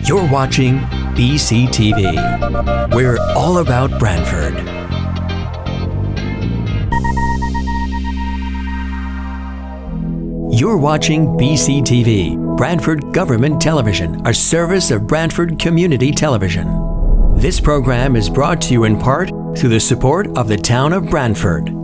You're watching BCTV. We're all about Brantford. You're watching BCTV, Brantford Government Television, a service of Brantford Community Television. This program is brought to you in part through the support of the town of Brantford.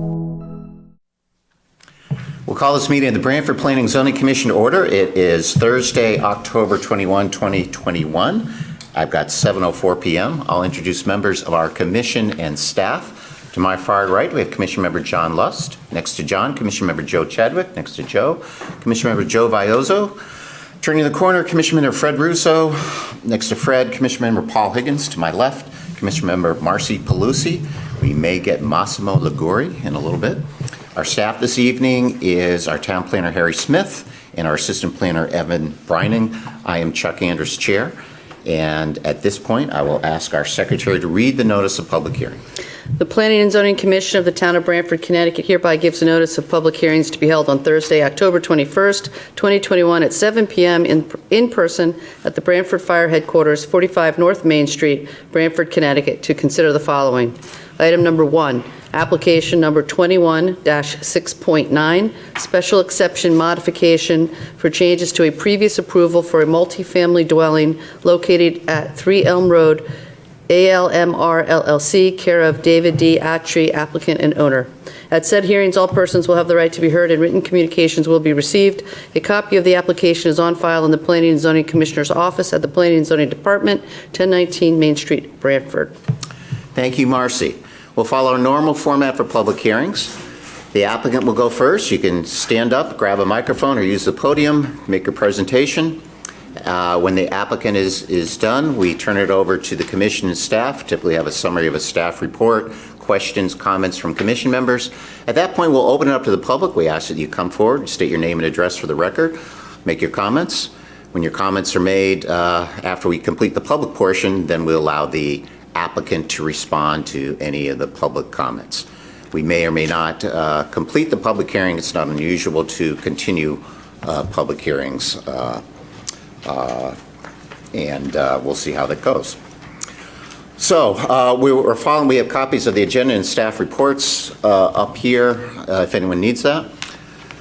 We'll call this meeting of the Brantford Planning and Zoning Commission to order. It is Thursday, October 21, 2021. I've got 7:04 p.m. I'll introduce members of our commission and staff. To my far right, we have Commission Member John Lust. Next to John, Commission Member Joe Chadwick. Next to Joe, Commission Member Joe Viozzo. Turning the corner, Commission Member Fred Russo. Next to Fred, Commission Member Paul Higgins. To my left, Commission Member Marcy Pelusi. We may get Massimo Liguri in a little bit. Our staff this evening is our Town Planner Harry Smith and our Assistant Planner Evan Brining. I am Chuck Anders, Chair, and at this point I will ask our Secretary to read the notice of public hearing. The Planning and Zoning Commission of the Town of Brantford, Connecticut hereby gives a notice of public hearings to be held on Thursday, October 21st, 2021 at 7 p.m. in person at the Brantford Fire Headquarters, 45 North Main Street, Brantford, Connecticut, to consider the following. Item number 1, application number 21-6.9, special exception modification for changes to a previous approval for a multifamily dwelling located at 3 Elm Road, ALMR LLC, care of David D. Attree, applicant and owner. At said hearings, all persons will have the right to be heard and written communications will be received. A copy of the application is on file in the Planning and Zoning Commissioner's office at the Planning and Zoning Department, 1019 Main Street, Brantford. Thank you, Marcy. We'll follow our normal format for public hearings. The applicant will go first. You can stand up, grab a microphone, or use the podium, make your presentation. When the applicant is done, we turn it over to the commission and staff. Typically have a summary of a staff report, questions, comments from commission members. At that point, we'll open it up to the public. We ask that you come forward, state your name and address for the record, make your comments. When your comments are made after we complete the public portion, then we'll allow the applicant to respond to any of the public comments. We may or may not complete the public hearing. It's not unusual to continue public hearings, and we'll see how that goes. So we have copies of the agenda and staff reports up here if anyone needs that.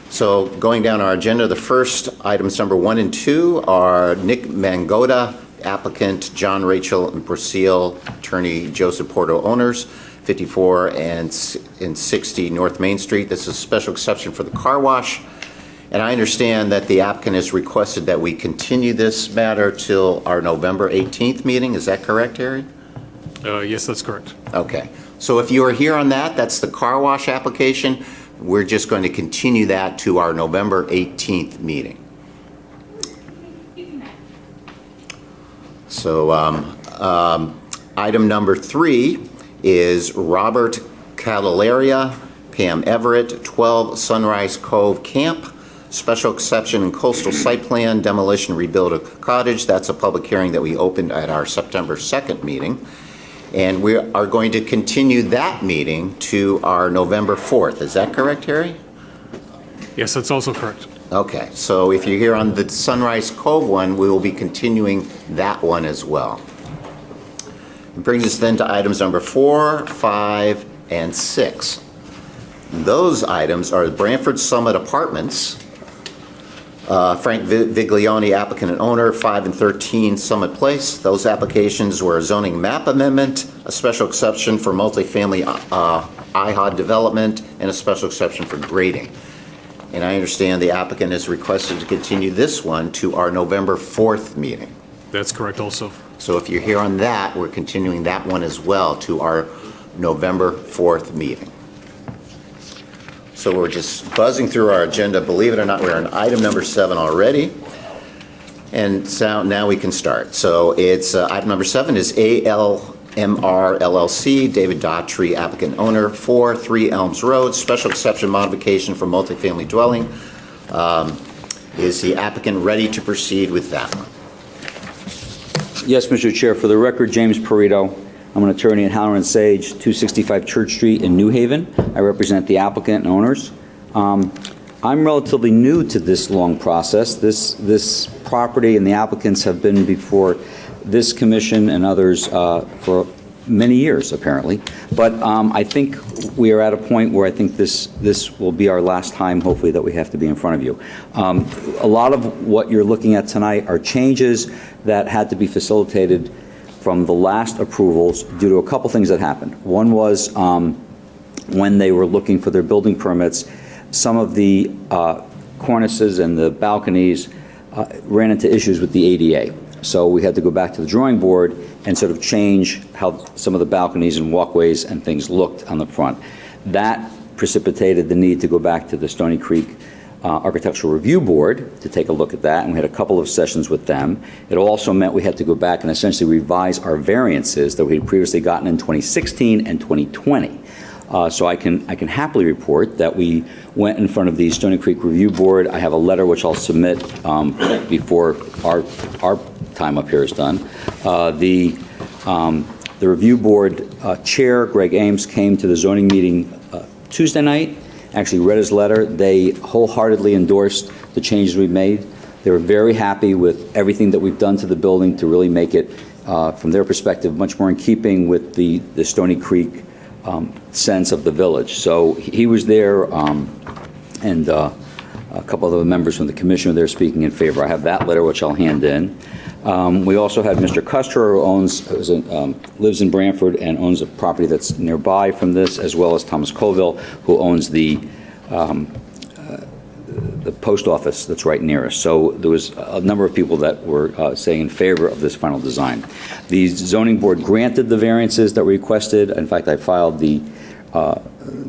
So going down our agenda, the first items number 1 and 2 are Nick Mangoda, applicant, John, Rachel, and Brazil, attorney Joseph Porto, owners, 54 and 60 North Main Street. This is a special exception for the car wash. And I understand that the applicant has requested that we continue this matter till our November 18th meeting. Is that correct, Harry? Yes, that's correct. Okay. So if you are here on that, that's the car wash application. We're just going to continue that to our November 18th meeting. So item number 3 is Robert Cavalaria, Pam Everett, 12 Sunrise Cove Camp, special exception and coastal site plan, demolition, rebuild a cottage. That's a public hearing that we opened at our September 2nd meeting. And we are going to continue that meeting to our November 4th. Is that correct, Harry? Yes, that's also correct. Okay, so if you're here on the Sunrise Cove one, we will be continuing that one as well. It brings us then to items number 4, 5, and 6. Those items are the Brantford Summit Apartments, Frank Viglione, applicant and owner, 5 and 13 Summit Place. Those applications were a zoning map amendment, a special exception for multifamily IHOD development, and a special exception for grading. And I understand the applicant has requested to continue this one to our November 4th meeting. That's correct also. So if you're here on that, we're continuing that one as well to our November 4th meeting. So we're just buzzing through our agenda. Believe it or not, we're on item number 7 already. And so now we can start. So it's item number 7 is ALMR LLC, David Daughtry, applicant owner, 4 3 Elms Road, special exception modification for multifamily dwelling. Is the applicant ready to proceed with that one? Yes, Mr. Chair. For the record, James Perito. I'm an attorney at Howler & Sage, 265 Church Street in New Haven. I represent the applicant and owners. I'm relatively new to this long process. This property and the applicants have been before this commission and others for many years, apparently. But I think we are at a point where I think this will be our last time, hopefully, that we have to be in front of you. A lot of what you're looking at tonight are changes that had to be facilitated from the last approvals due to a couple things that happened. One was when they were looking for their building permits, some of the cornices and the balconies ran into issues with the ADA. So we had to go back to the drawing board and sort of change how some of the balconies and walkways and things looked on the front. That precipitated the need to go back to the Stony Creek Architectural Review Board to take a look at that, and we had a couple of sessions with them. It also meant we had to go back and essentially revise our variances that we had previously gotten in 2016 and 2020. So I can happily report that we went in front of the Stony Creek Review Board. I have a letter which I'll submit before our time up here is done. The Review Board Chair, Greg Ames, came to the zoning meeting Tuesday night, actually read his letter. They wholeheartedly endorsed the changes we've made. They were very happy with everything that we've done to the building to really make it, from their perspective, much more in keeping with the Stony Creek sense of the village. So he was there, and a couple of other members from the commission were there speaking in favor. I have that letter, which I'll hand in. We also had Mr. Custer, who lives in Brantford and owns a property that's nearby from this, as well as Thomas Colville, who owns the post office that's right near us. So there was a number of people that were saying in favor of this final design. The zoning board granted the variances that were requested. In fact, I filed the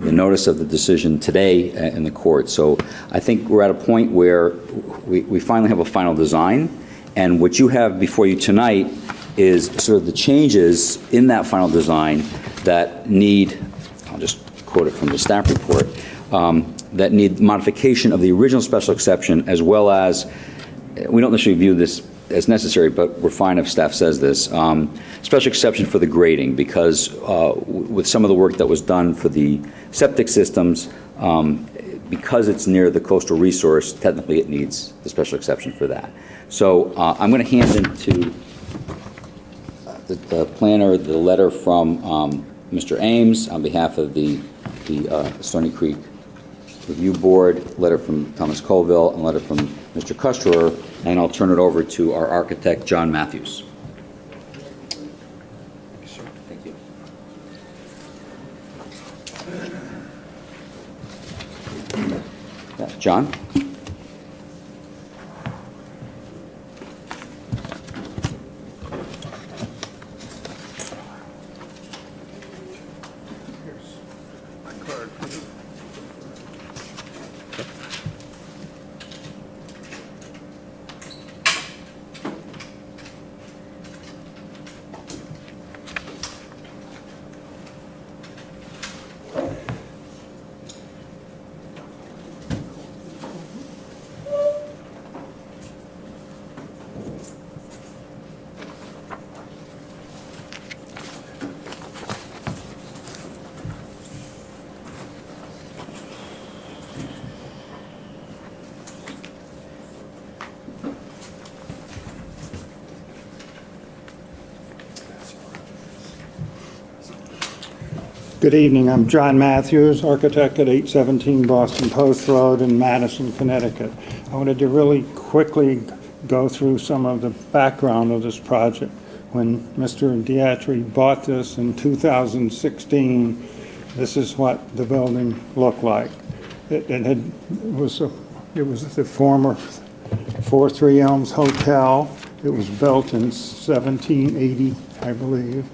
notice of the decision today in the court. So I think we're at a point where we finally have a final design. And what you have before you tonight is sort of the changes in that final design that need, I'll just quote it from the staff report, that need modification of the original special exception, as well as, we don't necessarily view this as necessary, but we're fine if staff says this, special exception for the grading, because with some of the work that was done for the septic systems, because it's near the coastal resource, technically it needs the special exception for that. So I'm going to hand into the planner the letter from Mr. Ames on behalf of the Stony Creek Review Board, letter from Thomas Colville, and letter from Mr. Custer, and I'll turn it over to our architect, John Matthews. Thank you. Yeah, John? Good evening. I'm John Matthews, architect at 817 Boston Post Road in Madison, Connecticut. I wanted to really quickly go through some of the background of this project. When Mr. Diatri bought this in 2016, this is what the building looked like. It was the former 43 Elms Hotel. It was built in 1780, I believe.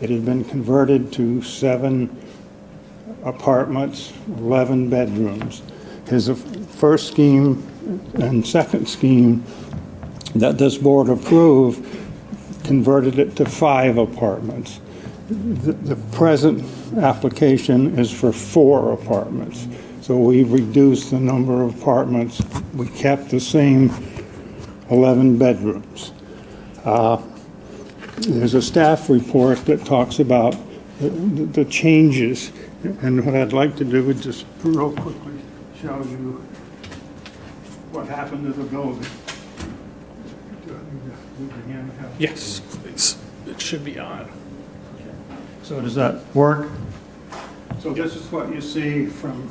It had been converted to 7 apartments, 11 bedrooms. His first scheme and second scheme that this board approved converted it to 5 apartments. The present application is for 4 apartments. So we reduced the number of apartments. We kept the same 11 bedrooms. There's a staff report that talks about the changes, and what I'd like to do is just real quickly show you what happened to the building. we begin? Yes, please. It should be on. So does that work? So this is what you see from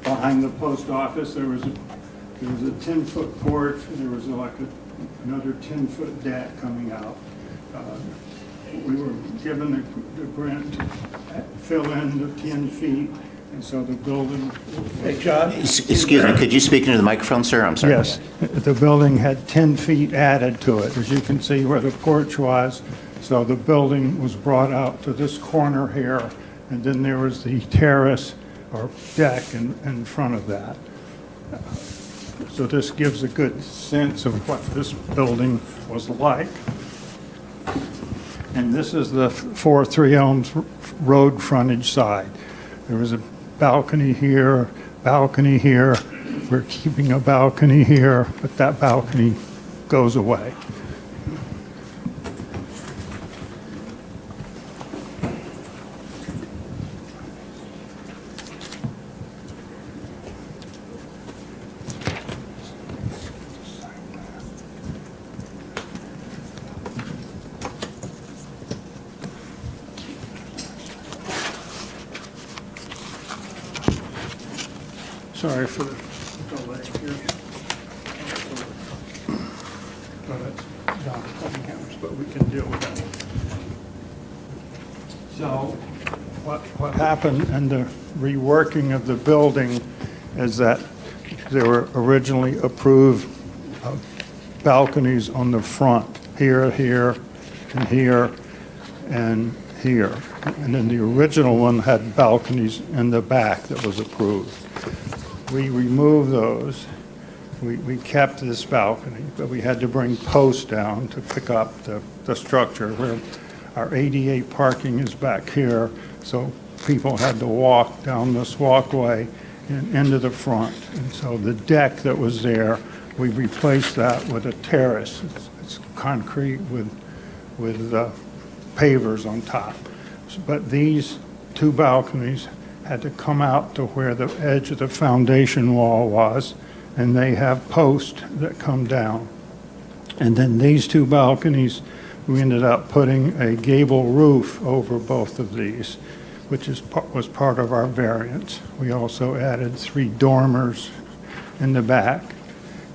behind the post office. There was a 10-foot porch, and there was another 10-foot deck coming out. We were given the grant to fill in the 10 feet, and so the building. Hey, John? Excuse me, could you speak into the microphone, sir? I'm sorry. Yes, the building had 10 feet added to it, as you can see where the porch was. So the building was brought out to this corner here, and then there was the terrace or deck in front of that. So this gives a good sense of what this building was like. And this is the 4 Elms road frontage side. There was a balcony here. We're keeping a balcony here, but that balcony goes away. Sorry for the delay here. But it's John Cunningham's, but we can deal with that. So what happened in the reworking of the building is that there were originally approved balconies on the front, here, and here. And then the original one had balconies in the back that was approved. We removed those. We kept this balcony, but we had to bring posts down to pick up the structure where our ADA parking is back here, so people had to walk down this walkway and into the front. And so the deck that was there, we replaced that with a terrace. It's concrete with pavers on top. But these 2 balconies had to come out to where the edge of the foundation wall was, and they have posts that come down. And then these 2 balconies, we ended up putting a gable roof over both of these, which was part of our variance. We also added 3 dormers in the back,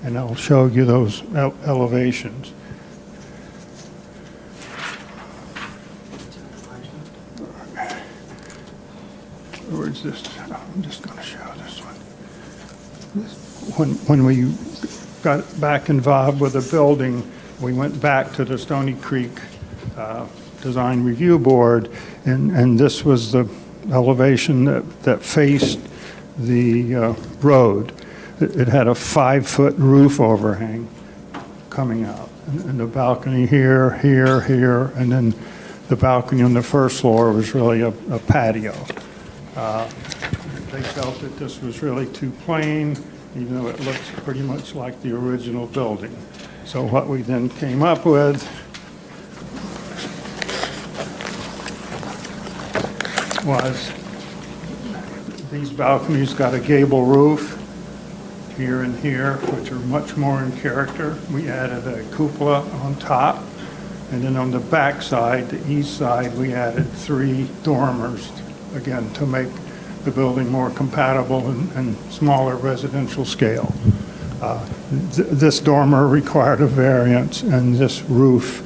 and I'll show you those elevations. Where's this? I'm just going to show this one. When we got back involved with the building, we went back to the Stony Creek Design Review Board, and this was the elevation that faced the road. It had a 5-foot roof overhang coming out, and the balcony here, and then the balcony on the first floor was really a patio. They felt that this was really too plain, even though it looks pretty much like the original building. So what we then came up with was these balconies got a gable roof here and here, which are much more in character. We added a cupola on top, and then on the back side, the east side, we added 3 dormers, again, to make the building more compatible and smaller residential scale. This dormer required a variance, and this roof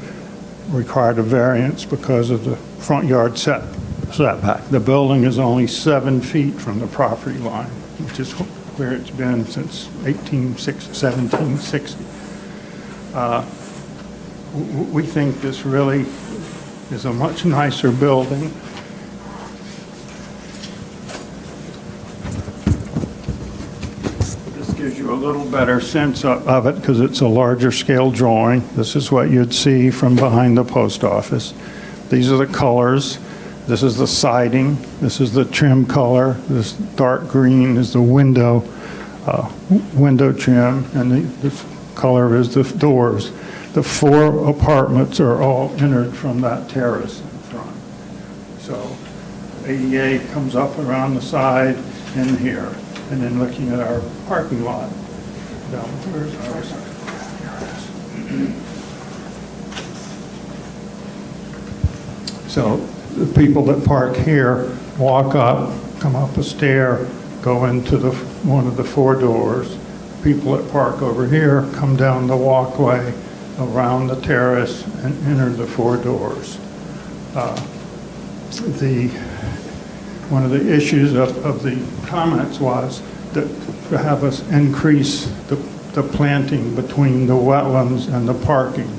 required a variance because of the front yard setback. The building is only 7 feet from the property line, which is where it's been since 1760. We think this really is a much nicer building. Gives you a little better sense of it because it's a larger scale drawing. This is what you'd see from behind the post office. These are the colors. This is the siding. This is the trim color. This dark green is the window trim, and this color is the doors. The 4 apartments are all entered from that terrace in front. So ADA comes up around the side in here. And then looking at our parking lot down, where's ours? So the people that park here walk up, come up a stair, go into one of the 4 doors. People that park over here come down the walkway, around the terrace, and enter the 4 doors. One of the issues of the comments was that to have us increase the planting between the wetlands and the parking,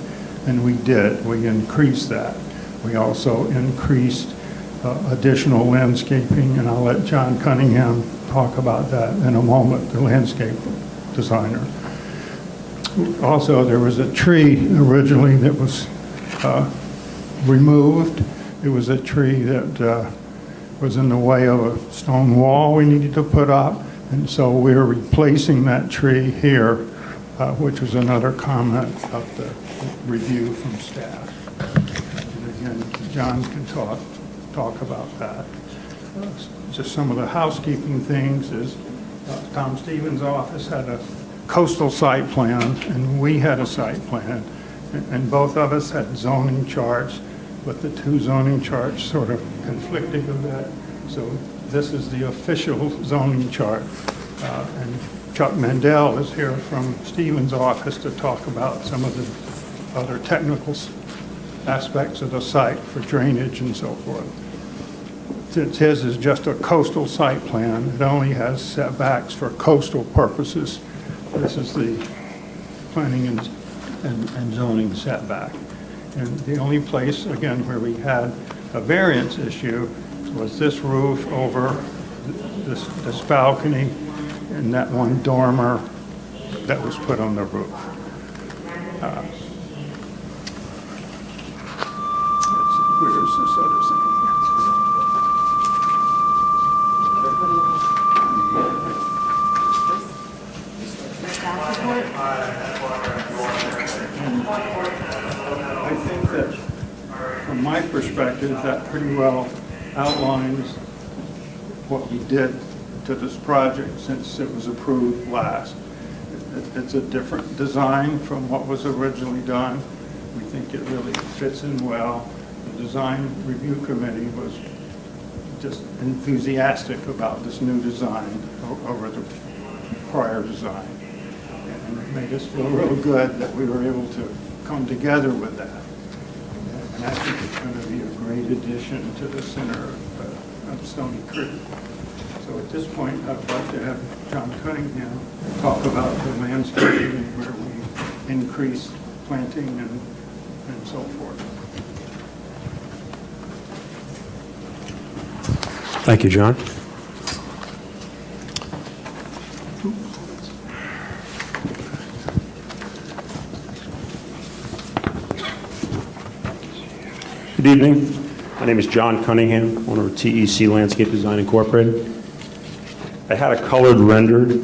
and we did. We increased that. We also increased additional landscaping, and I'll let John Cunningham talk about that in a moment, the landscape designer. Also, there was a tree originally that was removed. It was a tree that was in the way of a stone wall we needed to put up, and so we're replacing that tree here, which was another comment of the review from staff. And again, John can talk about that. Just some of the housekeeping things is Tom Stevens' office had a coastal site plan, and we had a site plan, and both of us had zoning charts, but the 2 zoning charts sort of conflicted a bit. So this is the official zoning chart, and Chuck Mandel is here from Stevens' office to talk about some of the other technical aspects of the site for drainage and so forth. Since his is just a coastal site plan, it only has setbacks for coastal purposes. This is the planning and zoning setback. And the only place, again, where we had a variance issue was this roof over this balcony and that one dormer that was put on the roof. Where's this other thing? I think that, from my perspective, that pretty well outlines what we did to this project since it was approved last. It's a different design from what was originally done. We think it really fits in well. The design review committee was just enthusiastic about this new design over the prior design. And it made us feel real good that we were able to come together with that. And I think it's going to be a great addition to the center of Stony Creek. So at this point, I'd like to have John Cunningham talk about the landscaping where we increase planting and so forth. Thank you, John. Good evening. My name is John Cunningham, owner of TEC Landscape Design Incorporated. I had a colored rendering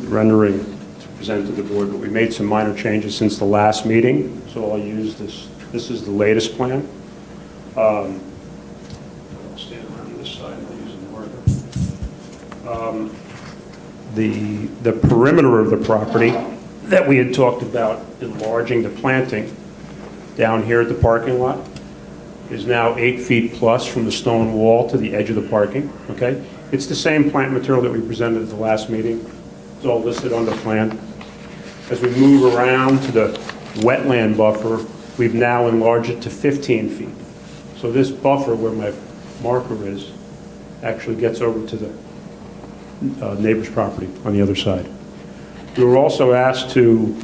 to present to the board, but we made some minor changes since the last meeting, so I'll use this. This is the latest plan. I'll stand around this side and I'll use the marker. The perimeter of the property that we had talked about enlarging the planting down here at the parking lot is now 8 feet plus from the stone wall to the edge of the parking, okay? It's the same plant material that we presented at the last meeting. It's all listed on the plan. As we move around to the wetland buffer, we've now enlarged it to 15 feet. So this buffer where my marker is actually gets over to the neighbor's property on the other side. We were also asked to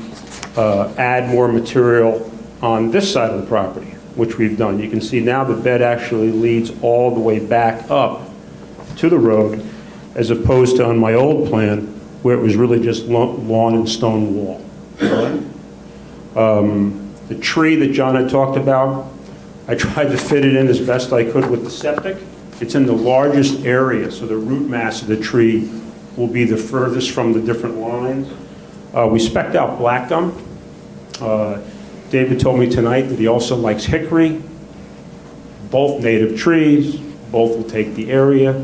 add more material on this side of the property, which we've done. You can see now the bed actually leads all the way back up to the road, as opposed to on my old plan, where it was really just lawn and stone wall. The tree that John had talked about, I tried to fit it in as best I could with the septic. It's in the largest area, so the root mass of the tree will be the furthest from the different lines. We spec'd out black gum. David told me tonight that he also likes hickory. Both native trees, both will take the area.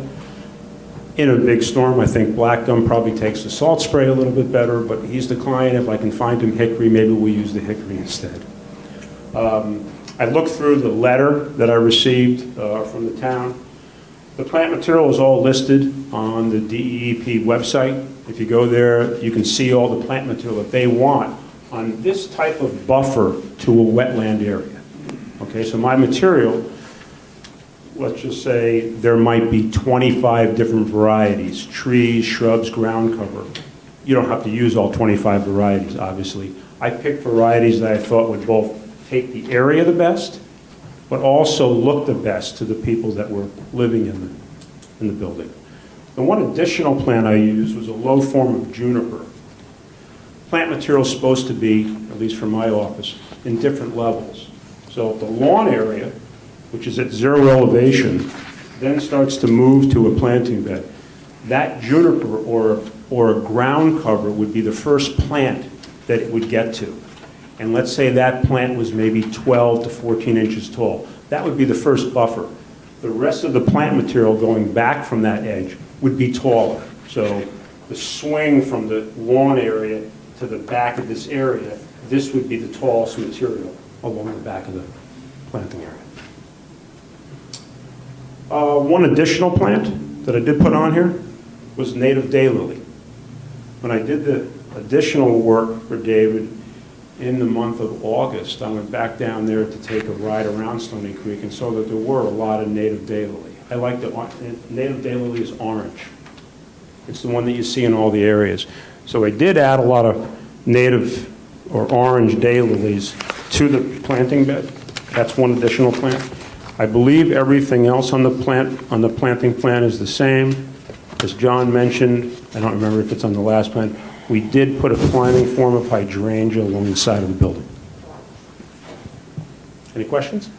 In a big storm, I think black gum probably takes the salt spray a little bit better, but he's the client. If I can find him hickory, maybe we'll use the hickory instead. I looked through the letter that I received from the town. The plant material is all listed on the DEEP website. If you go there, you can see all the plant material that they want on this type of buffer to a wetland area. Okay, so my material, let's just say there might be 25 different varieties, trees, shrubs, ground cover. You don't have to use all 25 varieties, obviously. I picked varieties that I thought would both take the area the best, but also look the best to the people that were living in the building. The one additional plant I used was a low form of juniper. Plant material is supposed to be, at least for my office, in different levels. So the lawn area, which is at 0 elevation, then starts to move to a planting bed. That juniper or a ground cover would be the first plant that it would get to. And let's say that plant was maybe 12 to 14 inches tall. That would be the first buffer. The rest of the plant material going back from that edge would be taller. So the swing from the lawn area to the back of this area, this would be the tallest material along the back of the planting area. One additional plant that I did put on here was native daylily. When I did the additional work for David in the month of August, I went back down there to take a ride around Stony Creek and saw that there were a lot of native daylily. I like the native daylily is orange. It's the one that you see in all the areas. So I did add a lot of native or orange daylilies to the planting bed. That's one additional plant. I believe everything else on the planting plan is the same. As John mentioned, I don't remember if it's on the last plan, we did put a climbing form of hydrangea along the side of the building. Any questions?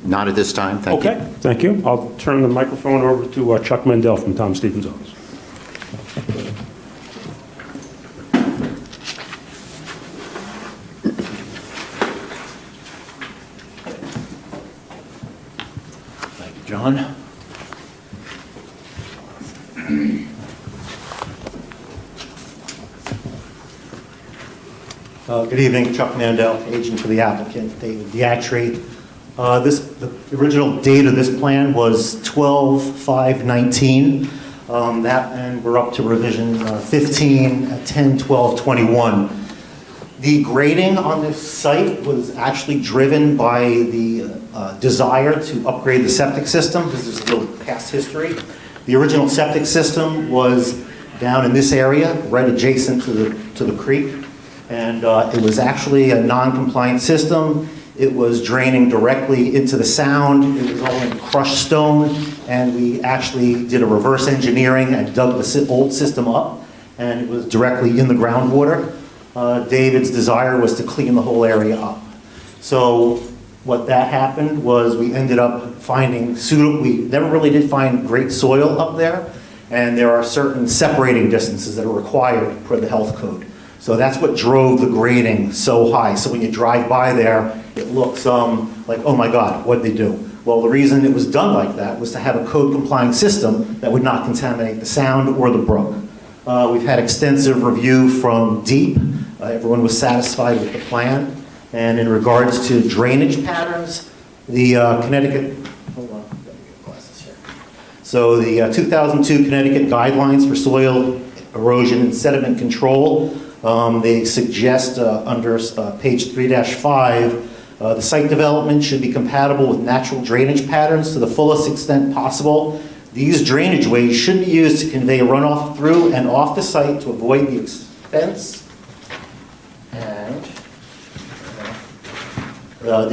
Not at this time, thank you. Okay, thank you. I'll turn the microphone over to Chuck Mendel from Tom Stevens' office. Thank you, John. Good evening, Chuck Mandel, agent for the applicant, David Diatri. The original date of this plan was 12/5/19. And we're up to revision 15 at 10/12/21. The grading on this site was actually driven by the desire to upgrade the septic system. This is a little past history. The original septic system was down in this area, right adjacent to the creek. And it was actually a non-compliant system. It was draining directly into the sound. It was all in crushed stone. And we actually did a reverse engineering and dug the old system up. And it was directly in the groundwater. David's desire was to clean the whole area up. So what that happened was we ended up finding we never really did find great soil up there. And there are certain separating distances that are required per the health code. So that's what drove the grading so high. So when you drive by there, it looks like, oh my God, what'd they do? Well, the reason it was done like that was to have a code-compliant system that would not contaminate the sound or the brook. We've had extensive review from DEEP. Everyone was satisfied with the plan. And in regards to drainage patterns, the Connecticut, hold on, I've got to get glasses here. So the 2002 Connecticut Guidelines for Soil Erosion and Sediment Control, they suggest under page 3-5, the site development should be compatible with natural drainage patterns to the fullest extent possible. These drainage ways should be used to convey runoff through and off the site to avoid the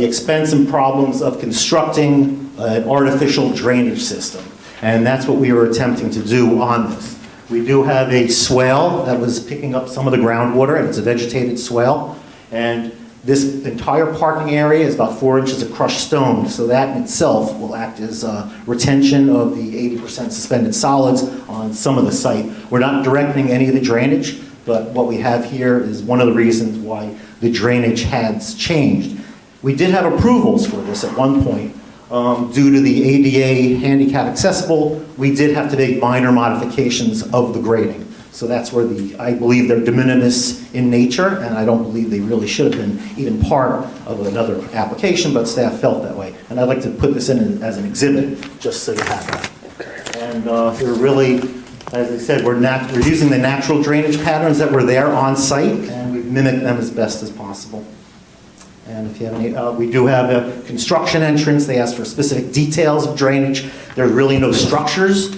expense and problems of constructing an artificial drainage system. And that's what we were attempting to do on this. We do have a swale that was picking up some of the groundwater, and it's a vegetated swale. And this entire parking area is about 4 inches of crushed stone, so that in itself will act as retention of the 80% suspended solids on some of the site. We're not directing any of the drainage, but what we have here is one of the reasons why the drainage has changed. We did have approvals for this at one point. Due to the ADA handicap accessible, we did have to make minor modifications of the grading. So that's where I believe they're de minimis in nature, and I don't believe they really should have been even part of another application, but staff felt that way. And I'd like to put this in as an exhibit, just so you have that. And they're really, as I said, we're using the natural drainage patterns that were there on site, and we've mimicked them as best as possible. And if you have any, we do have a construction entrance. They asked for specific details of drainage. There are really no structures.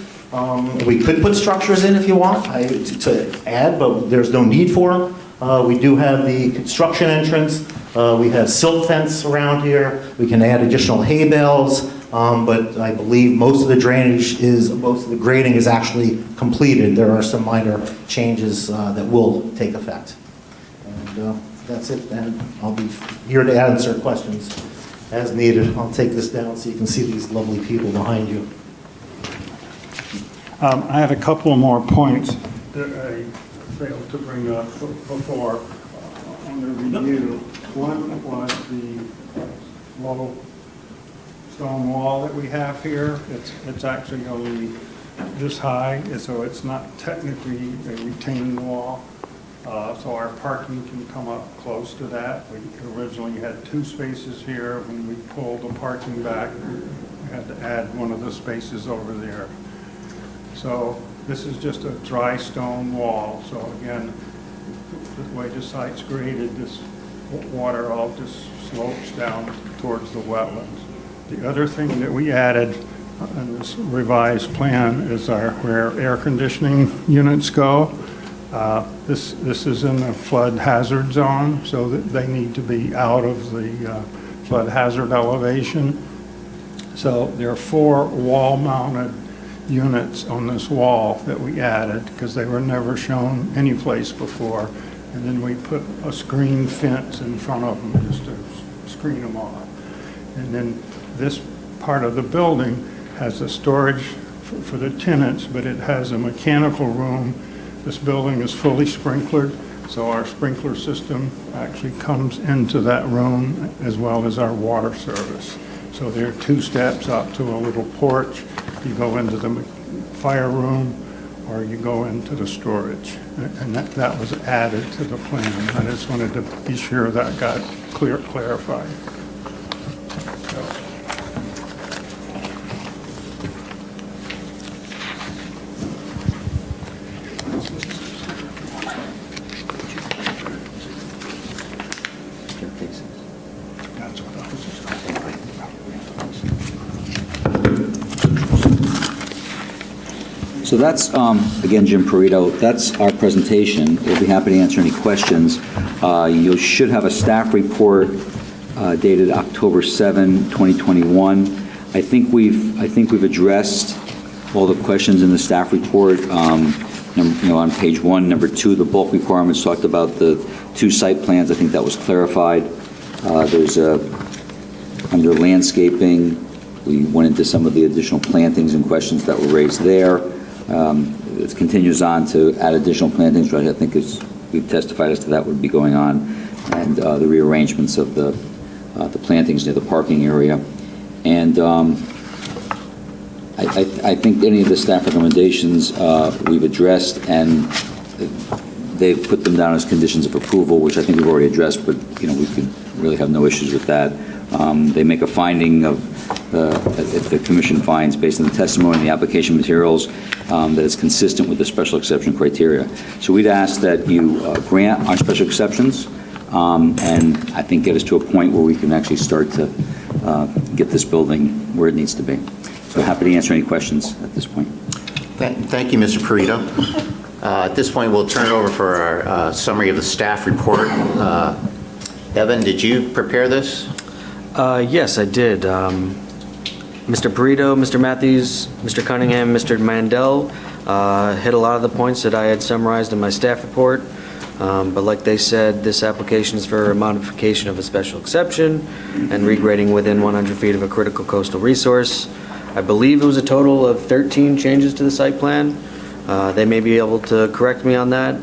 We could put structures in if you want to add, but there's no need for them. We do have the construction entrance. We have silt fence around here. We can add additional hay bales, but I believe most of the grading is actually completed. There are some minor changes that will take effect. And that's it, and I'll be here to answer questions as needed. I'll take this down so you can see these lovely people behind you. I had a couple more points that I failed to bring up before on the review. One was the low stone wall that we have here. It's actually only this high, so it's not technically a retaining wall. So our parking can come up close to that. We originally had 2 spaces here. When we pulled the parking back, we had to add one of the spaces over there. So this is just a dry stone wall. So again, the way the site's graded, this water all just slopes down towards the wetlands. The other thing that we added in this revised plan is where air conditioning units go. This is in the flood hazard zone, so that they need to be out of the flood hazard elevation. So there are 4 wall-mounted units on this wall that we added because they were never shown anyplace before. And then we put a screen fence in front of them just to screen them off. And then this part of the building has a storage for the tenants, but it has a mechanical room. This building is fully sprinklered, so our sprinkler system actually comes into that room as well as our water service. So there are 2 steps up to a little porch. You go into the fire room or you go into the storage. And that was added to the plan. I just wanted to be sure that got clarified. That's what I was just talking about. So that's, again, Jim Perito, that's our presentation. We'll be happy to answer any questions. You should have a staff report dated October 7, 2021. I think we've addressed all the questions in the staff report. On page 1, number 2, the bulk requirements talked about the 2 site plans. I think that was clarified. There's under landscaping, we went into some of the additional plantings and questions that were raised there. It continues on to add additional plantings, right? I think we've testified as to that would be going on, and the rearrangements of the plantings near the parking area. And I think any of the staff recommendations we've addressed, and they've put them down as conditions of approval, which I think we've already addressed, but we could really have no issues with that. They make a finding of, if the commission finds, based on the testimony and the application materials, that it's consistent with the special exception criteria. So we'd ask that you grant our special exceptions, and I think get us to a point where we can actually start to get this building where it needs to be. So happy to answer any questions at this point. Thank you, Mr. Perito. At this point, we'll turn it over for our summary of the staff report. Evan, did you prepare this? Yes, I did. Mr. Perito, Mr. Matthews, Mr. Cunningham, Mr. Mandel hit a lot of the points that I had summarized in my staff report. But like they said, this application is for a modification of a special exception and regrading within 100 feet of a critical coastal resource. I believe it was a total of 13 changes to the site plan. They may be able to correct me on that.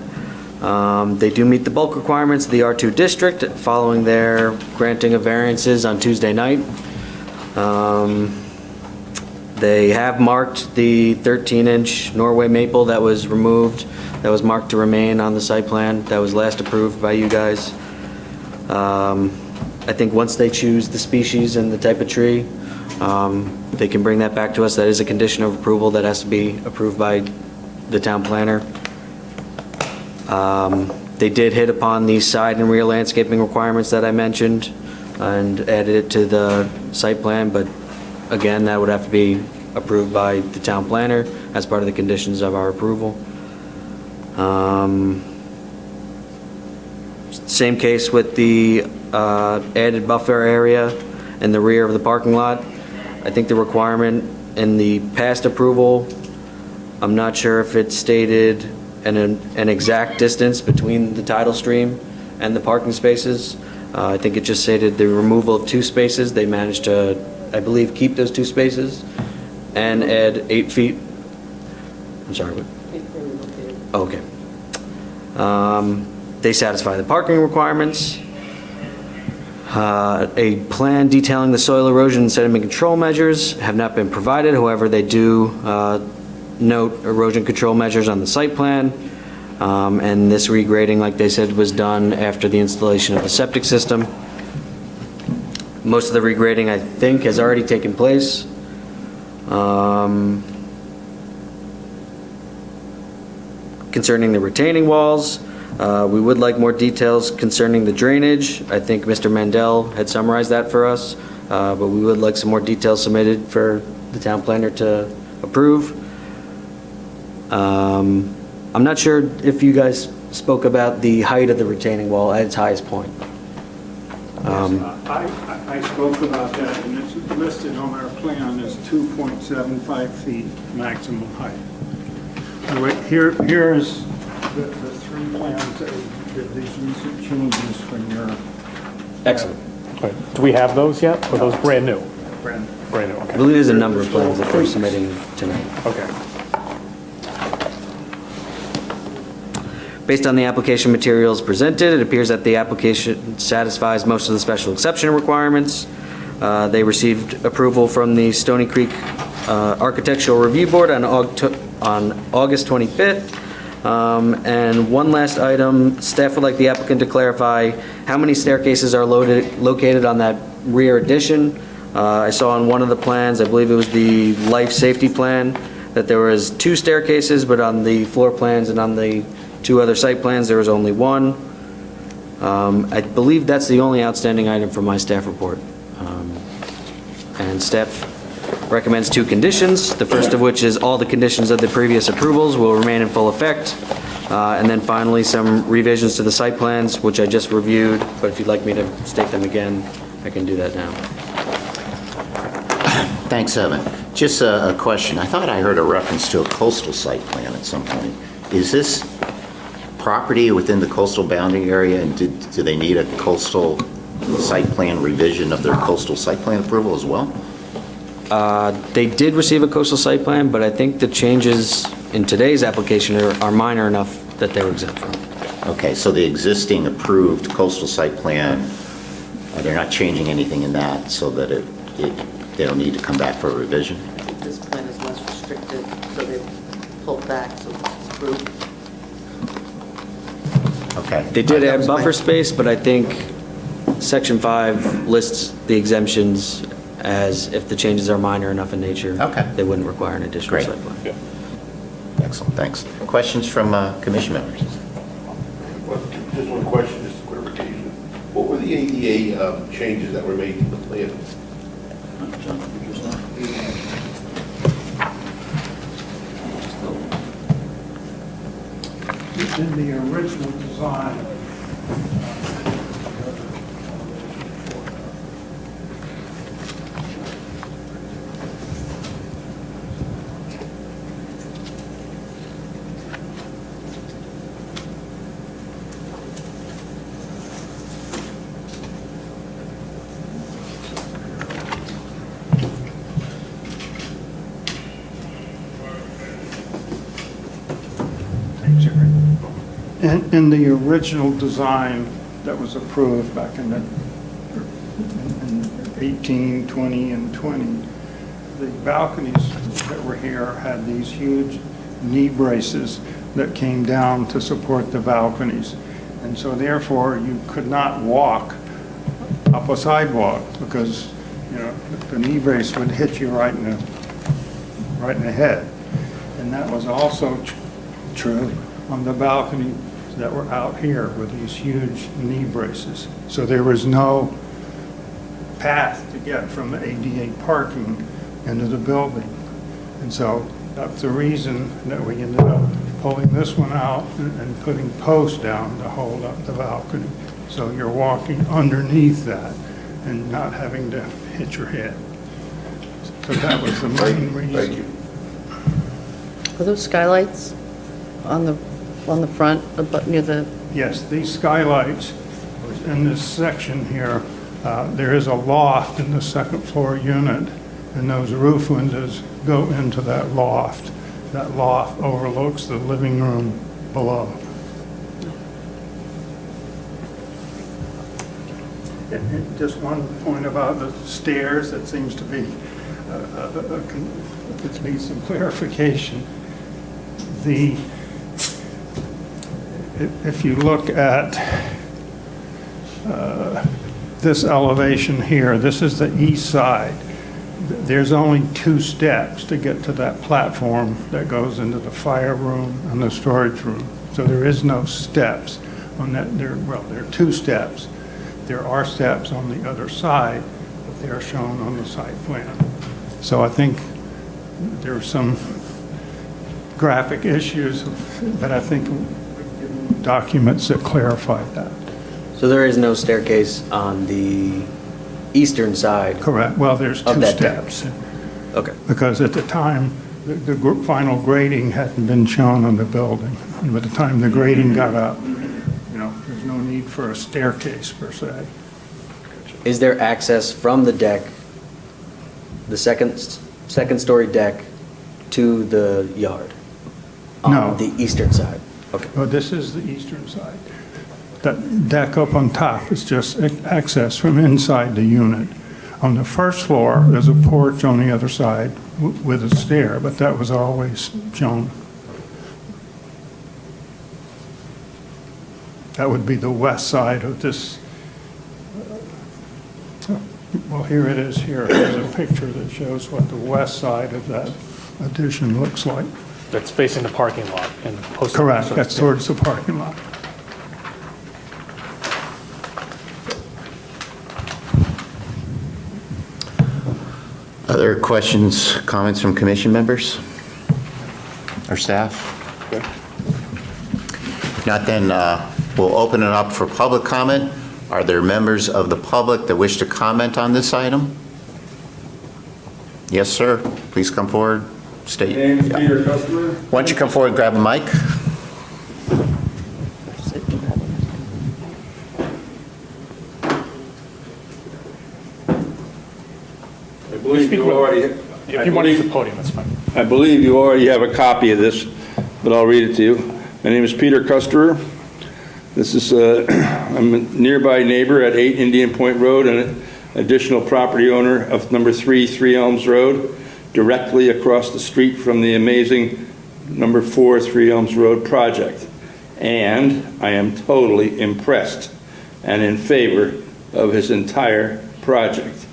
They do meet the bulk requirements of the R2 district following their granting of variances on Tuesday night. They have marked the 13-inch Norway maple that was removed, that was marked to remain on the site plan, that was last approved by you guys. I think once they choose the species and the type of tree, they can bring that back to us. That is a condition of approval that has to be approved by the town planner. They did hit upon the side and rear landscaping requirements that I mentioned and added it to the site plan, but again, that would have to be approved by the town planner as part of the conditions of our approval. Same case with the added buffer area in the rear of the parking lot. I think the requirement in the past approval, I'm not sure if it stated an exact distance between the tidal stream and the parking spaces. I think it just stated the removal of 2 spaces. They managed to, I believe, keep those 2 spaces and add 8 feet. I'm sorry, what? Okay. They satisfy the parking requirements. A plan detailing the soil erosion and sediment control measures have not been provided. However, they do note erosion control measures on the site plan. And this regrading, like they said, was done after the installation of the septic system. Most of the regrading, I think, has already taken place. Concerning the retaining walls, we would like more details concerning the drainage. I think Mr. Mandel had summarized that for us, but we would like some more details submitted for the town planner to approve. I'm not sure if you guys spoke about the height of the retaining wall at its highest point. I spoke about that, and it's listed on our plan as 2.75 feet maximum height. Anyway, here is the 3 plans that did these recent changes from your... Excellent. Okay. Do we have those yet? Or are those brand new? Brand Brand new, I okay. believe there's a number of plans that they're submitting tonight. Okay. Based on the application materials presented, it appears that the application satisfies most of the special exception requirements. They received approval from the Stony Creek Architectural Review Board on August 25th. And one last item, staff would like the applicant to clarify how many staircases are located on that rear addition. I saw on one of the plans, I believe it was the life safety plan, that there was 2 staircases, but on the floor plans and on the 2 other site plans, there was only 1. I believe that's the only outstanding item from my staff report. And staff recommends 2 conditions, the first of which is all the conditions of the previous approvals will remain in full effect. And then finally, some revisions to the site plans, which I just reviewed, but if you'd like me to state them again, I can do that now. Thanks, Evan. Just a question. I thought I heard a reference to a coastal site plan at some point. Is this property within the coastal boundary area, and do they need a coastal site plan revision of their coastal site plan approval as well? They did receive a coastal site plan, but I think the changes in today's application are minor enough that they were exempt from. Okay, so the existing approved coastal site plan, they're not changing anything in that so that they don't need to come back for a revision? I think this plan is less restrictive, so they pulled back, so it's approved. Okay. They did add buffer space, but I think Section 5 lists the exemptions as if the changes are minor enough in nature. Okay. They wouldn't require an additional Great. site plan. Excellent, thanks. Questions from commission members? Just one question, just a clarification. What were the ADA changes that were made to the plan? In the original design, in the original design that was approved back in 18, 20, and 20, the balconies that were here had these huge knee braces that came down to support the balconies. And so therefore, you could not walk up a sidewalk because, you know, the knee brace would hit you right in the head. And that was also true on the balcony that were out here with these huge knee braces. So there was no path to get from the ADA parking into the building. And so that's the reason that we ended up pulling this one out and putting posts down to hold up the balcony. So you're walking underneath that and not having to hit your head. So that was the main reason. Thank you. Are those skylights on the front, near the, Yes, these skylights, in this section here, there is a loft in the second floor unit, and those roof windows go into that loft. That loft overlooks the living room below. And just one point about the stairs that seems to be, it needs some clarification. If you look at this elevation here, this is the east side. There's only 2 steps to get to that platform that goes into the fire room and the storage room. So there is no steps on that. Well, there are 2 steps. There are steps on the other side, but they're shown on the site plan. So I think there are some graphic issues, but I think documents that clarify that. So there is no staircase on the eastern side? Correct. Well, there's 2 steps. Okay. Because at the time, the final grading hadn't been shown on the building. And by the time the grading got up, you know, there's no need for a staircase per se. Is there access from the deck, the second story deck, to the yard? No. On the eastern side? Okay. Well, this is the eastern side. That deck up on top is just access from inside the unit. On the first floor, there's a porch on the other side with a stair, but that was always shown. That would be the west side of this. Well, here it is here. There's a picture that shows what the west side of that addition looks like. That's facing the parking lot and post. Correct, that's towards the parking lot. Other questions, comments from commission members or staff? If not, then we'll open it up for public comment. Are there members of the public that wish to comment on this item? Yes, sir. Please come forward. State. My name is Peter Customer. Why don't you come forward and grab a mic? I believe you already. If you want to use the podium, that's fine. I believe you already have a copy of this, but I'll read it to you. My name is Peter Customer. This is I'm a nearby neighbor at 8 Indian Point Road and an additional property owner of number 3 Elms Road, directly across the street from the amazing number 4 3 Elms Road project. And I am totally impressed and in favor of his entire project.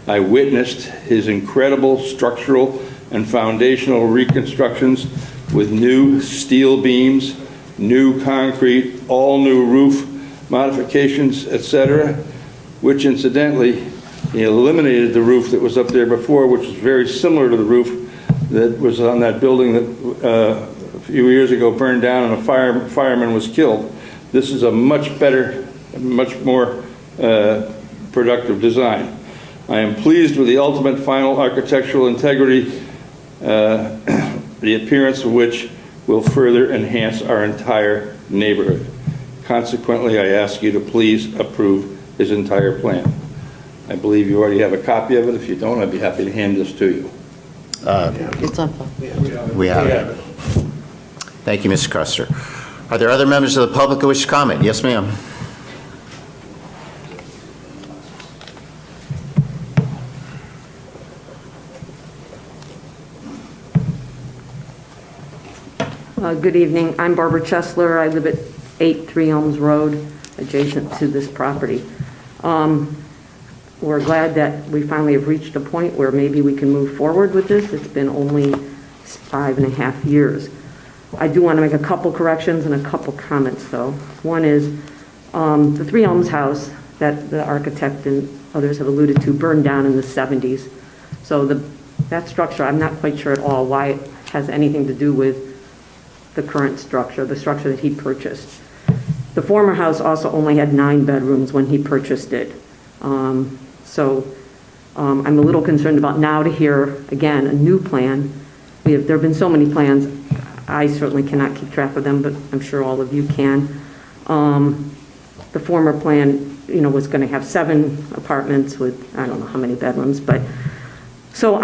I witnessed his incredible structural and foundational reconstructions with new steel beams, new concrete, all new roof modifications, etc., which incidentally, he eliminated the roof that was up there before, which was very similar to the roof that was on that building that a few years ago burned down and a fireman was killed. This is a much better, much more productive design. I am pleased with the ultimate final architectural integrity, the appearance of which will further enhance our entire neighborhood. Consequently, I ask you to please approve his entire plan. I believe you already have a copy of it. If you don't, I'd be happy to hand this to you. it's on file. We have it. Thank you, Mr. Custer. Are there other members of the public who wish to comment? Yes, ma'am. Good evening. I'm Barbara Chesler. I live at 8 Three Elms Road, adjacent to this property. We're glad that we finally have reached a point where maybe we can move forward with this. It's been only 5.5 years. I do want to make a couple corrections and a couple comments, though. One is the Three Elms house that the architect and others have alluded to burned down in the 70s. So that structure, I'm not quite sure at all why it has anything to do with the current structure, the structure that he purchased. The former house also only had 9 bedrooms when he purchased it. I'm a little concerned about now to hear, again, a new plan. There have been so many plans. I certainly cannot keep track of them, but I'm sure all of you can. The former plan, was going to have 7 apartments with, I don't know how many bedrooms, but so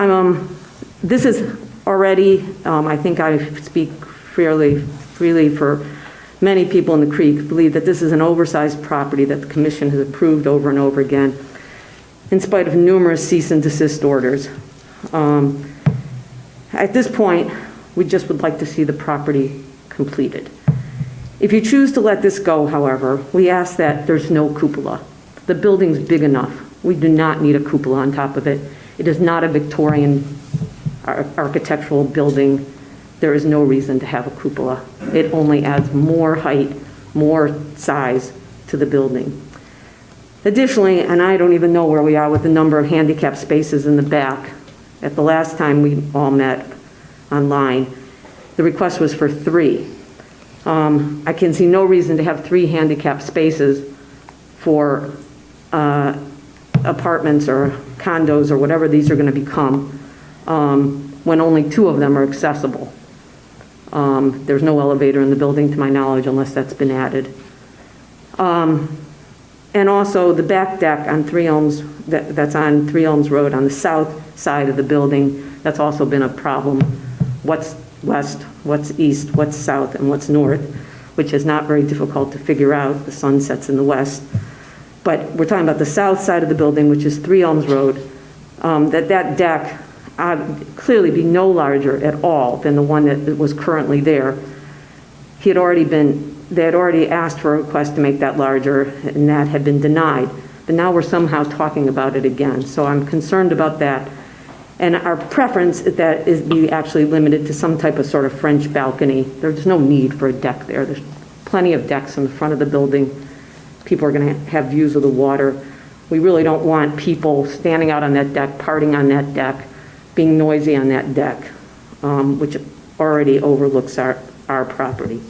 this is already, I think I speak freely for many people in the creek, believe that this is an oversized property that the commission has approved over and over again, in spite of numerous cease and desist orders. At this point, we just would like to see the property completed. If you choose to let this go, however, we ask that there's no cupola. The building's big enough. We do not need a cupola on top of it. It is not a Victorian architectural building. There is no reason to have a cupola. It only adds more height, more size to the building. Additionally, and I don't even know where we are with the number of handicap spaces in the back. At the last time we all met online, the request was for 3. I can see no reason to have 3 handicap spaces for apartments or condos or whatever these are going to become when only 2 of them are accessible. There's no elevator in the building, to my knowledge, unless that's been added. And also the back deck on Three Elms, that's on Three Elms Road on the south side of the building, that's also been a problem. What's west, what's east, what's south, and what's north, which is not very difficult to figure out. The sun sets in the west. But we're talking about the south side of the building, which is Three Elms Road, that deck clearly be no larger at all than the one that was currently there. They had already asked for a request to make that larger, and that had been denied. But now we're somehow talking about it again. So I'm concerned about that. And our preference is that it be actually limited to some type of sort of French balcony. There's no need for a deck there. There's plenty of decks in the front of the building. People are going to have views of the water. We really don't want people standing out on that deck, partying on that deck, being noisy on that deck, which already overlooks our property.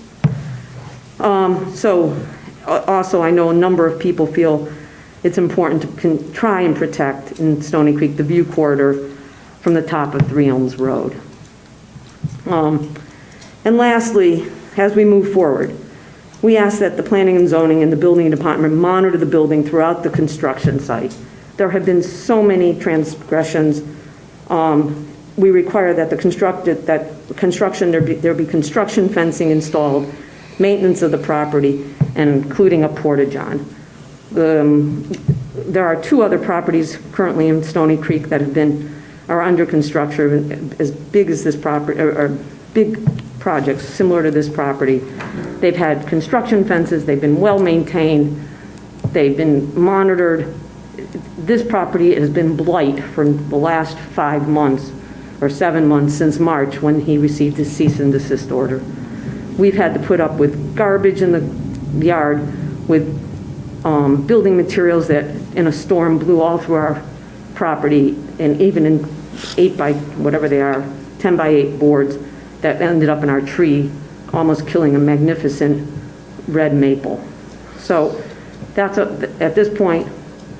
Also, I know a number of people feel it's important to try and protect in Stony Creek the view corridor from the top of Three Elms Road. And lastly, as we move forward, we ask that the planning and zoning and the building department monitor the building throughout the construction site. There have been so many transgressions. We require that there be construction fencing installed, maintenance of the property, and including a porta-john. There are 2 other properties currently in Stony Creek that are under construction as big as this property, or big projects similar to this property. They've had construction fences, they've been well maintained, they've been monitored. This property has been blight for the last 5 months or 7 months since March, when he received his cease and desist order. We've had to put up with garbage in the yard, with building materials that in a storm blew all through our property, and even in 8 by whatever they are, 10 by 8 boards that ended up in our tree, almost killing a magnificent red maple. So at this point,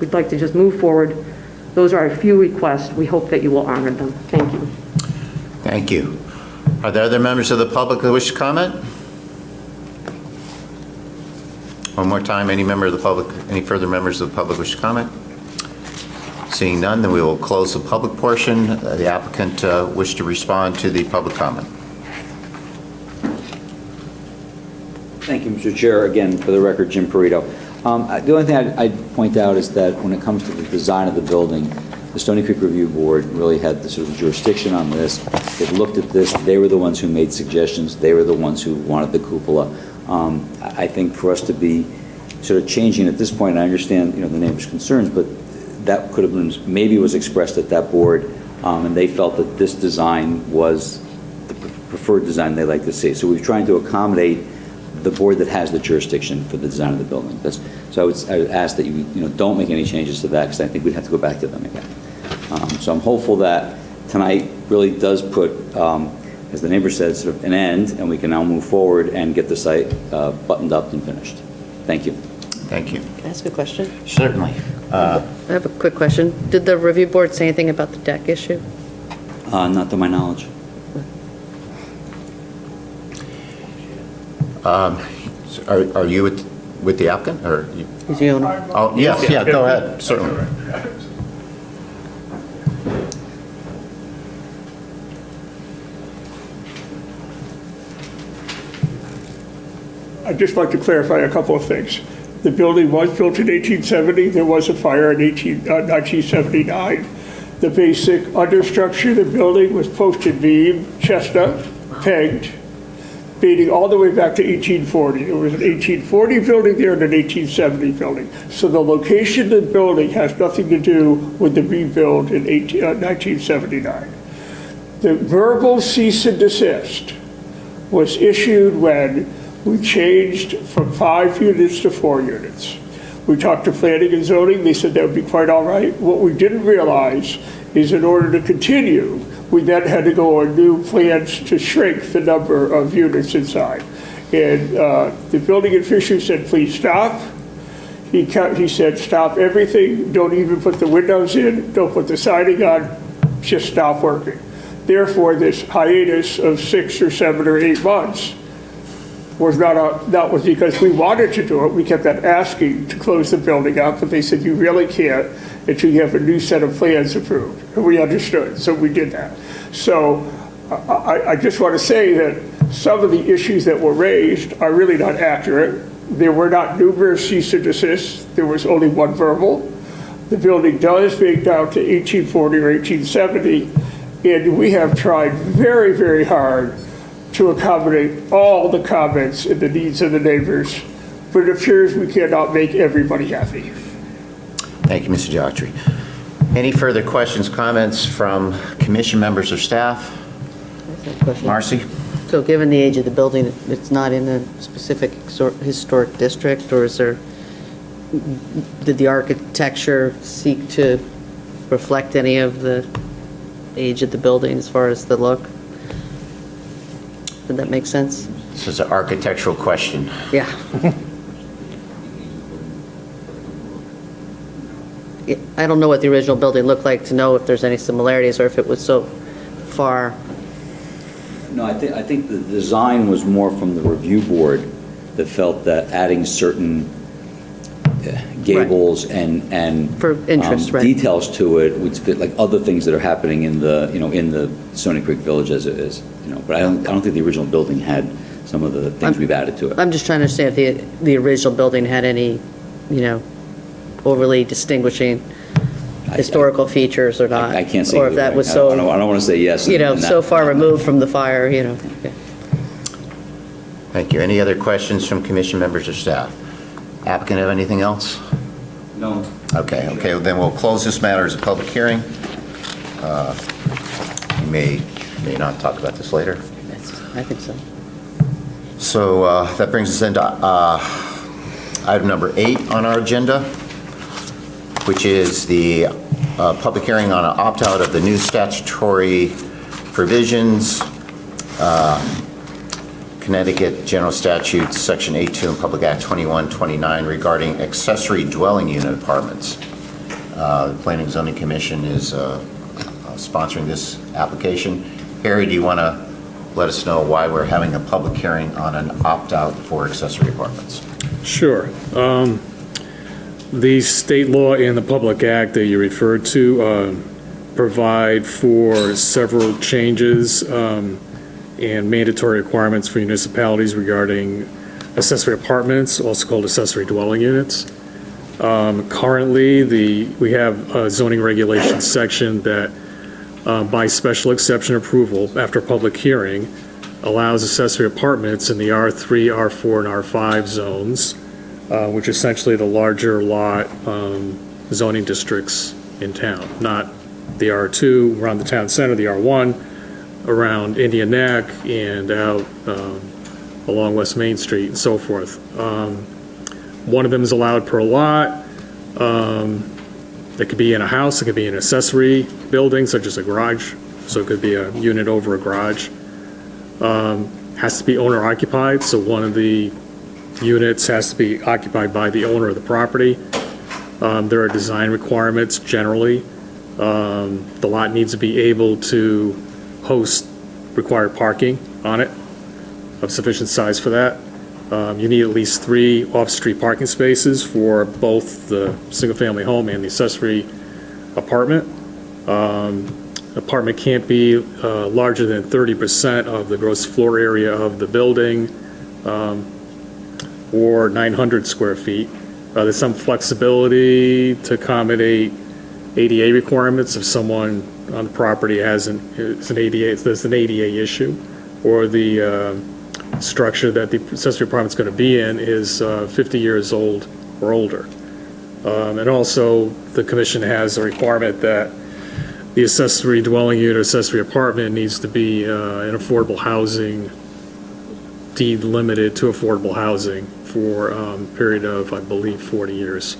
we'd like to just move forward. Those are a few requests. We hope that you will honor them. Thank you. Thank you. Are there other members of the public who wish to comment? One more time, any further members of the public wish to comment? Seeing none, then we will close the public portion. The applicant wish to respond to the public comment. Thank you, Mr. Chair. Again, for the record, Jim Perito. The only thing I'd point out is that when it comes to the design of the building, the Stony Creek Review Board really had the sort of jurisdiction on this. They looked at this. They were the ones who made suggestions. They were the ones who wanted the cupola. I think for us to be sort of changing at this point, I understand, the neighbors' concerns, but that could have been, maybe was expressed at that board, and they felt that this design was the preferred design they like to see. So we're trying to accommodate the board that has the jurisdiction for the design of the building. So I would ask that you don't make any changes to that, because I think we'd have to go back to them again. So I'm hopeful that tonight really does put, as the neighbor said, sort of an end, and we can now move forward and get the site buttoned up and finished. Thank you. Thank you. Can I ask a question? Certainly. I have a quick question. Did the review board say anything about the deck issue? Not to my knowledge. Are you with the applicant, or? Is the owner? Oh, yes, yeah, go ahead, certainly. I'd just like to clarify a couple of things. The building was built in 1870. There was a fire in 1979. The basic understructure of the building was posted beam, chestnut, pegged, dating all the way back to 1840. There was an 1840 building there and an 1870 building. So the location of the building has nothing to do with the rebuild in 1979. The verbal cease and desist was issued when we changed from 5 units to 4 units. We talked to planning and zoning. They said that would be quite all right. What we didn't realize is in order to continue, we then had to go on new plans to shrink the number of units inside. And the building official said, please stop. He said, stop everything. Don't even put the windows in. Don't put the siding on. Just stop working. Therefore, this hiatus of 6 or 7 or 8 months was that was because we wanted to do it. We kept on asking to close the building up, but they said, you really can't until you have a new set of plans approved. And we understood, so we did that. So I just want to say that some of the issues that were raised are really not accurate. There were not numerous cease and desists. There was only one verbal. The building does date down to 1840 or 1870, and we have tried very, very hard to accommodate all the comments and the needs of the neighbors, but it appears we cannot make everybody happy. Thank you, Mr. Daughtry. Any further questions, comments from commission members or staff? Marcy? So given the age of the building, it's not in a specific historic district, or did the architecture seek to reflect any of the age of the building as far as the look? Did that make sense? This is an architectural question. Yeah. I don't know what the original building looked like to know if there's any similarities or if it was so far. No, I think the design was more from the review board that felt that adding certain gables and For interest, right. details to it would fit like other things that are happening in the in the Stony Creek Village as it is. But I don't think the original building had some of the things we've added to it. I'm just trying to understand if the original building had any, overly distinguishing historical features or not. I can't say. Or if that was so. I don't want to say yes. So far removed from the fire. Okay. Thank you. Any other questions from commission members or staff? Applicant have anything else? No. Okay, then we'll close this matter as a public hearing. You may not talk about this later. I think so. So that brings us into item number 8 on our agenda, which is the public hearing on an opt-out of the new statutory provisions, Connecticut General Statutes, Section 8.2 and Public Act 2129 regarding accessory dwelling unit apartments. The Planning and Zoning Commission is sponsoring this application. Harry, do you want to let us know why we're having a public hearing on an opt-out for accessory apartments? Sure. The state law and the Public Act that you referred to provide for several changes and mandatory requirements for municipalities regarding accessory apartments, also called accessory dwelling units. Currently, we have a zoning regulations section that, by special exception approval after public hearing, allows accessory apartments in the R3, R4, and R5 zones, which are essentially the larger lot zoning districts in town, not the R2 around the town center, the R1 around Indian Neck and out along West Main Street and so forth. One of them is allowed per lot. It could be in a house, it could be an accessory building such as a garage, so it could be a unit over a garage. Has to be owner occupied, so one of the units has to be occupied by the owner of the property. There are design requirements generally. The lot needs to be able to host required parking on it of sufficient size for that. You need at least 3 off-street parking spaces for both the single-family home and the accessory apartment. Apartment can't be larger than 30% of the gross floor area of the building, or 900 square feet. There's some flexibility to accommodate ADA requirements if someone on the property there's an ADA issue, or the structure that the accessory apartment's going to be in is 50 years old or older. And also, the commission has a requirement that the accessory dwelling unit or accessory apartment needs to be an affordable housing, deed limited to affordable housing for a period of, I believe, 40 years.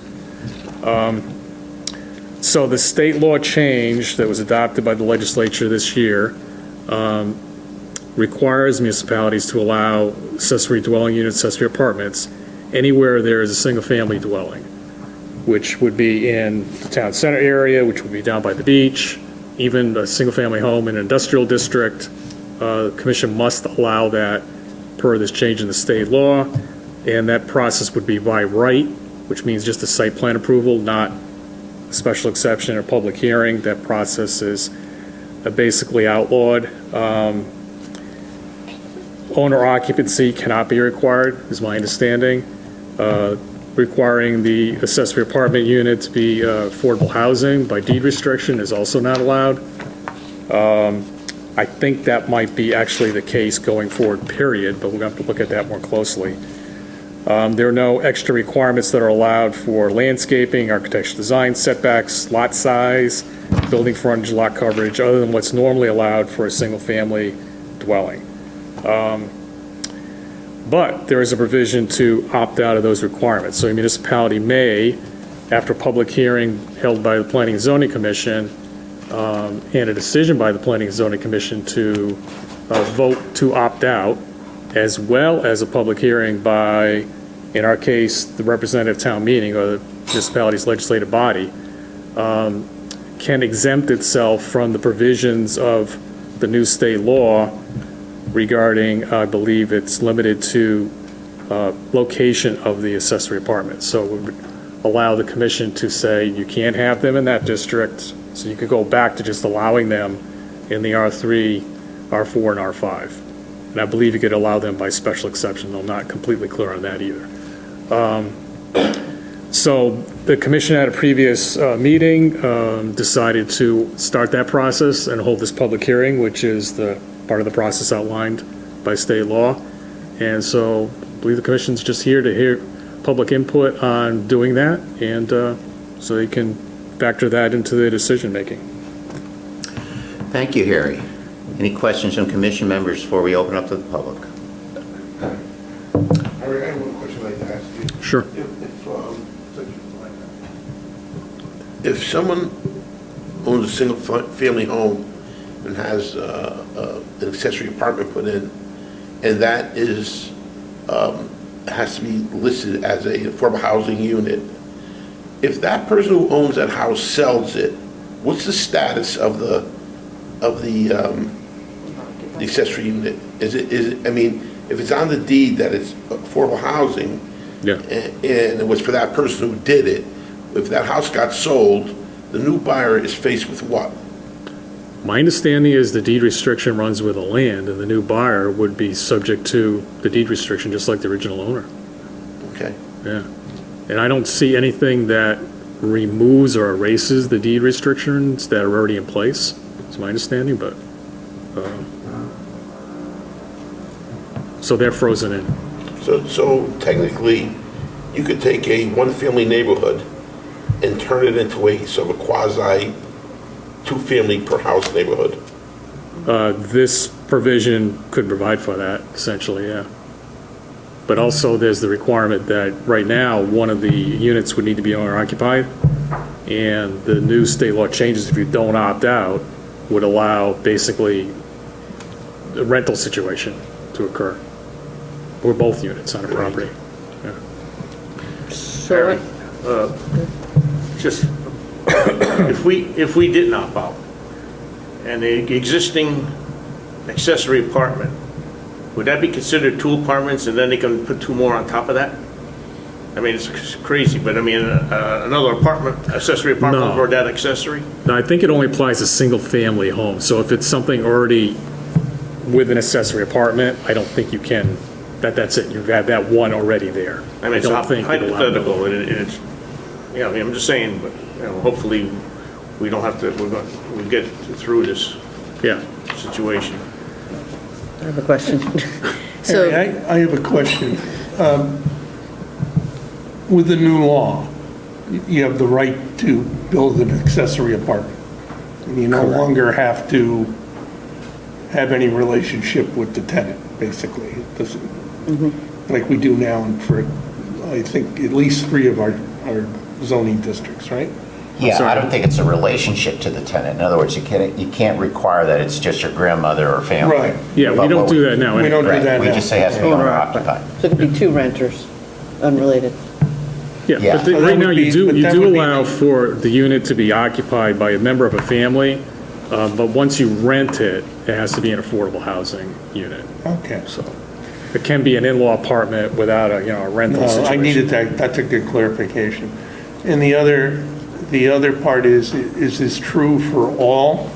So the state law change that was adopted by the legislature this year requires municipalities to allow accessory dwelling units, accessory apartments, anywhere there is a single-family dwelling, which would be in the town center area, which would be down by the beach, even a single-family home in an industrial district. The commission must allow that per this change in the state law, and that process would be by right, which means just a site plan approval, not a special exception or public hearing. That process is basically outlawed. Owner occupancy cannot be required, is my understanding. Requiring the accessory apartment unit to be affordable housing by deed restriction is also not allowed. I think that might be actually the case going forward, period, but we're going to have to look at that more closely. There are no extra requirements that are allowed for landscaping, architectural design, setbacks, lot size, building frontage, lot coverage, other than what's normally allowed for a single-family dwelling. But there is a provision to opt out of those requirements. So a municipality may, after a public hearing held by the Planning and Zoning Commission, and a decision by the Planning and Zoning Commission to vote to opt out, as well as a public hearing by, in our case, the representative town meeting or the municipality's legislative body, can exempt itself from the provisions of the new state law regarding, I believe it's limited to location of the accessory apartment. So it would allow the commission to say you can't have them in that district, so you could go back to just allowing them in the R3, R4, and R5. And I believe you could allow them by special exception. They're not completely clear on that either. So the commission at a previous meeting decided to start that process and hold this public hearing, which is the part of the process outlined by state law. And so I believe the commission's just here to hear public input on doing that, and so they can factor that into their decision making. Thank you, Harry. Any questions from commission members before we open up to the public? Harry, I have one question I'd like to ask you. Sure. If someone owns a single-family home and has an accessory apartment put in, and that is has to be listed as a affordable housing unit, if that person who owns that house sells it, what's the status of the accessory unit? Is it? I mean, if it's on the deed that it's affordable housing, yeah, and it was for that person who did it, if that house got sold, the new buyer is faced with what? My understanding is the deed restriction runs with the land, and the new buyer would be subject to the deed restriction, just like the original owner. Okay. Yeah. And I don't see anything that removes or erases the deed restrictions that are already in place. It's my understanding, but, so they're frozen in. So technically, you could take a one-family neighborhood and turn it into a sort of a quasi two-family per house neighborhood. This provision could provide for that, essentially, yeah. But also, there's the requirement that right now, one of the units would need to be owner-occupied, and the new state law changes, if you don't opt out, would allow basically a rental situation to occur, or both units on a property. Yeah. So, Just, if we didn't opt out, and the existing accessory apartment, would that be considered two apartments, and then they can put two more on top of that? I mean, it's crazy, but I mean, another apartment, accessory apartment No. over that accessory? No, I think it only applies to single-family homes, so if it's something already with an accessory apartment, I don't think you can, that's it, you've had that one already there. I mean, it's don't think it'll allow hypothetical, and it's, yeah, I mean, I'm just saying, but, you know, hopefully, we don't have to, we get through this Yeah. situation. I have a question. So, Harry, I have a question. With the new law, you have the right to build an accessory apartment. And you no longer have to have any relationship with the tenant, basically. It doesn't, like we do now for, I think, at least 3 of our zoning districts, right? Yeah, I don't think it's a relationship to the tenant. In other words, you can't require that it's just your grandmother or family. Right. Yeah, we don't do that now. We don't do Right, that we now. just say it has to be owner occupied. so it could be 2 renters, unrelated. Yeah, Yeah. but So that right now would you be- do, but you that do would be allow the- for the unit to be occupied by a member of a family, but once you rent it, it has to be an affordable housing unit. Okay. So it can be an in-law apartment without a, a rental No, situation. I needed that, that's a good clarification. And the other part is this true for all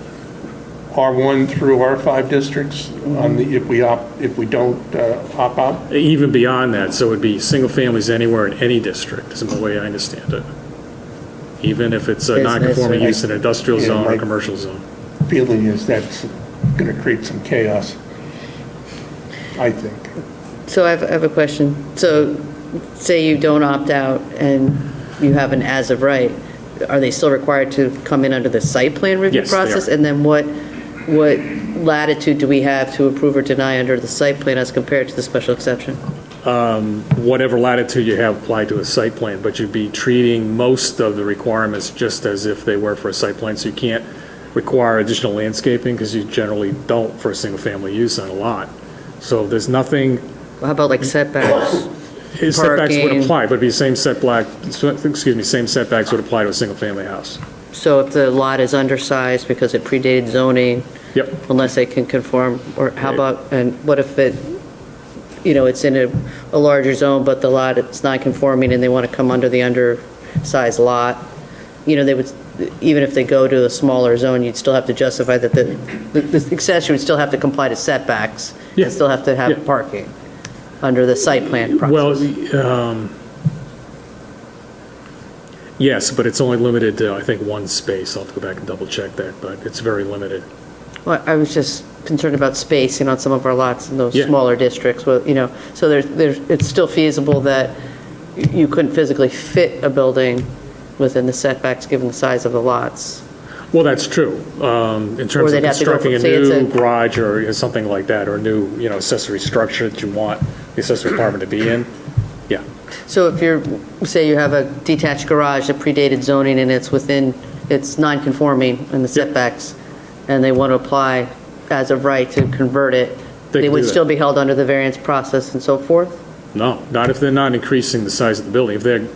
R1 through R5 districts on the, if we don't opt out? Even beyond that, so it'd be single families anywhere in any district, is the way I understand it. Even if it's a Business non-conforming or- use in an industrial Yeah, zone or like- commercial zone. Feeling is that's going to create some chaos, I think. So I have a question. So say you don't opt out and you have an as of right, are they still required to come in under the site plan review Yes, they process? are. And then what latitude do we have to approve or deny under the site plan as compared to the special exception? Whatever latitude you have applied to a site plan, but you'd be treating most of the requirements just as if they were for a site plan, so you can't require additional landscaping, because you generally don't for a single-family use on a lot. So there's nothing, How about like setbacks? setbacks would Parking. apply, but it'd be same same setbacks would apply to a single-family house. So if the lot is undersized because it predated zoning, Yep. unless they can conform, or how about, and what if it, it's in a larger zone, but the lot, it's not conforming and they want to come under the undersized lot? They would, even if they go to a smaller zone, you'd still have to justify that the accessory would still have to comply to setbacks. Yeah. And still have to have Yeah. parking under the site plan process. Well, yes, but it's only limited to, I think, one space. I'll have to go back and double-check that, but it's very limited. Well, I was just concerned about spacing on some of our lots in those Yeah. smaller districts, so it's still feasible that you couldn't physically fit a building within the setbacks given the size of the lots. Well, that's true. In terms of they'd have to go constructing a say it's new a- garage or something like that, or a new, accessory structure that you want the accessory apartment to be in, yeah. So if say you have a detached garage that predated zoning and it's non-conforming in the setbacks, and they want to apply as of right to convert it, They they can would do that. still be held under the variance process and so forth? No, not if they're not increasing the size of the building. If they're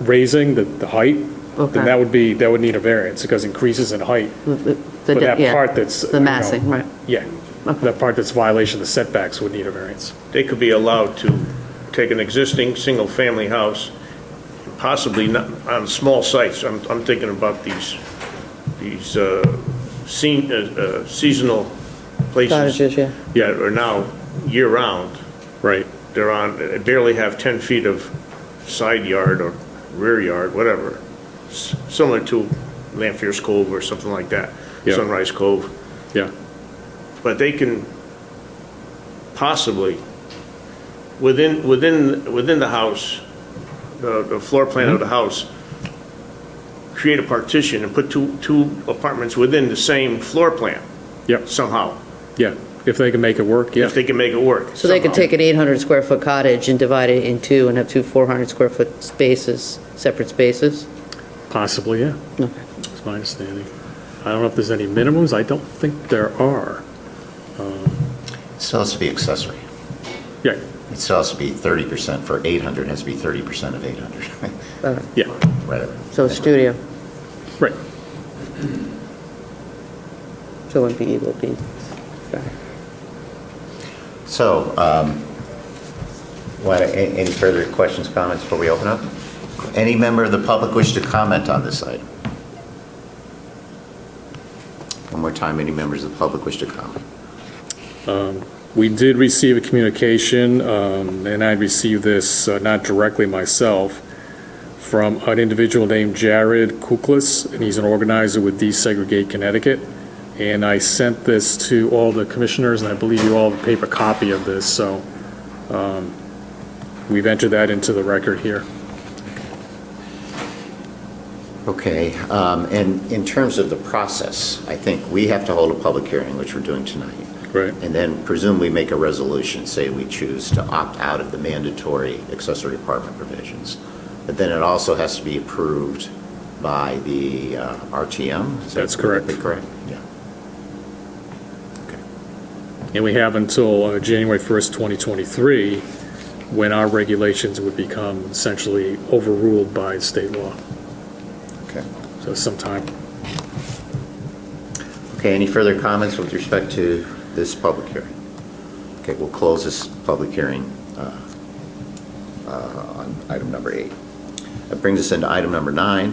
raising the height, Okay. then that would need a variance, because increases in height. But that yeah, part that's... The massing, right. Yeah, that part that's violation of the setbacks would need a variance. They could be allowed to take an existing single-family house, possibly not on small sites. I'm thinking about these seasonal places. Cottages, yeah. Yeah, are now year-round. Right. They barely have 10 feet of side yard or rear yard, whatever, similar to Lanfear's Cove or something like that, Yeah. Sunrise Cove. Yeah. But they can possibly, within the house, the floor plan of the house, create a partition and put two apartments within the same floor plan. Yep. Somehow, Yeah, if they can make it work, yeah. if they can make it work. So they could somehow. take an 800 square foot cottage and divide it in two and have two 400 square foot spaces, separate spaces? Possibly, yeah. Okay. That's my understanding. I don't know if there's any minimums. I don't think there are. It still has to be accessory. Yeah, It still has to be 30% for 800, it has to be 30% of 800. yeah, Whatever. So studio, right. so it would be, So, any further questions, comments before we open up? Any member of the public wish to comment on this item? One more time, any members of the public wish to comment? We did receive a communication, and I received this not directly myself, from an individual named Jared Kuklis, and he's an organizer with Desegregate Connecticut. And I sent this to all the commissioners, and I believe you all have a paper copy of this, so we've entered that into the record here. Okay, and in terms of the process, I think we have to hold a public hearing, which we're doing tonight. Right. And then presumably make a resolution, say we choose to opt out of the mandatory accessory apartment provisions. But then it also has to be approved by the RTM? That's correct. Correct, yeah. Okay. And we have until January 1st, 2023, when our regulations would become essentially overruled by state law. Okay. So sometime. Okay, any further comments with respect to this public hearing? Okay, we'll close this public hearing on item number 8. That brings us into item number 9,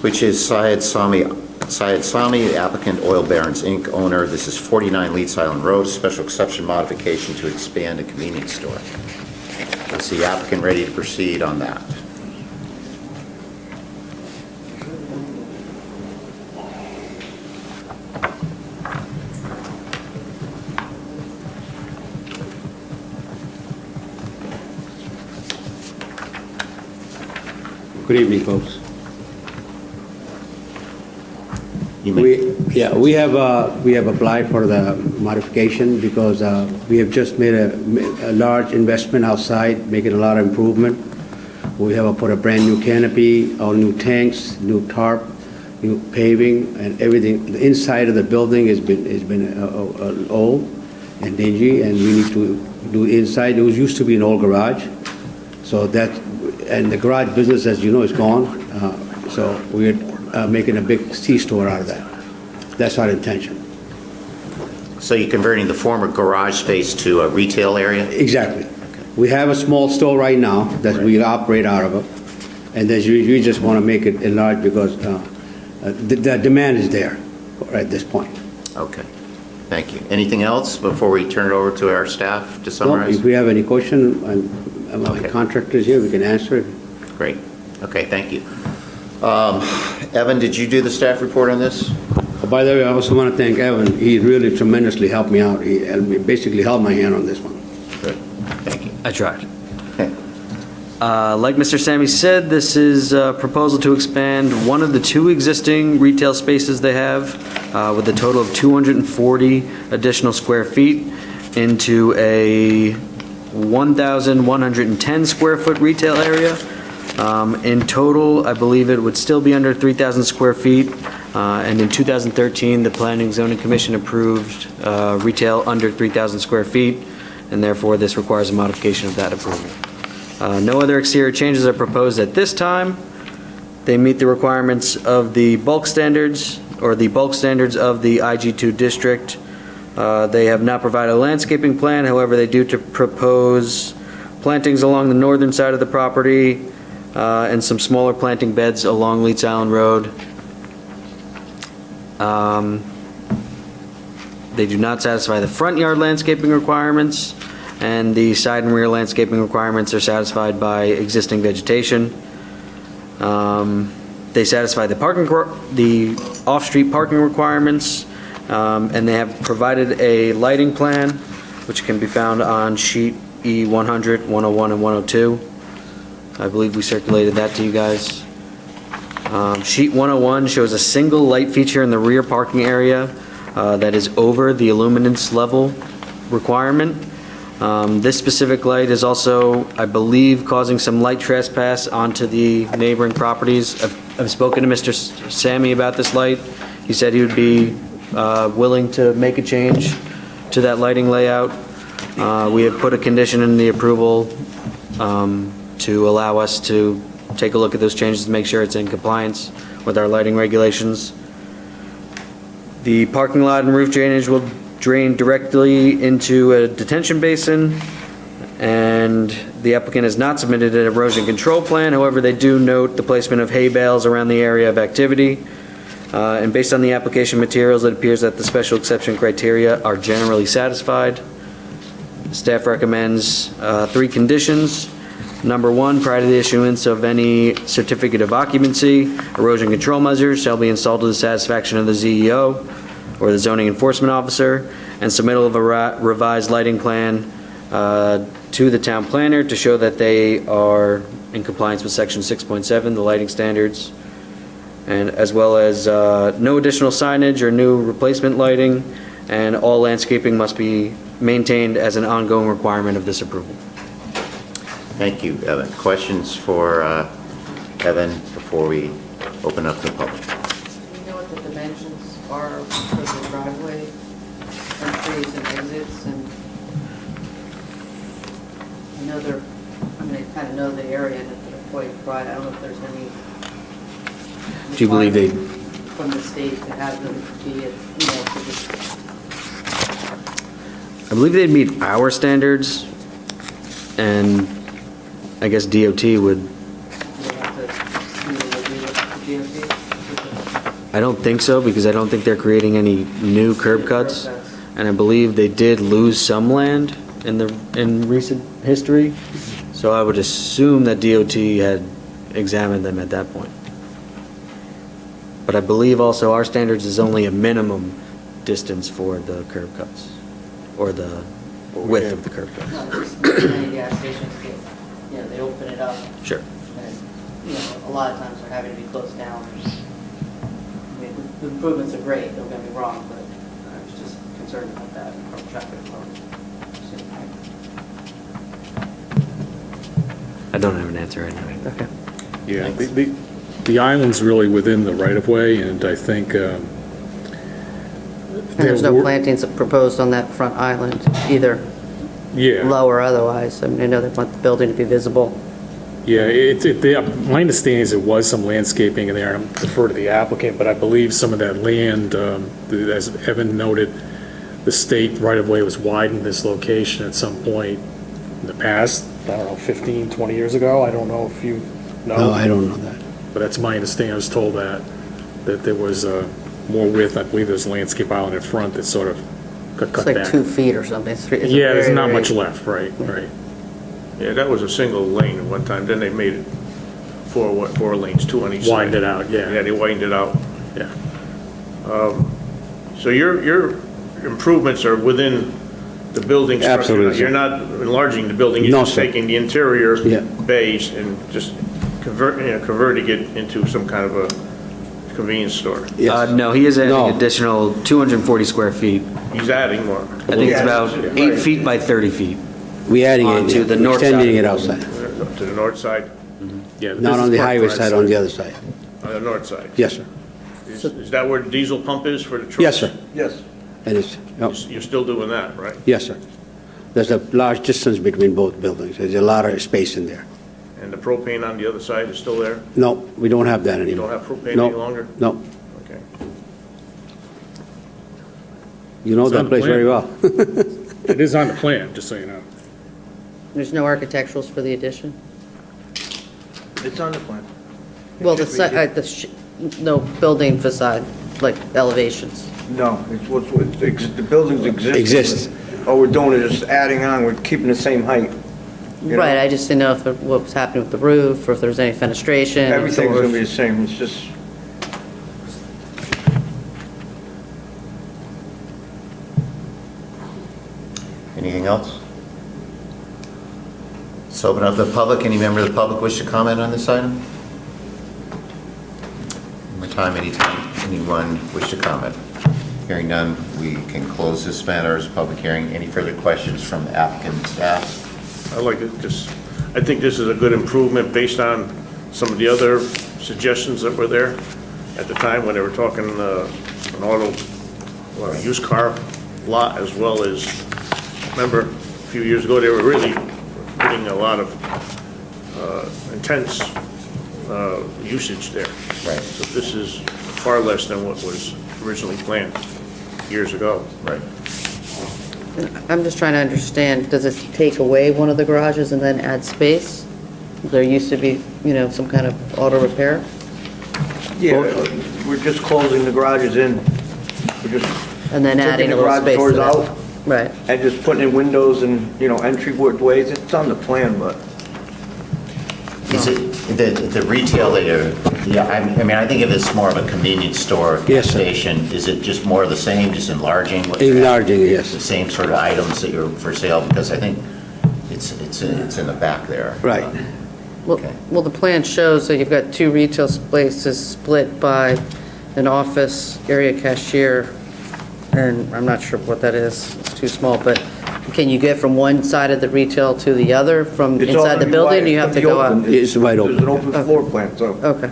which is Syed Sami, applicant, Oil Barons, Inc., owner. This is 49 Leeds Island Road, special exception modification to expand a convenience store. Is the applicant ready to proceed on that? Good evening, folks. We have applied for the modification because we have just made a large investment outside, making a lot of improvement. We have put a brand new canopy, all new tanks, new tarp, new paving, and everything. The inside of the building has been old and dingy, and we need to do inside. There used to be an old garage, so that. And the garage business, as you know, is gone. So we're making a big C-store out of that. That's our intention. So you're converting the former garage space to a retail area? Exactly. Okay. We have a small store right now that we operate out of it. And we just want to make it enlarged because the demand is there at this point. Okay. Thank you. Anything else before we turn it over to our staff to summarize? Well, if we have any question, my contractor is here, we can answer it. Great. Okay, thank you. Evan, did you do the staff report on this? Oh, by the way, I also want to thank Evan. He really tremendously helped me out. He basically held my hand on this one. Good. Thank you. I tried. Like Mr. Sammy said, this is a proposal to expand one of the two existing retail spaces they have with a total of 240 additional square feet into a 1,110 square foot retail area. In total, I believe it would still be under 3,000 square feet. And in 2013, the Planning and Zoning Commission approved retail under 3,000 square feet, and therefore this requires a modification of that approval. No other exterior changes are proposed at this time. They meet the requirements of the bulk standards, or the bulk standards of the IG2 district. They have not provided a landscaping plan, however, they do propose plantings along the northern side of the property and some smaller planting beds along Leeds Island Road. They do not satisfy the front yard landscaping requirements, and the side and rear landscaping requirements are satisfied by existing vegetation. They satisfy the off-street parking requirements, and they have provided a lighting plan, which can be found on sheet E100, 101, and 102. I believe we circulated that to you guys. Sheet 101 shows a single light feature in the rear parking area that is over the illuminance level requirement. This specific light is also, I believe, causing some light trespass onto the neighboring properties. I've spoken to Mr. Sammy about this light. He said he would be willing to make a change to that lighting layout. We have put a condition in the approval to allow us to take a look at those changes to make sure it's in compliance with our lighting regulations. The parking lot and roof drainage will drain directly into a detention basin, and the applicant has not submitted an erosion control plan. However, they do note the placement of hay bales around the area of activity. And based on the application materials, it appears that the special exception criteria are generally satisfied. Staff recommends 3 conditions. Number 1, prior to the issuance of any certificate of occupancy, erosion control measures shall be installed to the satisfaction of the ZEO or the zoning enforcement officer, and submittal of a revised lighting plan to the town planner to show that they are in compliance with section 6.7, the lighting standards, and as well as no additional signage or new replacement lighting, and all landscaping must be maintained as an ongoing requirement of this approval. Thank you, Evan. Questions for Evan before we open up to the public? Do you know what the dimensions are for the driveway, entries and exits? And I know I kind of know the area that they're quite wide. I don't know if there's any. Do you believe they? From the state to have them be, for this. I believe they'd meet our standards, and I guess DOT would. I don't think so, because I don't think they're creating any new curb cuts, and I believe they did lose some land in recent history, so I would assume that DOT had examined them at that point. But I believe also our standards is only a minimum distance for the curb cuts, or the width of the curb cuts. No, just many gas stations get, they open it up. Sure. And, a lot of times they're having to be closed down. I mean, the improvements are great, don't get me wrong, but I was just concerned about that from traffic flow. I don't have an answer right now. Okay. Yeah, the island's really within the right-of-way, and I think... And there's no plantings proposed on that front island, either low or otherwise. I mean, I know they want the building to be visible. Yeah, my understanding is it was some landscaping in there, and I'm defer to the applicant, but I believe some of that land, as Evan noted, the state right-of-way was widened this location at some point in the past, I don't know, 15, 20 years ago. I don't know if you know. No, I don't know that. But that's my understanding. I was told that there was more width. I believe there's a landscape island in front that sort of cut back. It's like 2 feet or something. Yeah, there's not much left, right. Yeah, that was a single lane at one time, then they made it 4 lanes, 2 on each side. Widened it out, yeah. Yeah, they widened it out. Yeah. So your improvements are within the building structure? Absolutely. You're not enlarging the building, you're just taking the interior bays and just converting it into some kind of a convenience store? No, he is adding additional 240 square feet. He's adding more. I think it's about 8 feet by 30 feet. We're adding it, to the north side. extending it outside. To the north side? Yeah, Not on the highway side, on the other side. On the north side? Yes, sir. Is that where the diesel pump is for the trucks? Yes, sir. Yes. It is. Yep. You're still doing that, right? Yes, sir. There's a large distance between both buildings. There's a lot of space in there. And the propane on the other side is still there? No, we don't have that anymore. You don't have propane any longer? No. Okay. You know that place very well. It is on the plan, just so you know. There's no architecturals for the addition? It's on the plan. Well, no building facade, like elevations. No, it's the buildings exist. Exists. All we're doing is just adding on, we're keeping the same height. you Right, know? I just didn't know if what was happening with the roof, or if there was any fenestration. Everything's doors. gonna be the same, it's just, Anything else? Let's open up the public. Any member of the public wish to comment on this item? Anytime, anyone wish to comment? Hearing none, we can close this matter as a public hearing. Any further questions from the applicant and staff? I like it, I think this is a good improvement based on some of the other suggestions that were there at the time when they were talking an auto, used car lot, as well as, remember, a few years ago, they were really putting a lot of intense usage there. Right. So this is far less than what was originally planned years ago. Right. I'm just trying to understand, does it take away one of the garages and then add space? There used to be, some kind of auto repair? yeah, we're just closing the garages in. We're just And then adding a little space taking the to garage that. doors out Right. and just putting in windows and, entryways. It's on the plan, but Is it the retail that I think of it as more of a convenience store Yes, sir. station. Is it just more of the same, just enlarging? Enlarging, yes. The same sort of items that you're for sale? Because I think it's in the back there. Right. Well, the plan shows that you've got two retail spaces split by an office, area cashier, and I'm not sure what that is. It's too small, but can you get from one side of the retail to the other from it's inside the already building, wide, or you have to go open. up? It's wide There's an open. open floor plan, so. Okay.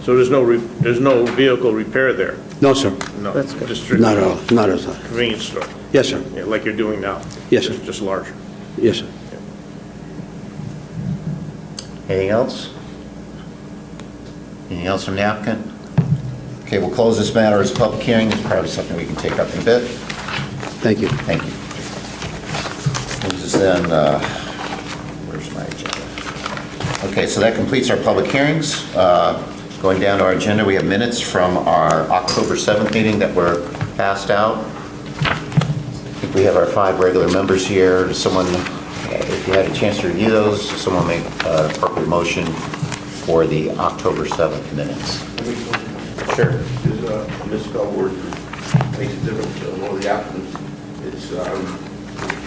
So there's no vehicle repair there? No, sir. No. That's good. Just strictly Not at all. Not at all. convenience store? Yes, sir. Yeah, like you're doing now? Yes, sir. Just larger? Yes, sir. Anything else? Anything else from the applicant? Okay, we'll close this matter as a public hearing. It's probably something we can take up in a bit. Thank you. Thank you. This is then, where's my agenda? Okay, so that completes our public hearings. Going down to our agenda, we have minutes from our October 7th meeting that were passed out. I think we have our 5 regular members here. Someone, if you had a chance to review those, someone make an appropriate motion for the October 7th minutes. Sure. There's a misspelled word that makes a difference to one of the applicants. It's the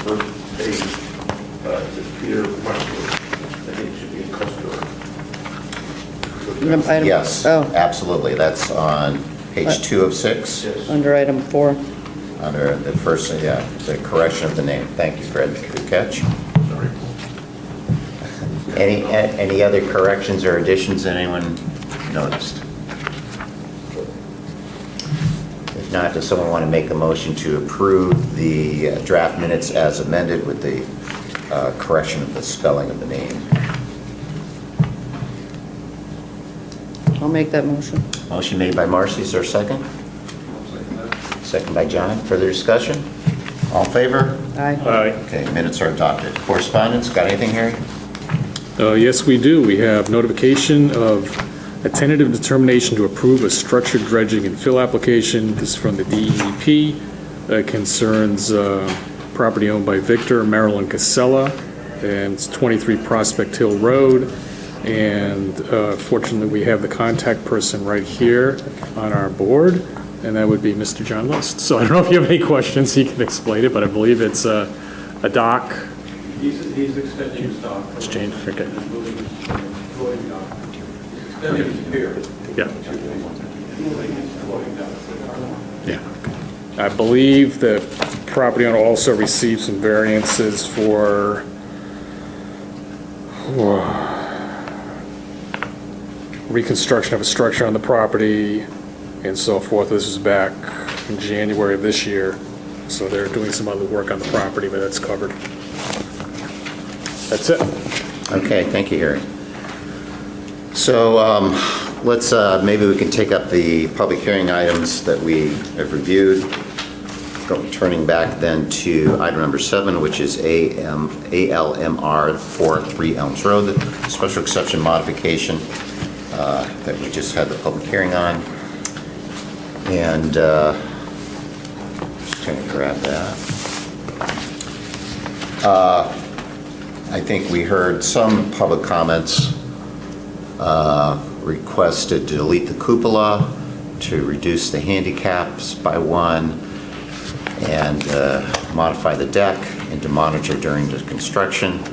first page, it says Peter Branford. I think it should be in customer. Item- Yes, Oh, absolutely. That's on page 2 of 6, under item 4. under the first, the correction of the name. Thank you, Fred. Good catch. Sorry. Any other corrections or additions that anyone noticed? If not, does someone want to make a motion to approve the draft minutes as amended with the correction of the spelling of the name? I'll make that motion. Motion made by Marcy, is there a second? Second by John. Further discussion? All in favor? Aye. Aye. Okay, minutes are adopted. Correspondence, got anything, Harry? Yes, we do. We have notification of a tentative determination to approve a structured dredging and fill application. This is from the DEP. That concerns property owned by Victor and Marilyn Casella, and it's 23 Prospect Hill Road. And fortunately, we have the contact person right here on our board, and that would be Mr. John List. So I don't know if you have any questions, he can explain it, but I believe it's a dock. He's extending his dock. It's changed, okay. Extending his pier. Yeah. Yeah. I believe the property owner also received some variances for reconstruction of a structure on the property and so forth. This is back in January of this year. So they're doing some other work on the property, but that's covered. That's it. Okay, thank you, Harry. So let's, maybe we can take up the public hearing items that we have reviewed. Turning back then to item number 7, which is ALMR 4-3 Elms Road, the special exception modification that we just had the public hearing on. And just trying to grab that. I think we heard some public comments requested to delete the cupola, to reduce the handicaps by 1, and modify the deck, and to monitor during the construction.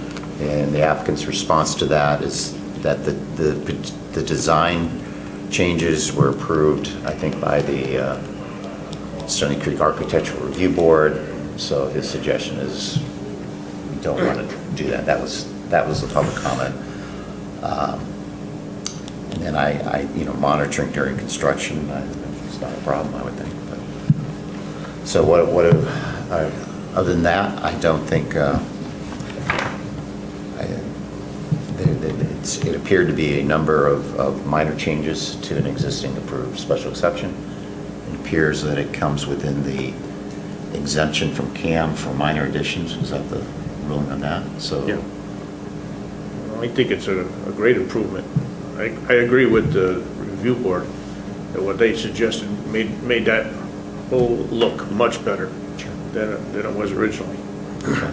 And the applicant's response to that is that the design changes were approved, I think, by the Stony Creek Architectural Review Board. So his suggestion is we don't want to do that. That was the public comment. And then monitoring during construction, it's not a problem, I would think. But, so other than that, I don't think it appeared to be a number of minor changes to an existing approved special exception. It appears that it comes within the exemption from CAM for minor additions. Was that the ruling on that? So yeah. I think it's a great improvement. I agree with the review board that what they suggested made that whole look much better than it was originally. Okay.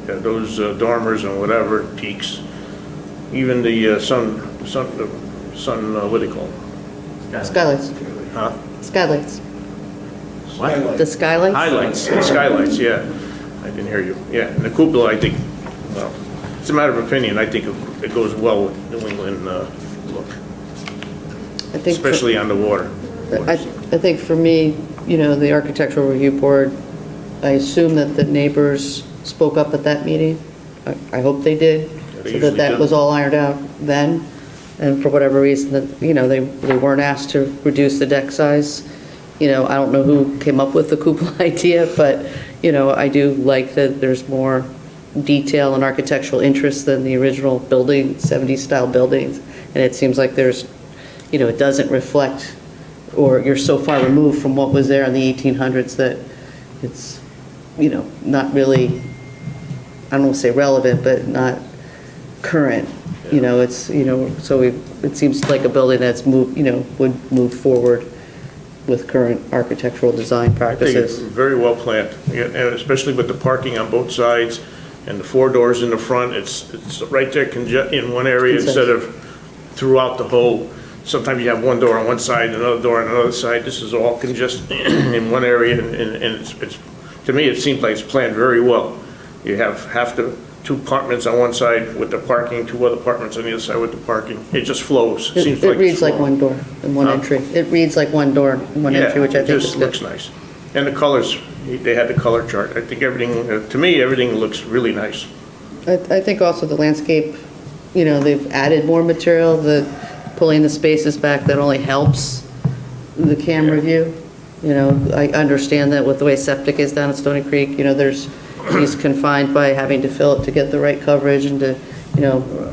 Yeah, those dormers and whatever, peaks, even the sun, what do you call them? Skylights. Huh? Skylights. What? The skylights? Skylights, yeah. I didn't hear you. Yeah, and the cupola, I think, well, it's a matter of opinion. I think it goes well with New England look, I think especially on the water. I think for me, the Architectural Review Board, I assume that the neighbors spoke up at that meeting. I hope they did, so that was all ironed out then. And for whatever reason, that they weren't asked to reduce the deck size. I don't know who came up with the cupola idea, but I do like that there's more detail and architectural interest than the original building, 70s style buildings. And it seems like there's, it doesn't reflect, or you're so far removed from what was there in the 1800s that it's, not really, I don't want to say relevant, but not current. It's, so it seems like a building that's moved, would move forward with current architectural design practices. I think it's very well planned, and especially with the parking on both sides and the 4 doors in the front. It's right there in one area instead of throughout the whole. Sometimes you have one door on one side, another door on another side. This is all congested in one area, and it's to me it seems like it's planned very well. You have half the 2 apartments on one side with the parking, 2 other apartments on the other side with the parking. It just flows. It reads like one door and one entry. It reads like one door and one entry, which I think is good. It just looks nice. And the colors, they had the color chart. I think everything, to me, everything looks really nice. I think also the landscape, they've added more material, pulling the spaces back, that only helps the camera view. I understand that with the way septic is down at Stony Creek, he's confined by having to fill it to get the right coverage and to,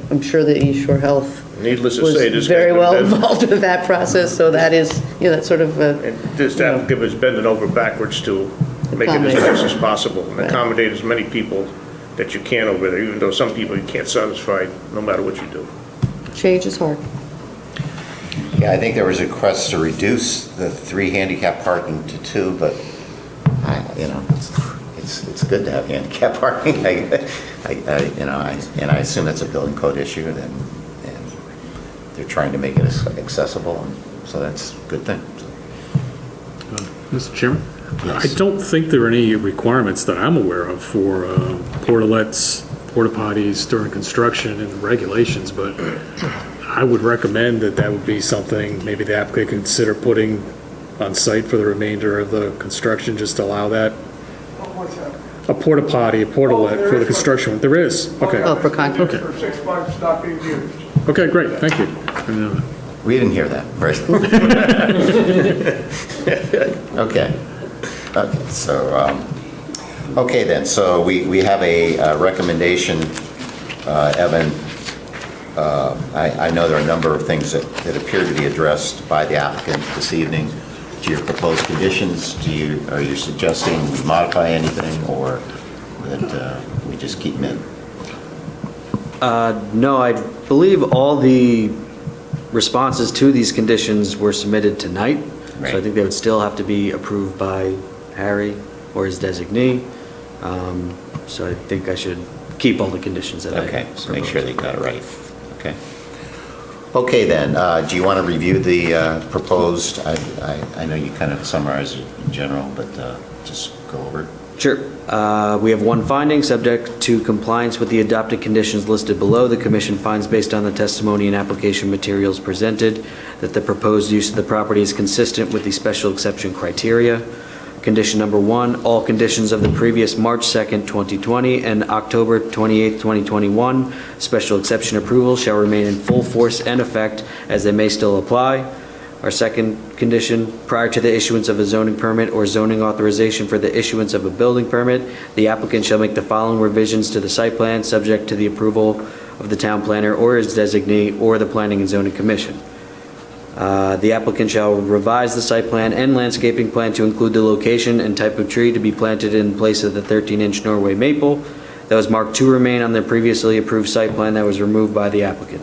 I'm sure that East Shore Health Needless to say, was very well involved with that process, so that is, that's sort of a... And this applicant was bending over backwards to make it as nice as possible and accommodate as many people that you can over there, even though some people you can't satisfy no matter what you do. Change is hard. Yeah, I think there was a request to reduce the 3 handicap parking to 2, but it's good to have handicap parking. I assume that's a building code issue, and they're trying to make it accessible, and so that's a good thing. Mr. Chairman? Yes. I don't think there are any requirements that I'm aware of for portalets, porta potties during construction and the regulations, but I would recommend that would be something maybe the applicant could consider putting on site for the remainder of the construction, just to allow that. What's that? A porta potty, a portalet for the construction. There is? Okay. Oh, for concrete. Okay. For 6 months, not being used. Okay, great, thank you. We didn't hear that, right? Okay. So, okay then, so we have a recommendation, Evan. I know there are a number of things that appear to be addressed by the applicant this evening. To your proposed conditions, are you suggesting we modify anything, or that we just keep them in? No, I believe all the responses to these conditions were submitted tonight. Right. So I think they would still have to be approved by Harry or his designee. So I think I should keep all the conditions that I Okay, so make proposed. sure they got it right. Okay. Okay, then, do you want to review the proposed, I know you kind of summarized it in general, but just go over it. Sure. We have one finding, subject to compliance with the adopted conditions listed below. The commission finds, based on the testimony and application materials presented, that the proposed use of the property is consistent with the special exception criteria. Condition number 1, all conditions of the previous March 2nd, 2020 and October 28th, 2021 special exception approval shall remain in full force and effect as they may still apply. Our second condition, prior to the issuance of a zoning permit or zoning authorization for the issuance of a building permit, the applicant shall make the following revisions to the site plan, subject to the approval of the town planner or his designee or the Planning and Zoning Commission. The applicant shall revise the site plan and landscaping plan to include the location and type of tree to be planted in place of the 13-inch Norway maple that was marked to remain on the previously approved site plan that was removed by the applicant.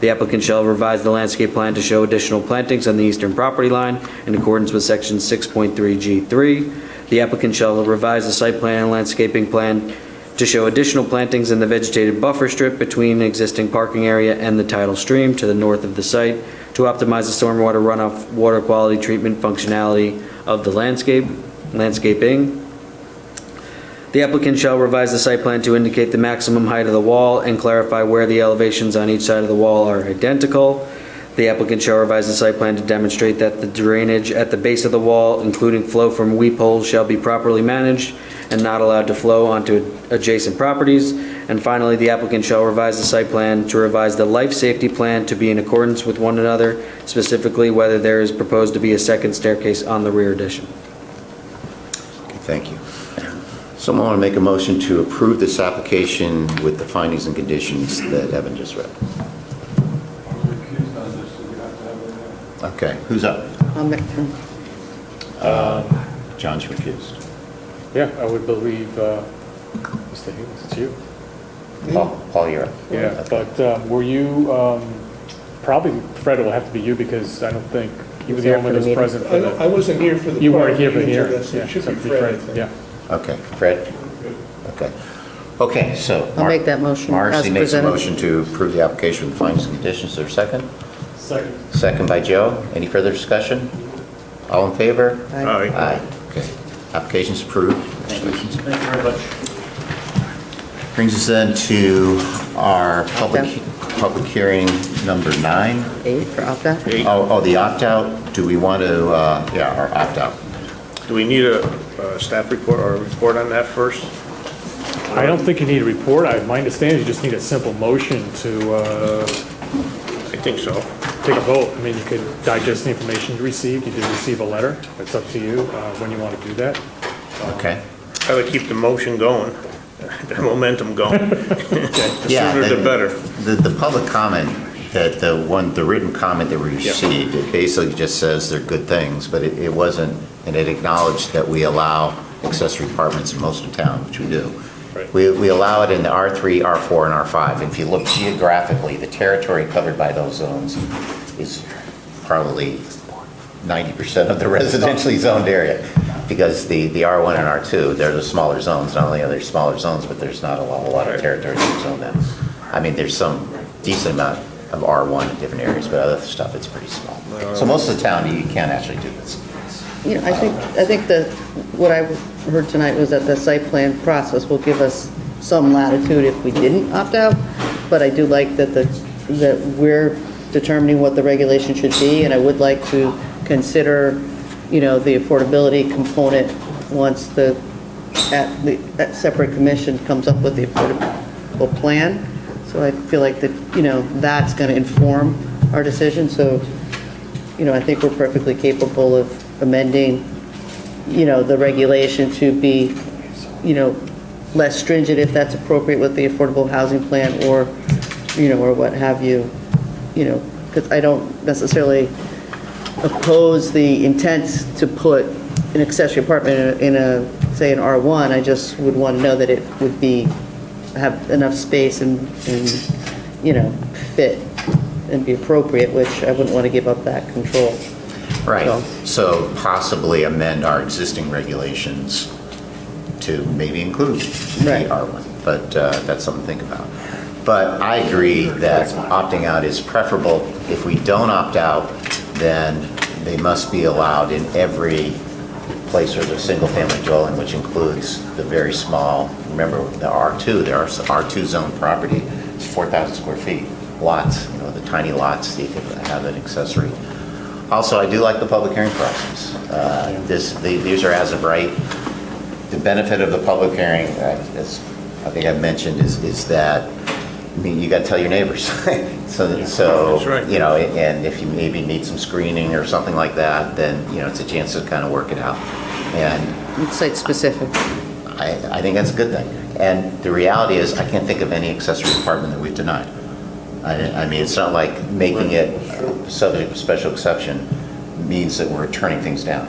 The applicant shall revise the landscape plan to show additional plantings on the eastern property line in accordance with section 6.3G3. The applicant shall revise the site plan and landscaping plan to show additional plantings in the vegetated buffer strip between the existing parking area and the tidal stream to the north of the site to optimize the stormwater runoff water quality treatment functionality of the landscaping. The applicant shall revise the site plan to indicate the maximum height of the wall and clarify where the elevations on each side of the wall are identical. The applicant shall revise the site plan to demonstrate that the drainage at the base of the wall, including flow from weep holes, shall be properly managed and not allowed to flow onto adjacent properties. And finally, the applicant shall revise the site plan to revise the life safety plan to be in accordance with one another, specifically whether there is proposed to be a second staircase on the rear addition. Okay, thank you. Someone want to make a motion to approve this application with the findings and conditions that Evan just read? Okay, who's up? John's recused. Yeah, I would believe, Mr. Higgins, it's you. Paul, you're up. Yeah, but were you, probably Fred will have to be you because I don't think you were the only one who was present for the. I wasn't here for the. You weren't here for the hearing. It should be Fred, I think. Yeah. Okay, Fred? Okay. Okay, so. I'll make that motion as Marcy makes a presented. motion to approve the application with the findings and conditions. Is there a second? Second. Second by Joe. Any further discussion? All in favor? Aye. Aye. Okay. Application's approved. Thank you very much. Brings us then to our public hearing number 9. 8 for opt-out? Oh, the opt-out. Do we want to, our opt-out. Do we need a staff report or a report on that first? I don't think you need a report. My understanding is you just need a simple motion to I think so. take a vote. I mean, you could digest the information you received. You did receive a letter. It's up to you when you want to do that. Okay. Try to keep the motion going, the momentum going. The Yeah, sooner the better. The public comment, the written comment that we received, it basically just says they're good things, but it wasn't, and it acknowledged that we allow accessory apartments in most of town, which we do. Right. We allow it in the R3, R4, and R5. If you look geographically, the territory covered by those zones is probably 90% of the residentially zoned area, because the R1 and R2, they're the smaller zones. Not only are there smaller zones, but there's not a whole lot of territory to zone them. I mean, there's some decent amount of R1 in different areas, but other stuff, it's pretty small. So most of the town, you can't actually do this. You know, I think that what I heard tonight was that the site plan process will give us some latitude if we didn't opt out, but I do like that that we're determining what the regulation should be, and I would like to consider, you know, the affordability component once the separate commission comes up with the affordable plan. So I feel like that, you know, that's going to inform our decision. So, you know, I think we're perfectly capable of amending, you know, the regulation to be, you know, less stringent if that's appropriate with the affordable housing plan, or, you know, or what have you, you know, because I don't necessarily oppose the intent to put an accessory apartment in a say an R1. I just would want to know that it would have enough space and you know, fit and be appropriate, which I wouldn't want to give up that control. Right, so possibly amend our existing regulations to maybe include Right. the R1, but that's something to think about. But I agree that opting out is preferable. If we don't opt out, then they must be allowed in every place where there's a single-family dwelling, which includes the very small, remember, the R2, there are R2 zone property, it's 4,000 square feet, lots, the tiny lots, you could have an accessory. Also, I do like the public hearing process. These are as of right. The benefit of the public hearing, as I think I've mentioned, is that, you got to tell your neighbors. so That's right. And if you maybe need some screening or something like that, then, it's a chance to kind of work it out. And It's site-specific. I think that's a good thing. And the reality is, I can't think of any accessory apartment that we've denied. I mean, it's not like making it subject to special exception means that we're turning things down.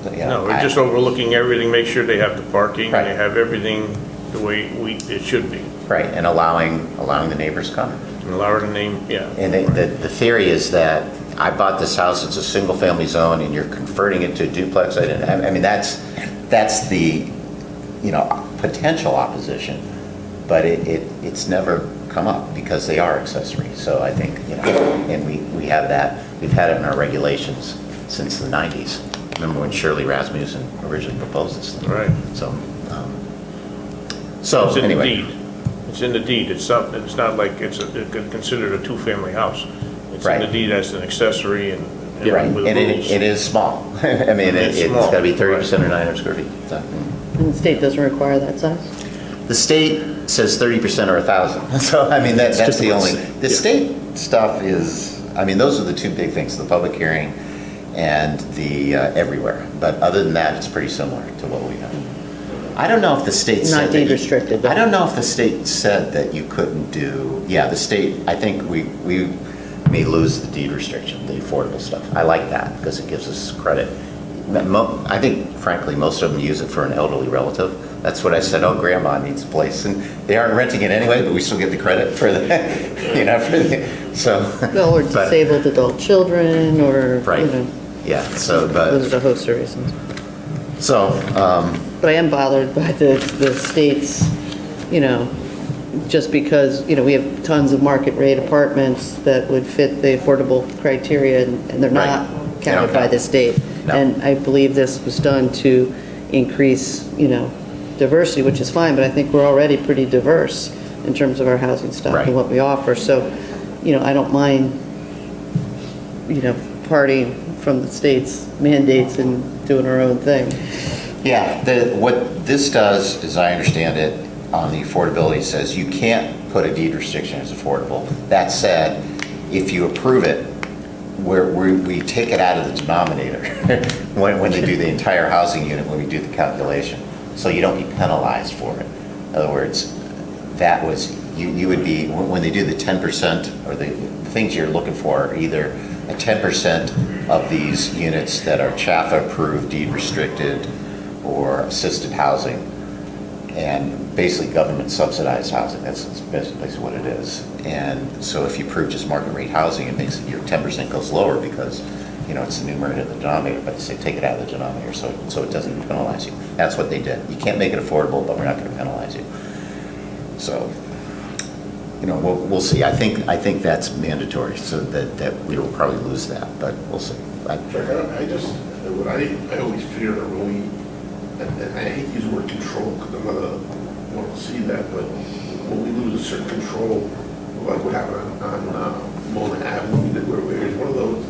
No, we're just overlooking everything, make sure they have the parking, Right. they have everything the way it should be. Right, and allowing the neighbors to come. And allow her to name, yeah. And the theory is that I bought this house, it's a single-family zone, and you're converting it to a duplex. I mean, that's the, potential opposition, but it's never come up because they are accessory. So I think, and we have that, we've had it in our regulations since the 90s. Remember when Shirley Rasmussen originally proposed this thing? Right. So It's in anyway. the deed. It's in the deed. It's not like it's considered a two-family house. It's in the deed as an accessory and Right, with and rules. it is small. I mean, it's small, got to be 30% or 900 square feet. So, And the state doesn't require that size? the state says 30% or 1,000. So, I mean, that's just the about only, the state stuff is, I mean, those are the two big things, the public hearing and the everywhere. But other than that, it's pretty similar to what we have. I don't know if the state said Not that deed you- restricted. I don't know if the state said that you couldn't do, the state, I think we may lose the deed restriction, the affordable stuff. I like that because it gives us credit. I think, frankly, most of them use it for an elderly relative. That's what I said, oh, grandma needs a place. And they aren't renting it anyway, but we still get the credit for the, so. Well, or but- disabled adult children, or, Right. Yeah, so, there's but, a host of reasons. so, But I am bothered by the state's, just because, we have tons of market rate apartments that would fit the affordable criteria, and they're Right. not They don't counted by count. the state. No. And I believe this was done to increase, diversity, which is fine, but I think we're already pretty diverse in terms of our housing stock Right. and what we offer. So, I don't mind, parting from the state's mandates and doing our own thing. yeah, what this does, as I understand it, on the affordability says you can't put a deed restriction as affordable. That said, if you approve it, we take it out of the denominator when they do the entire housing unit, when we do the calculation. So you don't be penalized for it. In other words, that was, you would be, when they do the 10%, or the things you're looking for are either a 10% of these units that are CHAFA approved, deed restricted, or assisted housing, and basically government subsidized housing. That's basically what it is. And so if you prove just market rate housing, it makes your 10% goes lower because, it's the numerator and the denominator, but they say take it out of the denominator so it doesn't penalize you. That's what they did. You can't make it affordable, but we're not going to penalize you. So, we'll see. I think that's mandatory, so that we will probably lose that, but we'll see. I always fear that when we, and I hate to use the word control because I'm not want to see that, but when we lose a certain control, like what happened on Mona Avenue, where it's one of those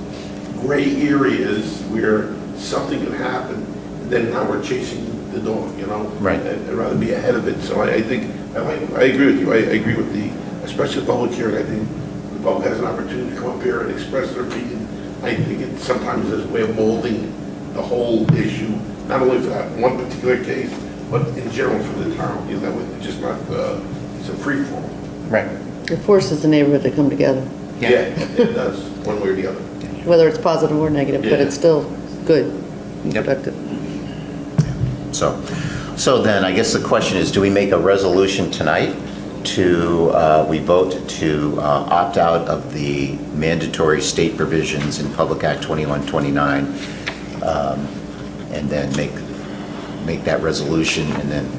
gray areas where something can happen, and then now we're chasing the dog, Right. I'd rather be ahead of it. So I think, I agree with you. I agree with especially the public hearing. I think the public has an opportunity to come up here and express their opinion. I think it sometimes is a way of molding the whole issue, not only for that one particular case, but in general for the town. It's just not, it's a free fall. Right. It forces the neighborhood to come together, Yeah, it does, one way or the other. whether it's positive or negative, but Yeah. it's still good and Yep. productive. So then I guess the question is, do we make a resolution tonight we vote to opt out of the mandatory state provisions in Public Act 2129, and then make make that resolution and then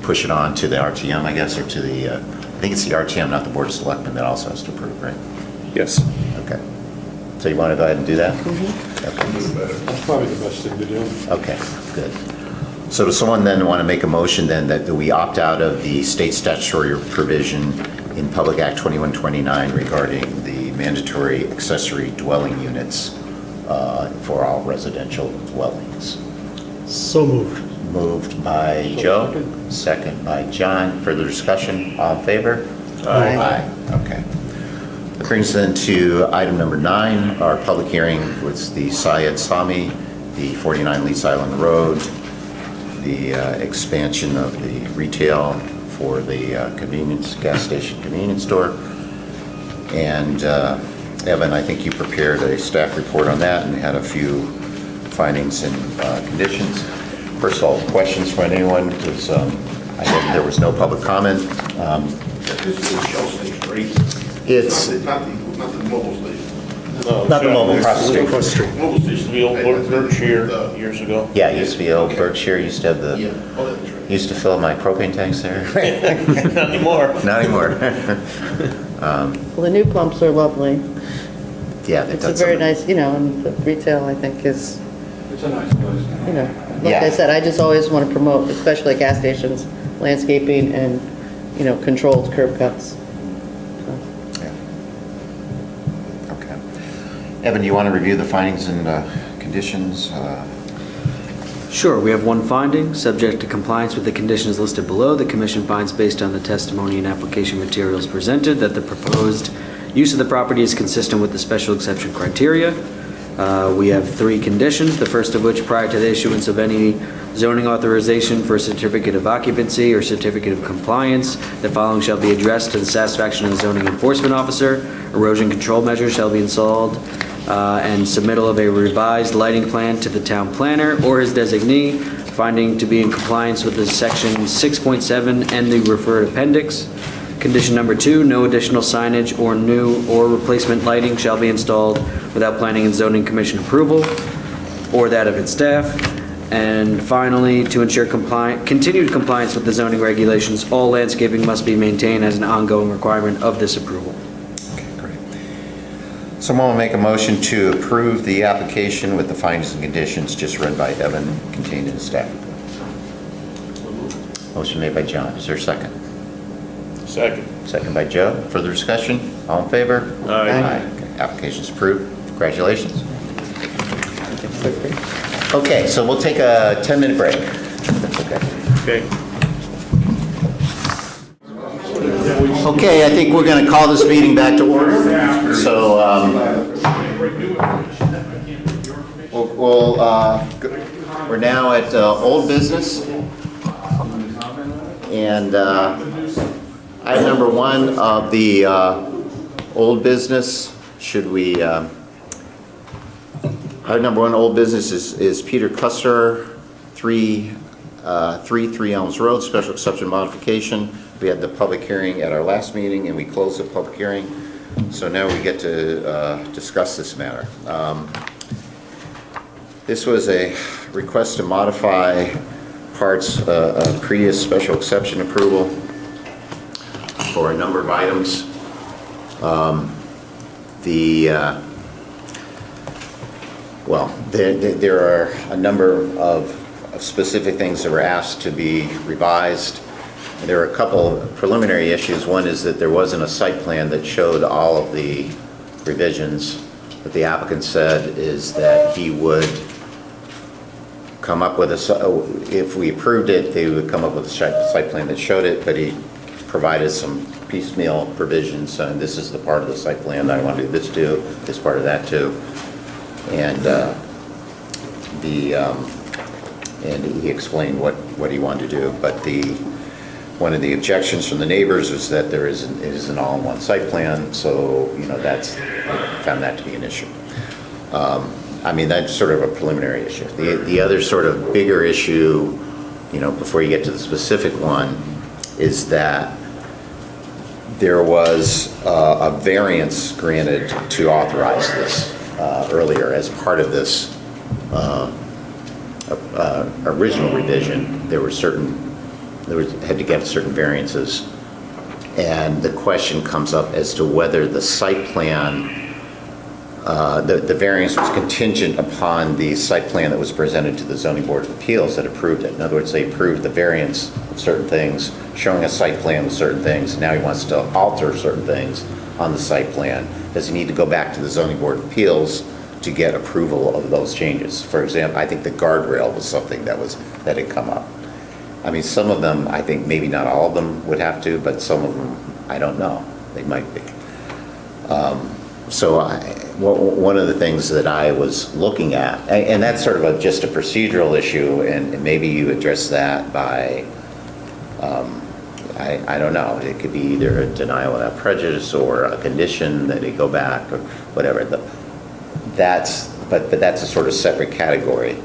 push it on to the RTM, I guess, or to the, I think it's the RTM, not the Board of Selectmen, that also has to approve, right? Yes. Okay. So you want to go ahead and do that? That's probably the best thing to do. Okay, good. So does someone then want to make a motion then that we opt out of the state statutory provision in Public Act 2129 regarding the mandatory accessory dwelling units for all residential dwellings? So moved. Moved by Joe, second by John. Further discussion? All in favor? Aye. Aye. Okay. That brings then to item number 9, our public hearing was the Syed Sami, the 49 Lease Island Road, the expansion of the retail for the gas station convenience store. And Evan, I think you prepared a staff report on that and had a few findings and conditions. First of all, questions from anyone? Because I know there was no public comment. This is Shell Station, right? It's not the mobile station. not the mobile processing. Mobile station, the old Berkshire years ago. Yeah, it used to be old Berkshire. Used to have the that's right. used to fill my propane tanks there. Not anymore. Not anymore. Well, the new pumps are lovely. Yeah, It's a very nice, and the retail, I think, is, It's a nice place. like Yeah. I said, I just always want to promote, especially at gas stations, landscaping and, controlled curb cuts. Okay. Evan, do you want to review the findings and conditions? Sure, we have one finding. Subject to compliance with the conditions listed below, the commission finds based on the testimony and application materials presented that the proposed use of the property is consistent with the special exception criteria. We have 3 conditions, the first of which, prior to the issuance of any zoning authorization for a certificate of occupancy or certificate of compliance, the following shall be addressed to the satisfaction of the zoning enforcement officer. Erosion control measures shall be installed, and submittal of a revised lighting plan to the town planner or his designee, finding to be in compliance with the section 6.7 and the referred appendix. Condition number 2, no additional signage or new or replacement lighting shall be installed without Planning and Zoning Commission approval or that of its staff. And finally, to ensure continued compliance with the zoning regulations, all landscaping must be maintained as an ongoing requirement of this approval. Okay, great. Someone will make a motion to approve the application with the findings and conditions just read by Evan, contained in the staff report. Motion made by John. Is there a second? Second. Second by Joe. Further discussion? All in favor? Aye. Okay, application's approved. Congratulations. Okay, so we'll take a 10-minute break. Okay. Okay. Okay, I think we're going to call this meeting back to order. So we're now at old business. And item number 1 of the old business, item number 1 old business is Peter Custer, 3 Elms Road, special exception modification. We had the public hearing at our last meeting and we closed the public hearing. So now we get to discuss this matter. This was a request to modify parts of previous special exception approval for a number of items. There are a number of specific things that were asked to be revised. There are a couple of preliminary issues. One is that there wasn't a site plan that showed all of the revisions. What the applicant said is that he would come up with if we approved it, they would come up with a site plan that showed it, but he provided some piecemeal provisions, and this is the part of the site plan that I want to do this too, this part of that too. And and he explained what he wanted to do, but one of the objections from the neighbors was that it is an all-in-one site plan, so I found that to be an issue. That's sort of a preliminary issue. The other sort of bigger issue, before you get to the specific one, is that there was a variance granted to authorize this earlier as part of this original revision, there were had to get certain variances. And the question comes up as to whether the site plan, the variance was contingent upon the site plan that was presented to the Zoning Board of Appeals that approved it. In other words, they approved the variance of certain things, showing a site plan with certain things. Now he wants to alter certain things on the site plan. Does he need to go back to the Zoning Board of Appeals to get approval of those changes? For example, I think the guardrail was something that had come up. I mean, some of them, I think maybe not all of them would have to, but some of them, I don't know. They might be. One of the things that I was looking at, and that's sort of just a procedural issue, and maybe you address that by, I don't know, it could be either a denial without prejudice or a condition that they go back or whatever. But that's a sort of separate category.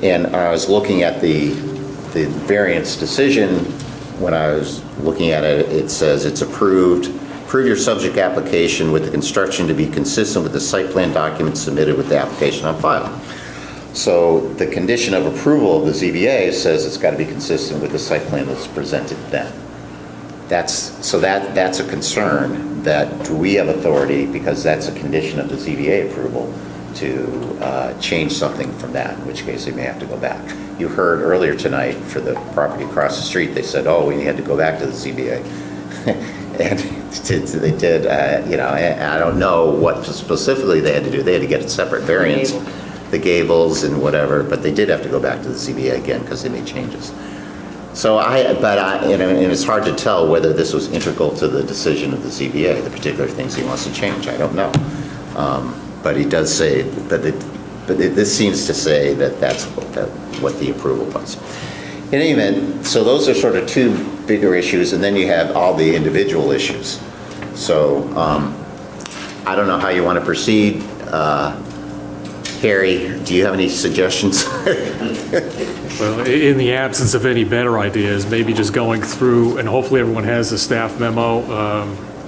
And I was looking at the variance decision. When I was looking at it, it says it's approved. Approve your subject application with the construction to be consistent with the site plan documents submitted with the application on file. So the condition of approval of the ZBA says it's got to be consistent with the site plan that's presented then. That's a concern. That do we have authority, because that's a condition of the ZBA approval, to change something from that, in which case they may have to go back. You heard earlier tonight for the property across the street, they said, oh, we had to go back to the ZBA. And they did, and I don't know what specifically they had to do. They had to get a separate variance, the gables and whatever, but they did have to go back to the ZBA again because they made changes. So and it's hard to tell whether this was integral to the decision of the ZBA, the particular things he wants to change. I don't know. But he does say that this seems to say that that's what the approval was. In any event, so those are sort of two bigger issues, and then you have all the individual issues. So I don't know how you want to proceed. Harry, do you have any suggestions? Well, in the absence of any better ideas, maybe just going through, and hopefully everyone has the staff memo,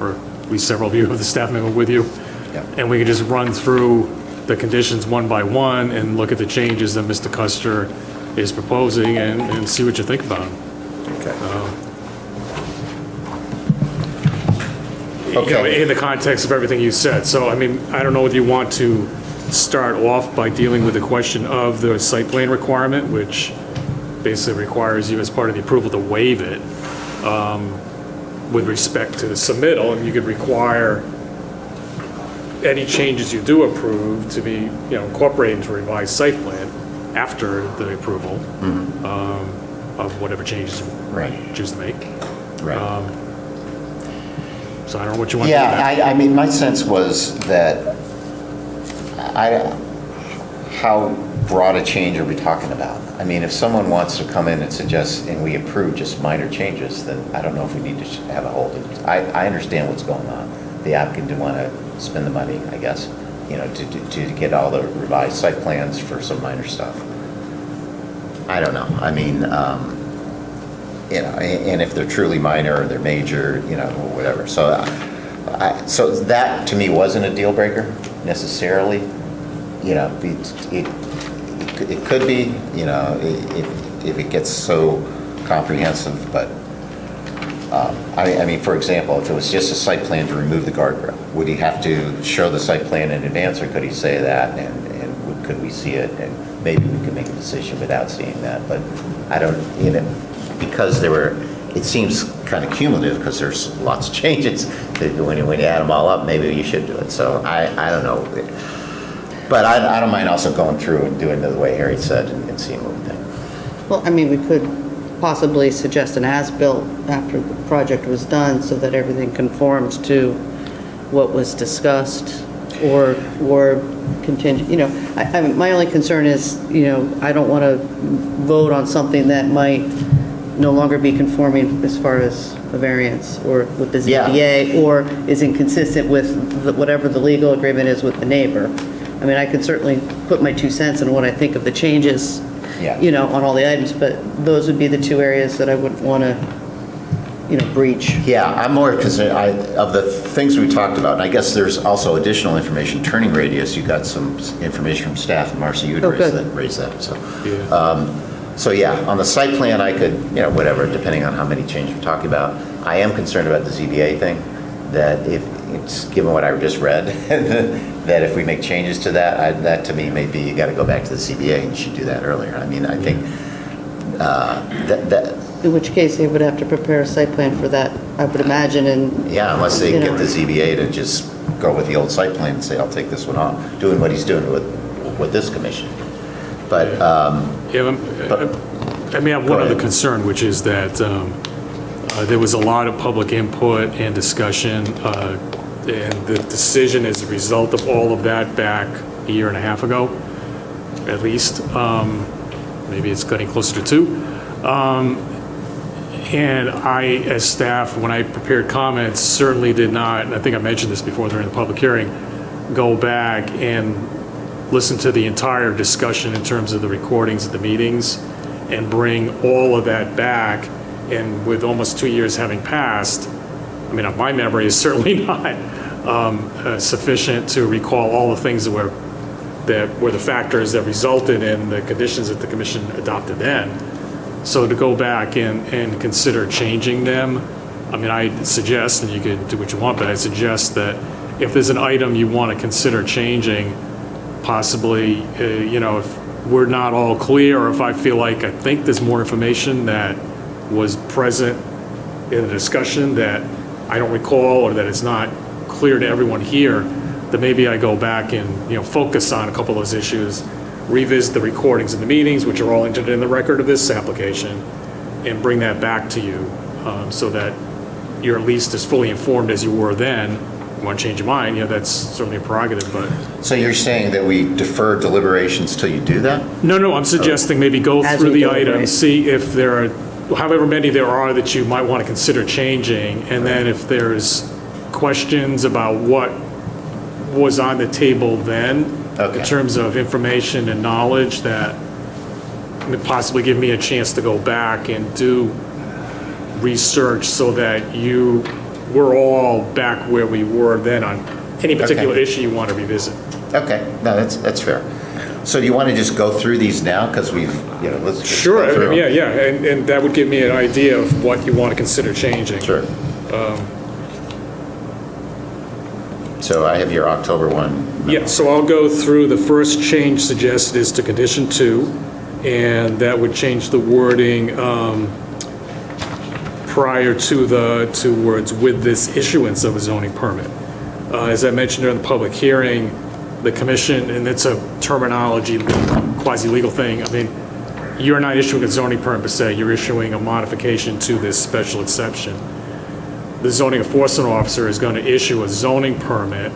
or at least several of you have the staff memo with you. Yeah. And we can just run through the conditions one by one and look at the changes that Mr. Custer is proposing and see what you think about them. Okay. In the context of everything you said. So, I mean, I don't know whether you want to start off by dealing with the question of the site plan requirement, which basically requires you as part of the approval to waive it with respect to the submittal, and you could require any changes you do approve to be, incorporated into a revised site plan after the approval of whatever changes you choose to make. Right. So I don't know what you want to do. Yeah, I mean, my sense was that how broad a change are we talking about? I mean, if someone wants to come in and suggest, and we approve just minor changes, then I don't know if we need to have a whole, I understand what's going on. The applicant didn't want to spend the money, I guess, to get all the revised site plans for some minor stuff. I don't know. I mean, and if they're truly minor or they're major, or whatever. So that to me wasn't a deal breaker necessarily. It could be, if it gets so comprehensive, but I mean, for example, if it was just a site plan to remove the guardrail, would he have to show the site plan in advance, or could he say that, and could we see it, and maybe we could make a decision without seeing that? But I don't, because it seems kind of cumulative, because there's lots of changes. When you add them all up, maybe you should do it. So I don't know. But I don't mind also going through and doing it the way Harry said and seeing what we think. Well, I mean, we could possibly suggest an as-built after the project was done so that everything conforms to what was discussed, or contingent, my only concern is, I don't want to vote on something that might no longer be conforming as far as a variance or with the ZBA, or is inconsistent with whatever the legal agreement is with the neighbor. I mean, I could certainly put my 2 cents on what I think of the changes, on all the items, but those would be the two areas that I wouldn't want to, breach. Yeah, I'm more concerned, of the things we talked about, and I guess there's also additional information, turning radius, you got some information from staff, and Marcy, you had raised that, so. So yeah, on the site plan, I could, whatever, depending on how many changes we're talking about. I am concerned about the ZBA thing, that if, it's given what I just read, that if we make changes to that, that to me may be, you gotta go back to the ZBA, and you should do that earlier. I mean, I think, In which case, they would have to prepare a site plan for that, I would imagine, and... Yeah, unless they get the ZBA to just go with the old site plan and say, I'll take this one off, doing what he's doing with this commission. But, I mean, I have one other concern, which is that there was a lot of public input and discussion, and the decision as a result of all of that back a year and a half ago, at least. Maybe it's getting closer to 2. And I, as staff, when I prepared comments, certainly did not, and I think I mentioned this before during the public hearing, go back and listen to the entire discussion in terms of the recordings of the meetings and bring all of that back. And with almost 2 years having passed, I mean, my memory is certainly not sufficient to recall all the things that were the factors that resulted in the conditions that the commission adopted then. So to go back and consider changing them, I mean, I suggest, and you can do what you want, but I suggest that if there's an item you want to consider changing, possibly, if we're not all clear, or if I feel like I think there's more information that was present in the discussion that I don't recall, or that it's not clear to everyone here, then maybe I go back and, focus on a couple of those issues, revisit the recordings of the meetings, which are all entered in the record of this application, and bring that back to you so that you're at least as fully informed as you were then. If you want to change your mind, that's certainly a prerogative, but... So you're saying that we defer deliberations till you do that? No, I'm suggesting maybe go through the items, see if there are, however many there are that you might want to consider changing, and then if there's questions about what was on the table then, in terms of information and knowledge, that would possibly give me a chance to go back and do research so that we're all back where we were then on any particular issue you want to revisit. Okay, no, that's fair. So do you want to just go through these now? Because we've, let's just Sure, go through them. yeah, and that would give me an idea of what you want to consider changing. Sure. So I have your October 1. Yeah, so I'll go through. The first change suggested is to condition 2, and that would change the wording prior to the 2 words with this issuance of a zoning permit. As I mentioned during the public hearing, the commission, and it's a terminology, quasi-legal thing, I mean, you're not issuing a zoning permit per se, you're issuing a modification to this special exception. The zoning enforcement officer is going to issue a zoning permit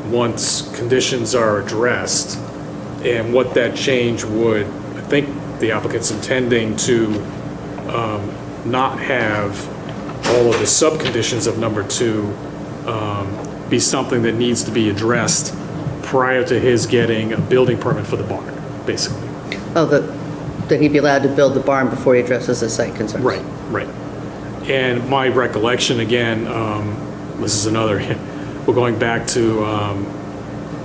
once conditions are addressed. And what that change would, I think the applicant's intending to not have all of the subconditions of number 2 be something that needs to be addressed prior to his getting a building permit for the barn, basically. Oh, that he'd be allowed to build the barn before he addresses the site concerns. Right. And my recollection, again, this is another, we're going back to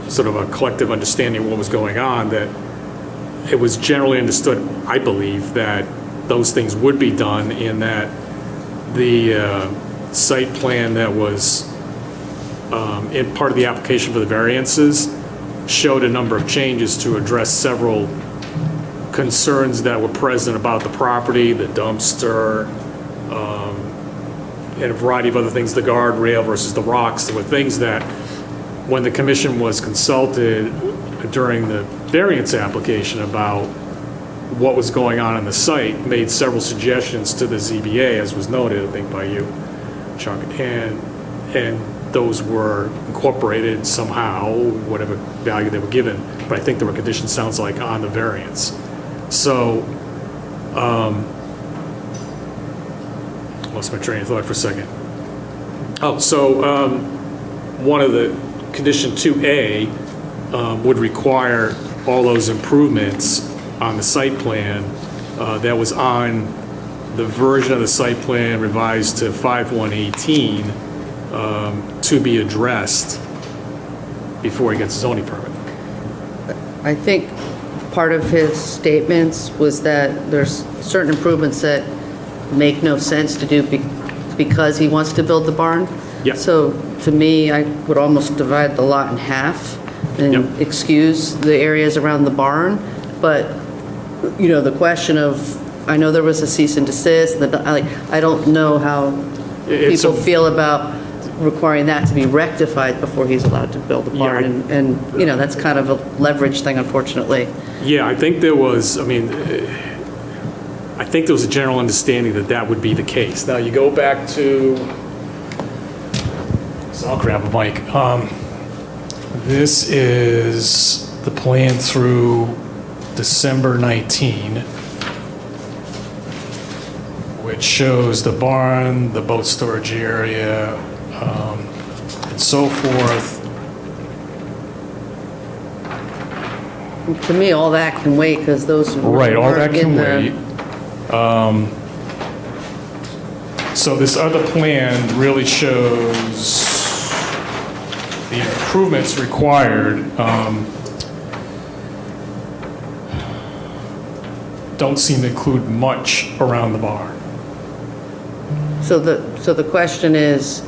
sort of a collective understanding of what was going on, that it was generally understood, I believe, that those things would be done, in that the site plan that was in part of the application for the variances showed a number of changes to address several concerns that were present about the property, the dumpster, and a variety of other things, the guardrail versus the rocks. There were things that, when the commission was consulted during the variance application about what was going on the site, made several suggestions to the ZBA, as was noted, I think, by you, Chuck, and those were incorporated somehow, whatever value they were given. But I think there were conditions, sounds like, on the variance. So, lost my train of thought for a second. Oh, so one of the condition 2A would require all those improvements on the site plan that was on the version of the site plan revised to 5/118 to be addressed before he gets a zoning permit. I think part of his statements was that there's certain improvements that make no sense to do because he wants to build the barn. Yep. So to me, I would almost divide the lot in half and Yep. excuse the areas around the barn. But, you know, the question of, I know there was a cease and desist, I don't know how It's people a- feel about requiring that to be rectified before he's allowed to build a barn. And, you know, that's kind of a leverage thing, unfortunately. Yeah, I think there was, I think there was a general understanding that that would be the case. Now, you go back to, so I'll grab a mic. This is the plan through December 19, which shows the barn, the boat storage area, and so forth. To me, all that can wait, because those Right, all that weren't can in the... wait. So this other plan really shows the improvements required. Don't seem to include much around the barn. So the question is,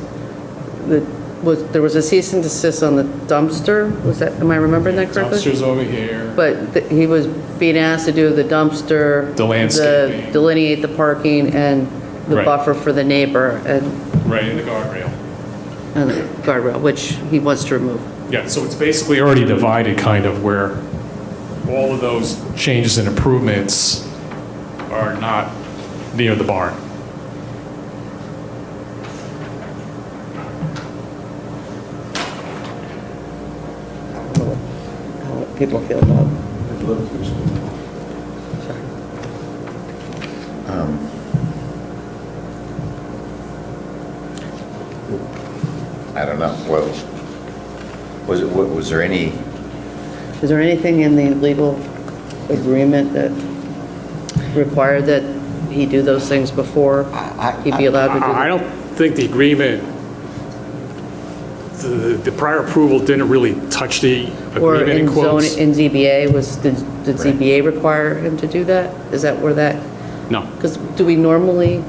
there was a cease and desist on the dumpster? Was that, am I remembering that correctly? Dumpster's over here. But he was being asked to do the dumpster, The landscaping. delineate the parking, and the Right. buffer for the neighbor, and Right, in the guardrail. the guardrail, which he wants to remove. Yeah, so it's basically already divided, kind of, where all of those changes and improvements are not near the barn. How people feel about. I don't know. Well, was there any, Is there anything in the legal agreement that required that he do those things before he'd be allowed to do I them? don't think the agreement, the prior approval didn't really touch the Or agreement in in quotes. zone, in ZBA, did ZBA require him to do that? Is that where that, No. because do we normally,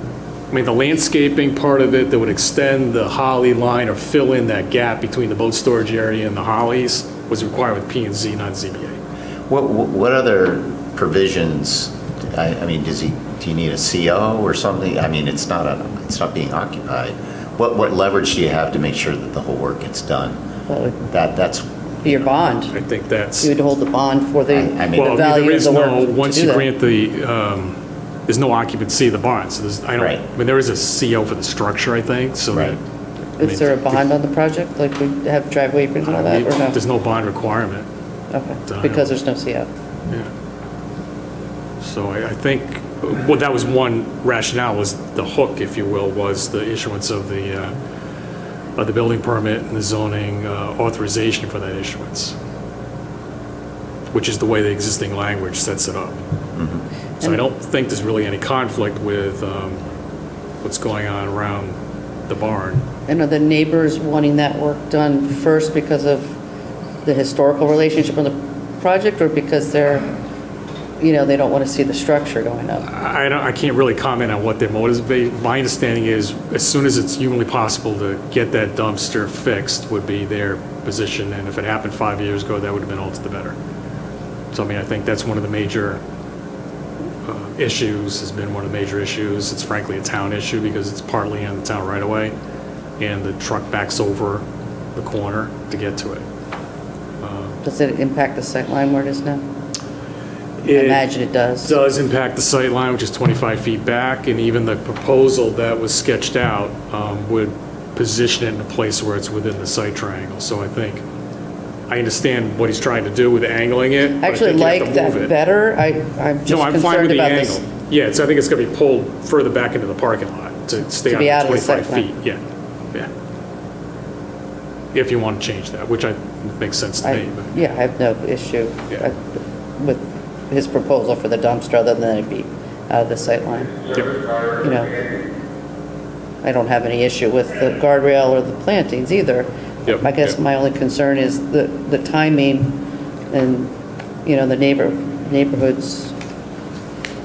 I mean, the landscaping part of it that would extend the holly line or fill in that gap between the boat storage area and the hollies was required with P and Z, not ZBA. what other provisions, I mean, do you need a CO or something? I mean, it's not being occupied. What leverage do you have to make sure that the whole work gets done? That's your bond? I think that's. You would hold the bond for the I mean, the Well, value there of is the no, work to once do you that. grant the, there's no occupancy of the barn, so there's, Right. I mean, there is a CO for the structure, I think, so that. Right. Is there a bond on the project, like we have driveway aprons and all that, or no? There's no bond requirement. Okay, because there's no CO. Yeah. So I think, well, that was one rationale, was the hook, if you will, was the issuance of the building permit and the zoning authorization for that issuance, which is the way the existing language sets it up. So I don't think there's really any conflict with what's going on around the barn. And are the neighbors wanting that work done first because of the historical relationship on the project, or because they're, you know, they don't want to see the structure going up? I can't really comment on what their motives be. My understanding is, as soon as it's humanly possible to get that dumpster fixed would be their position, and if it happened 5 years ago, that would have been all to the better. So, I mean, I think that's one of the major issues, has been one of the major issues. It's frankly a town issue because it's partly in the town right away, and the truck backs over the corner to get to it. Does it impact the sight line where it is now? I imagine it does. It does impact the sight line, which is 25 feet back, and even the proposal that was sketched out would position it in a place where it's within the sight triangle. So I think, I understand what he's trying to do with angling it. I actually like that better. I'm just No, I'm fine with concerned the about angle. this. Yeah, so I think it's going to be pulled further back into the parking lot to stay To be out out of the of 25 sight feet. Yeah, yeah. If you want to change that, which makes sense to me. but- Yeah, I have no issue Yeah. with his proposal for the dumpster, other than it be out of the sight line. You know, I don't have any issue with the guardrail or the plantings either. Yep, I guess yep. my only concern is the timing and, you know, the neighborhood's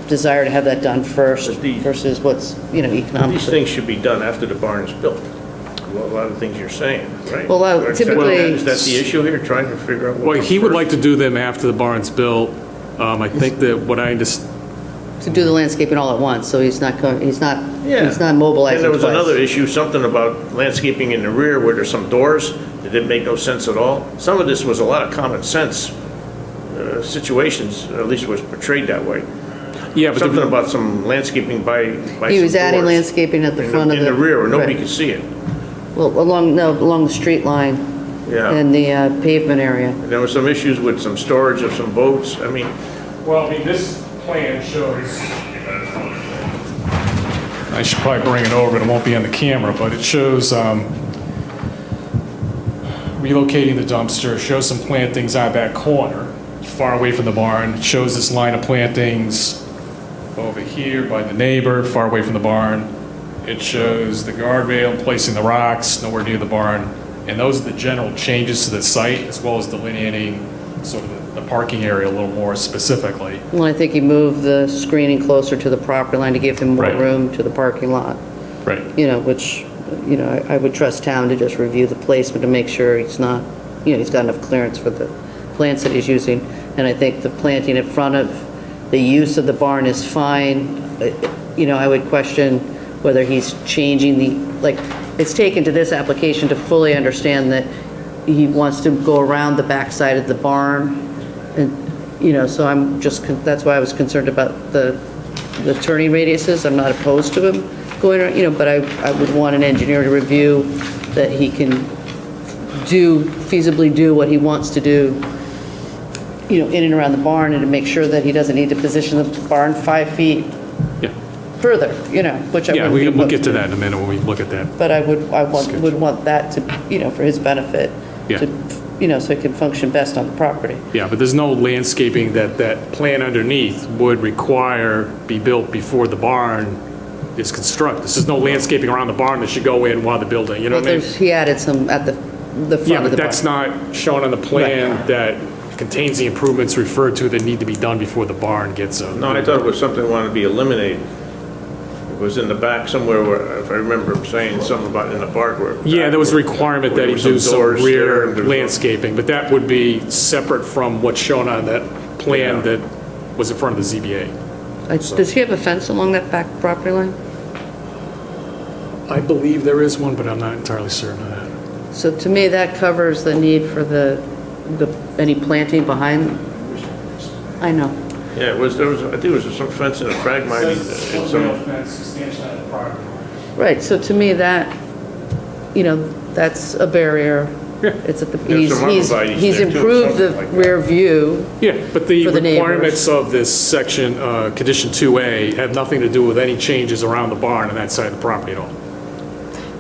desire to have that done first versus what's, you know, economic. These things should be done after the barn is built. A lot of things you're saying, right? Well, typically- Is that the issue here, trying to figure out what Well, comes he would first? like to do them after the barn's built. I think that what I understand, To do the landscaping all at once, so he's not Yeah. mobilizing And there was twice. another issue, something about landscaping in the rear where there's some doors that didn't make no sense at all. Some of this was a lot of common sense situations, or at least was portrayed that way. yeah, but Something the- about some landscaping by He some was adding doors landscaping at the front of the. in the rear where nobody right. could see it. Well, along the street line Yeah. and the pavement area. And there were some issues with some storage of some boats. I mean, well, I mean, this plan shows, I should probably bring it over, but it won't be on the camera, but it shows relocating the dumpster, shows some plantings out that corner, far away from the barn, it shows this line of plantings over here by the neighbor, far away from the barn. It shows the guardrail, placing the rocks, nowhere near the barn. And those are the general changes to the site, as well as delineating sort of the parking area a little more specifically. Well, I think he moved the screening closer to the property line to give him more Right. room to the parking lot. Right. You know, which, you know, I would trust town to just review the placement to make sure he's not, you know, he's got enough clearance for the plants that he's using. And I think the planting in front of the use of the barn is fine. You know, I would question whether he's changing the, like, it's taken to this application to fully understand that he wants to go around the backside of the barn. And, you know, so I'm just, that's why I was concerned about the turning radiuses. I'm not opposed to him going around, you know, but I would want an engineer to review that he can feasibly do what he wants to do, you know, in and around the barn, and to make sure that he doesn't need to position the barn 5 feet Yeah. further, you know, which I Yeah, wouldn't be we'll get opposed to that in a minute when we look at that. But I would want that to, you know, for his benefit, Yeah. to, you know, so it can function best on the property. Yeah, but there's no landscaping that plan underneath would require be built before the barn is constructed. There's no landscaping around the barn that should go in while the building, you know Well, what I mean? he added some at the Yeah, front of but the barn. that's not shown on the plan that contains the improvements referred to that need to be done before the barn gets a. no, I thought it was something that wanted to be eliminated. It was in the back somewhere where, if I remember him saying something about in the park where. Yeah, there was a requirement that he do some doors there, rear and there's landscaping, but that would be separate from what's shown on that plan Yeah. that was in front of the ZBA. Does he have a fence along that back property line? I believe there is one, but I'm not entirely certain of that. So to me, that covers the need for any planting behind. I know. Yeah, I think it was some fence in a fragmite. Right, so to me, that, you know, that's a barrier. It's at the, There's some he's arborvitae's there, too, improved the something like that. rear view. Yeah, but the For the neighbors. requirements of this section, condition 2A, have nothing to do with any changes around the barn on that side of the property at all.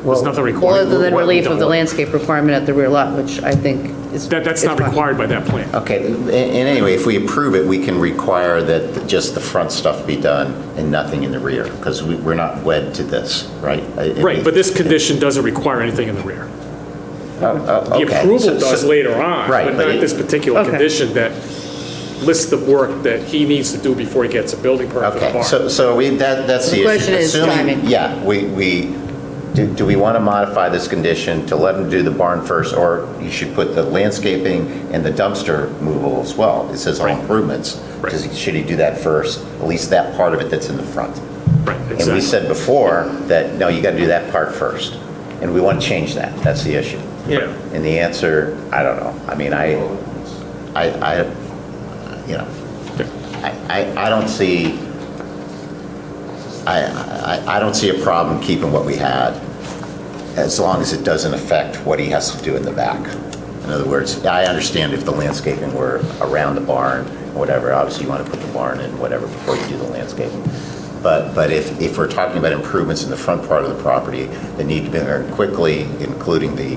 There's nothing Well, required. other than What we relief don't of the want. landscape requirement at the rear lot, which I think is. That's is not fine. required by that plan. Okay, and anyway, if we approve it, we can require that just the front stuff be done and nothing in the rear, because we're not wed to this, right? Right, but this condition doesn't require anything in the rear. The Okay. approval So- does later on, Right, but but not it- this particular Okay. condition that lists the work that he needs to do before he gets a building permit for the Okay, barn. so that's the The issue. question is Assuming- timing. Yeah, do we want to modify this condition to let him do the barn first, or you should put the landscaping and the dumpster removal as well? It says all improvements. Right. Should he do that first, at least that part of it that's in the front? Right, And we exactly. said before that, no, you got to do that part first. And we want to change that. That's the issue. Yeah. And the answer, I don't know. I mean, you know, I don't see, I don't see a problem keeping what we had, as long as it doesn't affect what he has to do in the back. In other words, I understand if the landscaping were around the barn, whatever, obviously you want to put the barn in, whatever, before you do the landscaping. But if we're talking about improvements in the front part of the property that need to be done quickly, including the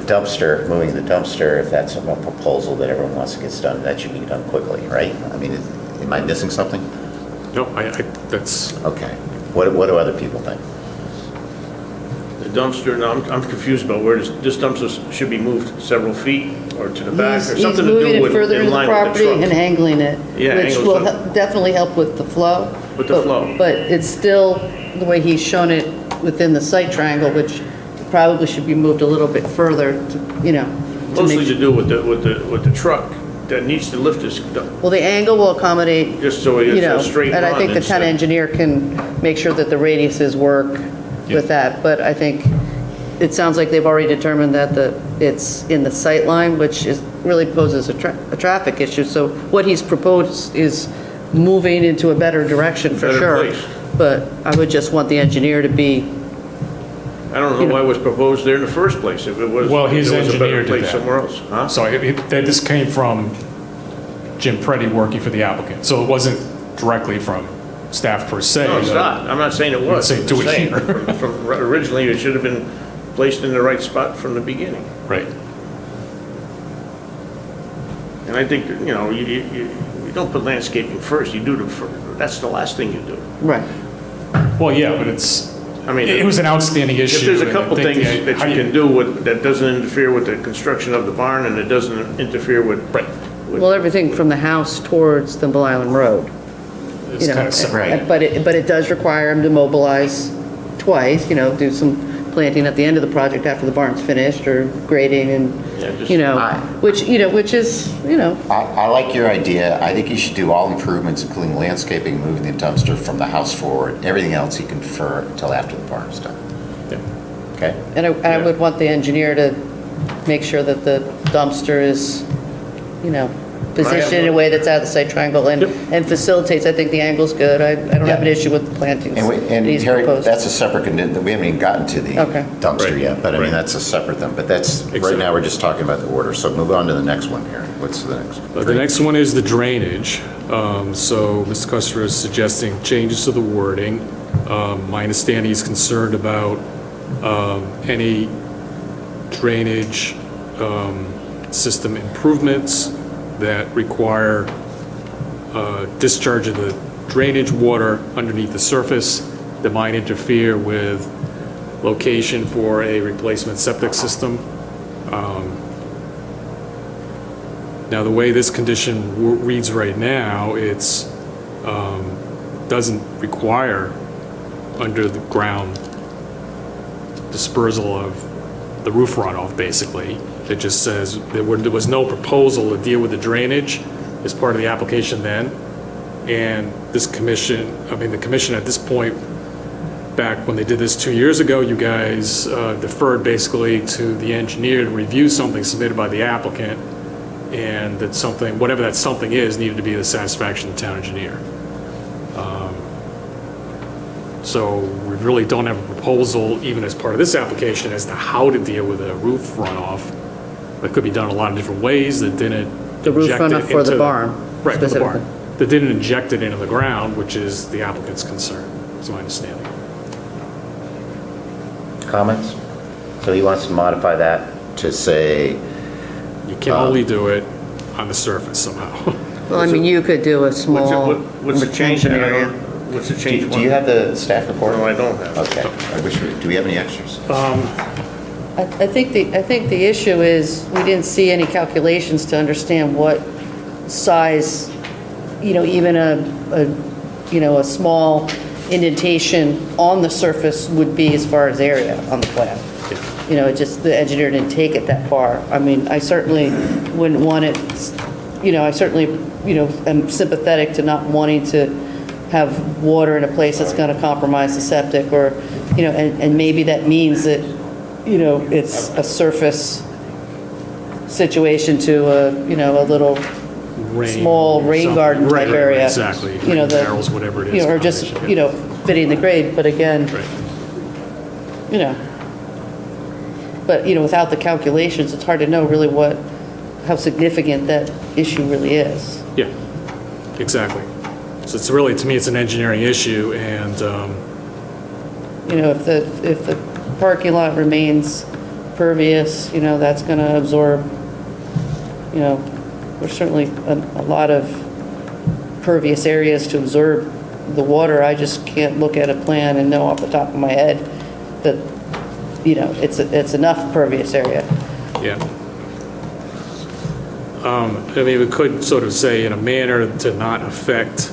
dumpster, moving the dumpster, if that's a proposal that everyone wants to get done, that should be done quickly, right? I mean, am I missing something? No, that's, Okay. What do other people think? The dumpster, now I'm confused about where this dumpster should be moved several feet or to the back or He's something to moving do it with further in into the line with the property and truck. angling it, Yeah, which angles will up. definitely help with the flow. With the flow. But it's still, the way he's shown it within the site triangle, which probably should be moved a little bit further, to Mostly make- to do with the truck that needs to lift this, Well, the angle will accommodate, just so it's a straight run. and I think the town instead- engineer can make sure that the radiuses work with that. But I think it sounds like they've already determined that it's in the sight line, which really poses a traffic issue. So what he's proposed is moving into a better direction for Better sure. place. But I would just want the engineer to be, I don't know why it was proposed there in the first place, if it was, well, if his there was a better engineer did place that. somewhere else, huh? So this came from Jim Preddy working for the applicant. So it wasn't directly from staff per se. No, it's not. I'm not saying it was. You'd say, do I'm it saying here. from originally, it should have been placed in the right spot from the beginning. Right. And I think, you don't put landscaping first, you do that's the last thing you do. right. Well, yeah, but it's, I mean, it was an outstanding issue. if there's a and I couple think things that you can do that doesn't interfere with the construction of the barn and it doesn't interfere with. Right. Well, everything from the house towards the Mill Island Road. It's kind of separate. Right. But it does require him to mobilize twice, do some planting at the end of the project after the barn's finished, or grading and, which is, I like your idea. I think you should do all improvements, including landscaping, moving the dumpster from the house forward. Everything else you can defer until after the barn is done. Yeah. Okay? and I would want the engineer to make sure that the dumpster is, positioned in a way that's out of the site triangle and facilitates. I think the angle's good. I don't have an issue with the plantings And that he's Harry, proposed. that's a separate condition. We haven't even gotten to the Okay. dumpster Right. yet, but I mean, Right. that's a separate thing. But that's, right now, we're just talking about the order. So move on to the next one here. What's the next? The next one is the drainage. So Mr. Custer is suggesting changes to the wording. My understanding he's concerned about any drainage system improvements that require discharge of the drainage water underneath the surface that might interfere with location for a replacement septic system. Now, the way this condition reads right now, it's doesn't require under the ground dispersal of the roof runoff, basically. It just says there was no proposal to deal with the drainage as part of the application then. And this commission, the commission at this point, back when they did this 2 years ago, you guys deferred basically to the engineer to review something submitted by the applicant, and that something, whatever that something is, needed to be the satisfaction of the town engineer. So we really don't have a proposal, even as part of this application, as to how to deal with a roof runoff. That could be done a lot of different ways that didn't The roof inject it runoff for the into- barn, Right, for the barn. specifically. That didn't inject it into the ground, which is the applicant's concern, is my understanding. Comments? So he wants to modify that to say, You can only do it on the surface somehow. Well, you could do a small What's the change retention there? area. What's the change? do you have the staff report? No, I don't have. Okay. I wish do we have any extras? I think the issue is, we didn't see any calculations to understand what size, even a small indentation on the surface would be as far as area on the plan. The engineer didn't take it that far. I certainly wouldn't want it, I certainly, am sympathetic to not wanting to have water in a place that's going to compromise the septic, or, and maybe that means that, it's a surface situation to a little small rain garden type area. Exactly. The Barrels, whatever it is. or just, fitting the grade, but again, but, without the calculations, it's hard to know really how significant that issue really is. Yeah, exactly. So it's really, to me, it's an engineering issue, and, If the parking lot remains pervious, that's going to absorb, there's certainly a lot of pervious areas to absorb the water, I just can't look at a plan and know off the top of my head that, it's enough pervious area. Yeah. I mean, we could sort of say in a manner to not affect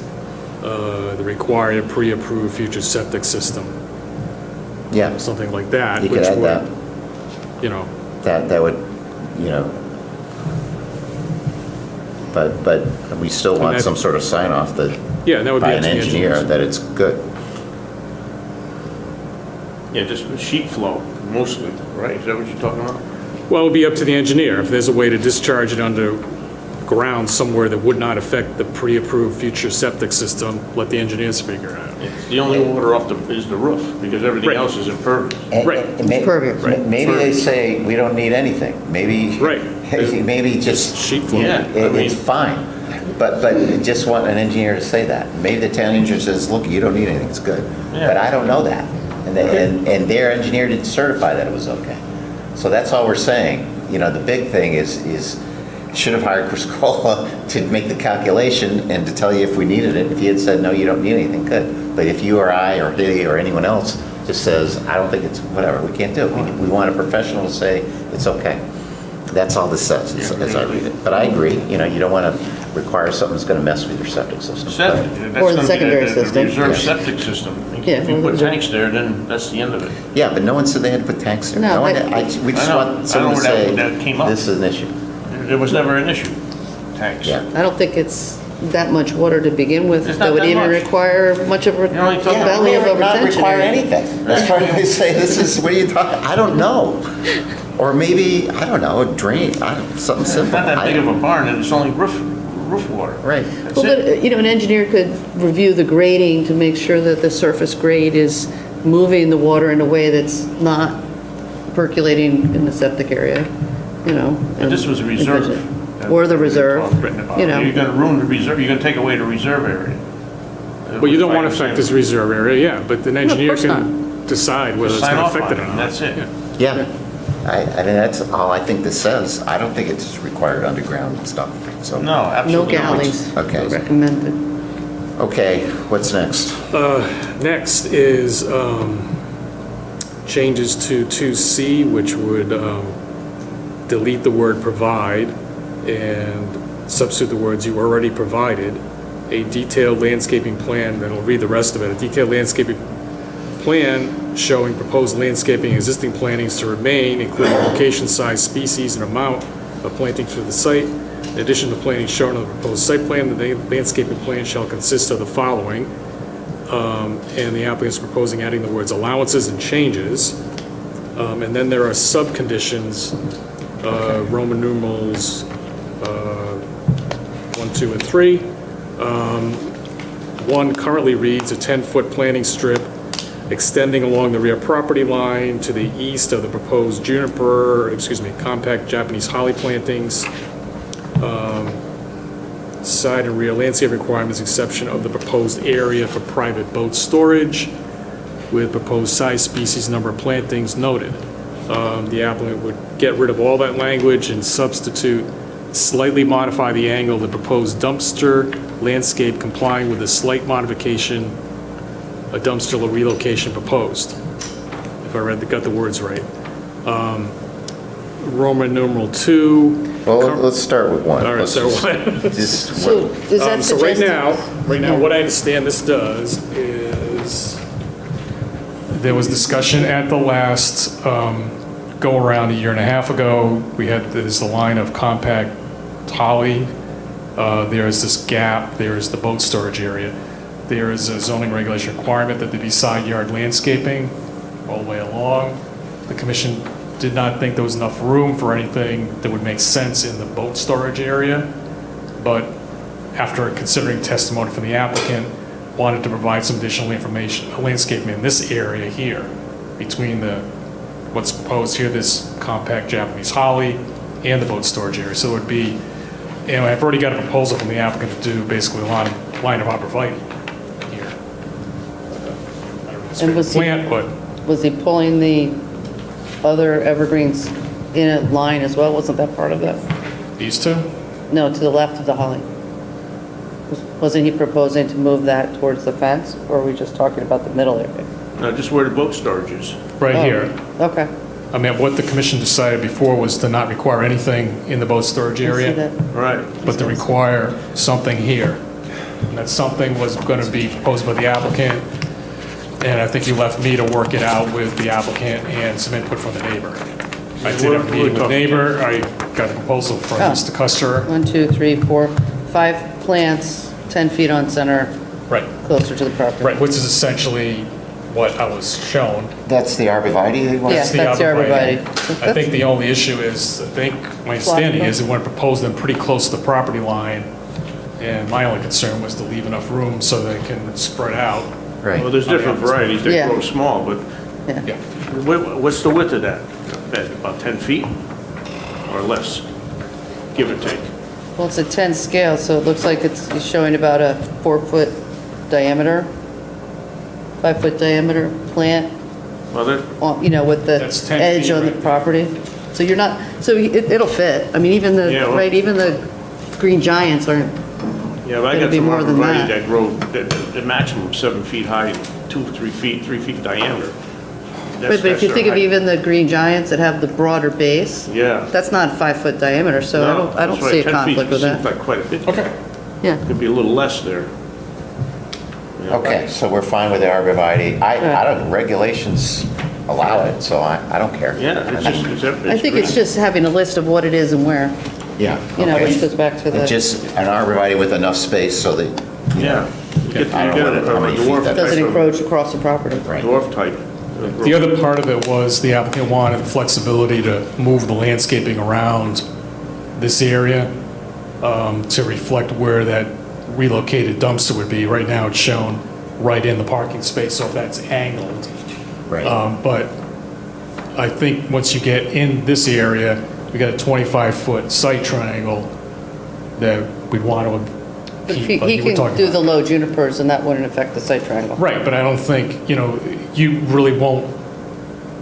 the required pre-approved future septic system. Yeah. Something like that. You could add that. That would, but we still want some sort of sign off that would by be an engineer that it's good. Yeah, just sheet flow, mostly, right? Is that what you're talking about? Well, it would be up to the engineer. If there's a way to discharge it underground somewhere that would not affect the pre-approved future septic system, let the engineers figure it out. It's the only water off is the roof, because everything else is impervious. Maybe they say we don't need anything. Maybe maybe just sheet flow. It's fine. But I just want an engineer to say that. Maybe the town engineer says, look, you don't need anything, it's good. Yeah. But I don't know that. And their engineer didn't certify that it was okay. So that's all we're saying. The big thing is should have hired Chris Cola to make the calculation and to tell you if we needed it. If he had said, no, you don't need anything, good. But if you or I or he or anyone else just says, I don't think it's, whatever, we can't do it. We want a professional to say it's okay. That's all this says, as I read it. But I agree, you don't want to require something that's going to mess with your septic system. Or the secondary system. Reserve septic system. If you put tanks there, then that's the end of it. Yeah, but no one said they had to put tanks there. No, we just want someone to say, this is an issue. There was never an issue, tanks. Yeah. I don't think it's that much water to begin with It's that not would that even much. require much of a valley of not retention. require anything. That's why they say, this is, what are you talking, I don't know. Or maybe, I don't know, a drain, something simple. It's not that big of a barn, and it's only roof water. Right. That's Well, it. but, an engineer could review the grading to make sure that the surface grade is moving the water in a way that's not percolating in the septic area, But this was a reserve. Or the reserve, You're going to ruin the reserve, you're going to take away the reserve area. Well, you don't want to affect this reserve area, but an engineer course can decide whether it's Sign going to off affect on it or it, not. that's it. Yeah. I mean, that's all I think this says. I don't think it's required underground stuff, so. No, no absolutely not. galleys Okay. recommended. Okay, what's next? Next is changes to 2C, which would delete the word provide and substitute the words you already provided. A detailed landscaping plan, then I'll read the rest of it. A detailed landscaping plan showing proposed landscaping existing plantings to remain, including location, size, species, and amount of plantings for the site. In addition to plantings shown on the proposed site plan, the landscaping plan shall consist of the following. And the applicant is proposing adding the words allowances and changes. And then there are sub-conditions, Roman numerals 1, 2, and 3. One currently reads a 10-foot planting strip extending along the rear property line to the east of the proposed compact Japanese holly plantings. Side and rear landscape requirements, exception of the proposed area for private boat storage, with proposed size, species, number of plantings noted. The applicant would get rid of all that language and substitute, slightly modify the angle of the proposed dumpster landscape complying with a slight modification, a dumpster relocation proposed. If I got the words right. Roman numeral 2. Well, let's start with 1. All right, so what? So is that So right suggested? now, what I understand this does is, there was discussion at the last go-around a year and a half ago. There's the line of compact holly. There's this gap. There's the boat storage area. There is a zoning regulation requirement that there be side yard landscaping all the way along. The commission did not think there was enough room for anything that would make sense in the boat storage area, but after considering testimony from the applicant, wanted to provide some additional information, landscaping in this area here, between what's proposed here, this compact Japanese holly, and the boat storage area. So it would be, I've already got a proposal from the applicant to do basically a line of arborvitae here. And was he pulling the other evergreens in a line as well? Wasn't that part of that? These two? No, to the left of the holly. Wasn't he proposing to move that towards the fence, or are we just talking about the middle area? No, just where the boat storage is. Right Oh, here. Okay. I mean, what the commission decided before was to not require anything in the boat storage I see area, that. Right. but to require something here. And that something was going to be proposed by the applicant, and I think you left me to work it out with the applicant and some input from the neighbor. I did have a meeting with the neighbor, I got a proposal from Oh. Mr. Custer. 1, 2, 3, 4, 5 plants, 10 feet on center, Right, closer to the property. right, which is essentially what I was shown. That's the arborvitae they want? Yeah, that's the arborvitae. I think the only issue is, I think, my understanding is it went proposed them pretty close to the property line, and my only concern was to leave enough room so they can spread out. Right. Well, there's different varieties, they Yeah. grow small, but Yeah, what's the width of that bed? About 10 feet or less, give or take? Well, it's a 10 scale, so it looks like it's showing about a 4-foot diameter, 5-foot diameter plant, Well, that, you know, with the That's 10 edge feet, on the right? property. So you're not, so it'll fit. I mean, even the, Yeah, well- right, even the green giants aren't, yeah, but I It'll got be some more than arborvitae that. that grow, the maximum 7 feet high, 2, 3 feet, 3 feet diameter. but if you think of even the green giants that have the broader base, Yeah. that's not 5-foot diameter, so I don't see a conflict with Seems that. like quite a bit. okay. Yeah. Could be a little less there. Yeah. Okay, so we're fine with the arborvitae. I don't, regulations allow it, so I don't care. Yeah, it's just, I think it's just having a list of what it is and where, Yeah. you know, okay. which goes back to And the, just an arborvitae with enough space so that, Yeah. You get I don't know a how many feet dwarf that type doesn't of- encroach across the property. right. Dwarf type. The other part of it was the applicant wanted flexibility to move the landscaping around this area to reflect where that relocated dumpster would be. Right now, it's shown right in the parking space, so if that's angled. Right. But I think once you get in this area, we got a 25-foot site triangle that we'd want to But keep, like he you were can talking do about. the low junipers, and that wouldn't affect the site triangle. Right, but I don't think, you know, you really won't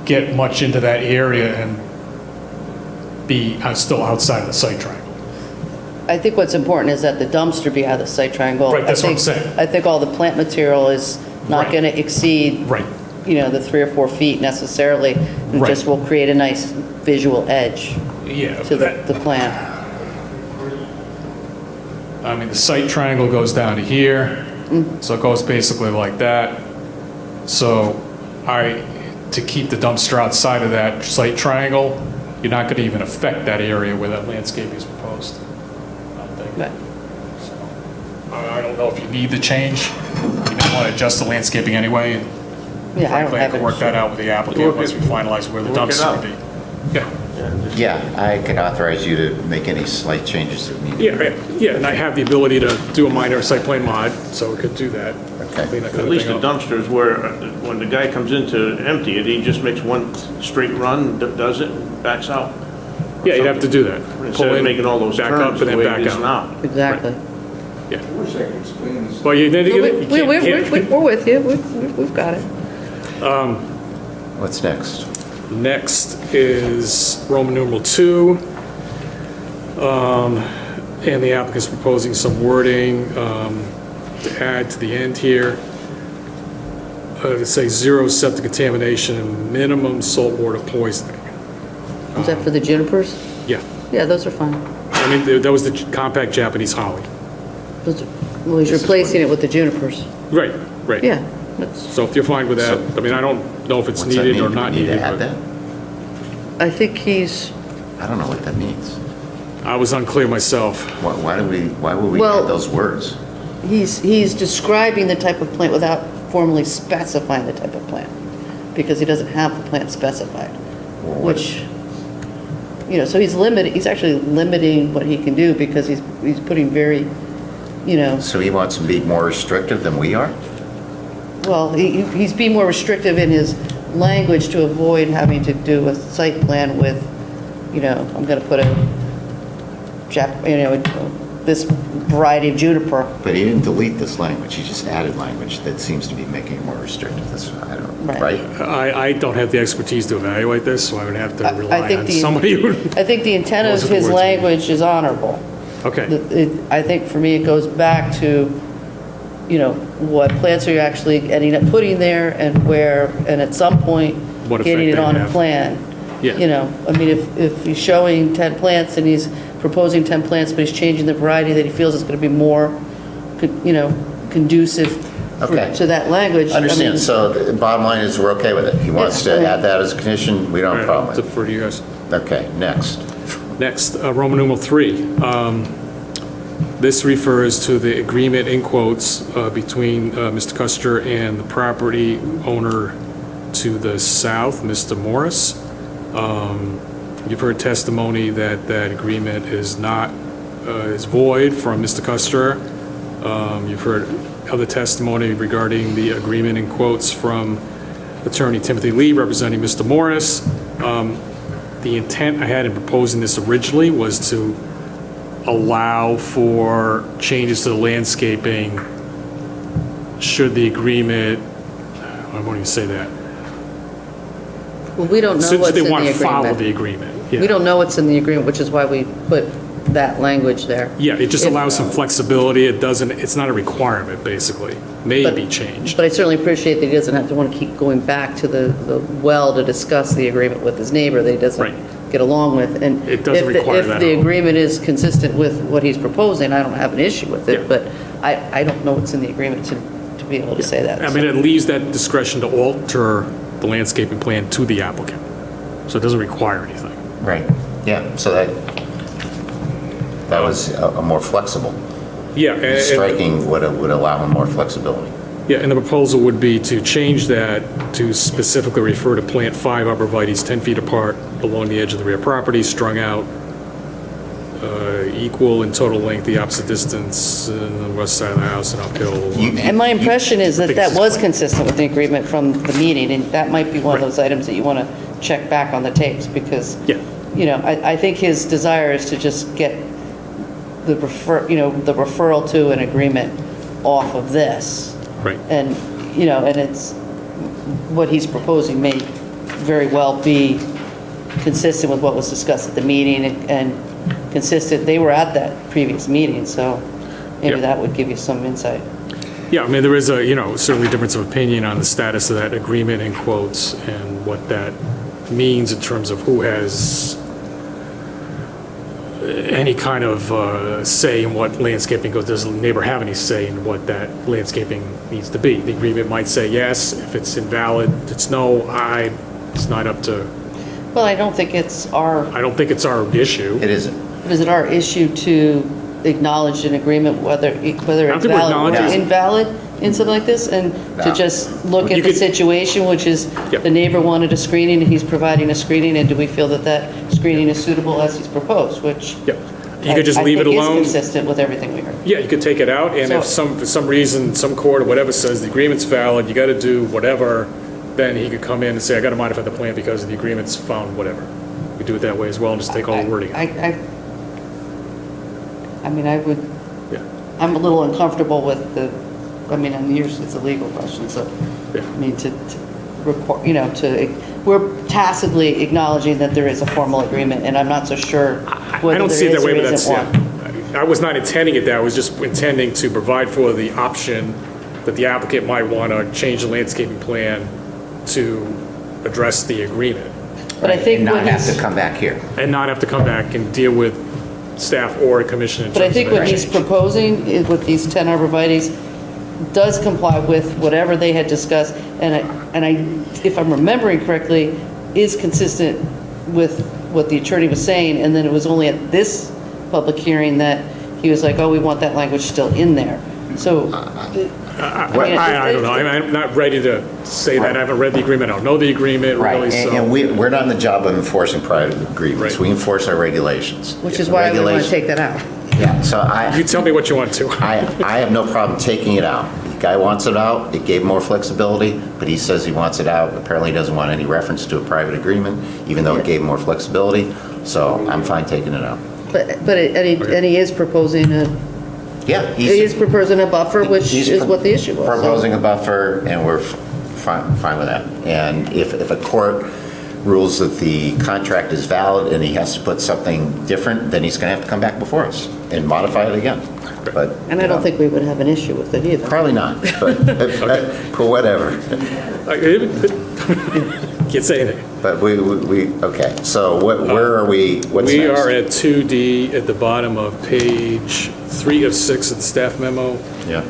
get much into that area and be still outside of the site triangle. I think what's important is that the dumpster be out of the site triangle. Right, that's I what I'm think- saying. I think all the plant material is not Right. going to exceed, Right. you know, the 3 or 4 feet necessarily. It Right. just will create a nice visual edge Yeah. to the plant. I mean, the site triangle goes down to here, so it goes basically like that. So to keep the dumpster outside of that site triangle, you're not going to even affect that area where that landscape is proposed. I don't think. Right. So, I don't know if you need the change. You don't want to adjust the landscaping anyway. And Yeah, I don't frankly, I have can an work issue. that out with the applicant Work once it- we finalize where the work it dumpster out. would be. Yeah. Yeah, I can authorize you to make any slight changes that need. Yeah, and I have the ability to do a minor site plan mod, so we could do that. Okay. Clean that kind At of least the thing up. dumpsters where, when the guy comes in to empty it, he just makes one straight run, does it, and backs out. Yeah, you'd have to do that. Instead Pull of in, making all those back up, turns and the then way back it is out. now. Exactly. Yeah. I wish I could explain this. Well, you We're with you. We've got it. What's next? Next is Roman numeral 2. And the applicant's proposing some wording to add to the end here. To say 0 septic contamination and minimum saltwater poisoning. Is that for the junipers? Yeah. Yeah, those are fine. I mean, that was the compact Japanese holly. Well, he's replacing it with the junipers. Right, right. Yeah, that's, So if you're fine with that, I mean, I don't know if it's What's that needed mean? or Do we not need to needed, add but that? I think he's, I don't know what that means. I was unclear myself. Why would we Well- add those words? he's describing the type of plant without formally specifying the type of plant, because he doesn't have the plant specified, which, you know, so he's actually limiting what he can do, because he's putting very, you know, So he wants to be more restrictive than we are? well, he's being more restrictive in his language to avoid having to do a site plan with, you know, I'm gonna put this variety of juniper. But he didn't delete this language, he just added language that seems to be making it more restrictive. That's, I don't, Right. right? I don't have the expertise to evaluate this, so I would have to rely on think somebody who... I think the intent Those of are the his words. language is honorable. Okay. I think for me, it goes back to, what plants are you actually ending up putting there and where, and at some point, What getting effect it on they a have. plan. Yeah. I mean, if he's showing 10 plants and he's proposing 10 plants, but he's changing the variety that he feels is going to be more, conducive Okay. to that language. Understand, so the bottom line is we're okay with it. He wants to add that as a condition, we don't have a problem with It's up for you guys. it. Okay, next. Next, Roman numeral 3. This refers to the agreement in quotes between Mr. Custer and the property owner to the south, Mr. Morris. You've heard testimony that that agreement is void from Mr. Custer. You've heard other testimony regarding the agreement in quotes from Attorney Timothy Lee representing Mr. Morris. The intent I had in proposing this originally was to allow for changes to the landscaping should the agreement, I won't even say that. Well, we don't know Since what's they in the want to follow agreement. the agreement. Yeah. We don't know what's in the agreement, which is why we put that language there. Yeah, it just If- allows some flexibility. It's not a requirement, basically. May But- be changed. But I certainly appreciate that he doesn't have to want to keep going back to the well to discuss the agreement with his neighbor that he doesn't get along with. And It doesn't require that If the at all. agreement is consistent with what he's proposing, I don't have an issue with it, but I don't know what's in the agreement to be able to say that. I mean, it leaves that discretion to alter the landscaping plan to the applicant. So it doesn't require anything. Right, yeah, so that was a more flexible. Yeah. and- Striking would allow him more flexibility. Yeah, and the proposal would be to change that to specifically refer to plant 5 arborvitaes 10 feet apart along the edge of the rear property, strung out, equal in total length, the opposite distance on the west side of the house and uphill. And my impression is that that was consistent. consistent with the agreement from the meeting, and that might be one of those items that you want to check back on the tapes, because, I think his desire is to just get the referral to an agreement off of this. Right. And, and it's, what he's proposing may very well be consistent with what was discussed at the meeting and consistent, they were at that previous meeting, so maybe that would give you some insight. Yeah, I mean, there is certainly difference of opinion on the status of that agreement in quotes and what that means in terms of who has any kind of say in what landscaping goes. Does the neighbor have any say in what that landscaping needs to be? The agreement might say yes. If it's invalid, it's no. It's not up to. Well, I don't think it's our issue. It isn't. Is it our issue to acknowledge an agreement, whether it's valid or invalid in something like this, and to just look at the situation, which is the neighbor wanted a screening and he's providing a screening, and do we feel that that screening is suitable as he's proposed, which You could just leave it alone. I think is consistent with everything we heard. Yeah, you could take it out, and if for some reason, some court or whatever says the agreement's valid, you got to do whatever, then he could come in and say, I got to modify the plan because the agreement's found whatever. We do it that way as well and just take all the wording out. I mean, I'm a little uncomfortable with and usually it's a legal question, so, I mean, we're tacitly acknowledging that there is a formal agreement, and I'm not so sure I whether don't there see it is that way, or but isn't that's, one. I was not intending it that, I was just intending to provide for the option that the applicant might want to change the landscaping plan to address the agreement. But I think And not what have he's- to come back here. And not have to come back and deal with staff or a commission in But I terms think of what that he's change. proposing with these 10 arborvitaes does comply with whatever they had discussed, and if I'm remembering correctly, is consistent with what the attorney was saying, and then it was only at this public hearing that he was like, oh, we want that language still in there. So, I don't know, I'm not ready to say that, I haven't read the agreement, I don't know the agreement really, Right, so. and we're not in the job of enforcing private agreements. Right. We enforce our regulations. which is why we want to take that out. Yeah, so You tell me what you want to. I have no problem taking it out. The guy wants it out, it gave more flexibility, but he says he wants it out. Apparently he doesn't want any reference to a private agreement, even though it gave more flexibility, so I'm fine taking it out. And he is proposing Yeah. he is proposing a buffer, which He's is what the issue was. Proposing a buffer, and we're fine with that. And if a court rules that the contract is valid and he has to put something different, then he's going to have to come back before us and modify it again. But And I don't think we would have an issue with it either. Probably not, but whatever. Can't say anything. But we okay, so where are we, what's We next? are at 2D at the bottom of page 3 of 6 of the staff memo. Yeah.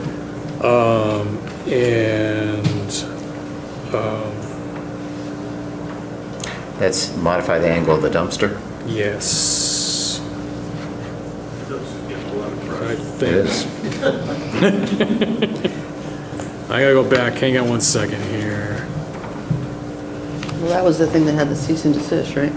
That's modify the angle of the dumpster? Yes. I It think. is. I gotta go back, hang on one second here. Well, that was the thing that had the cease and desist, right?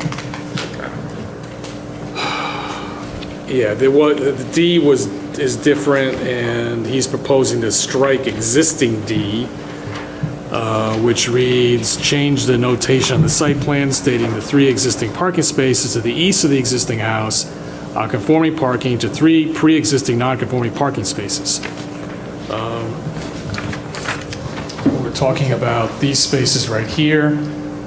Yeah, the D is different, and he's proposing to strike existing D, which reads, change the notation on the site plan stating the 3 existing parking spaces to the east of the existing house are conforming parking to 3 pre-existing non-conforming parking spaces. We're talking about these spaces right here.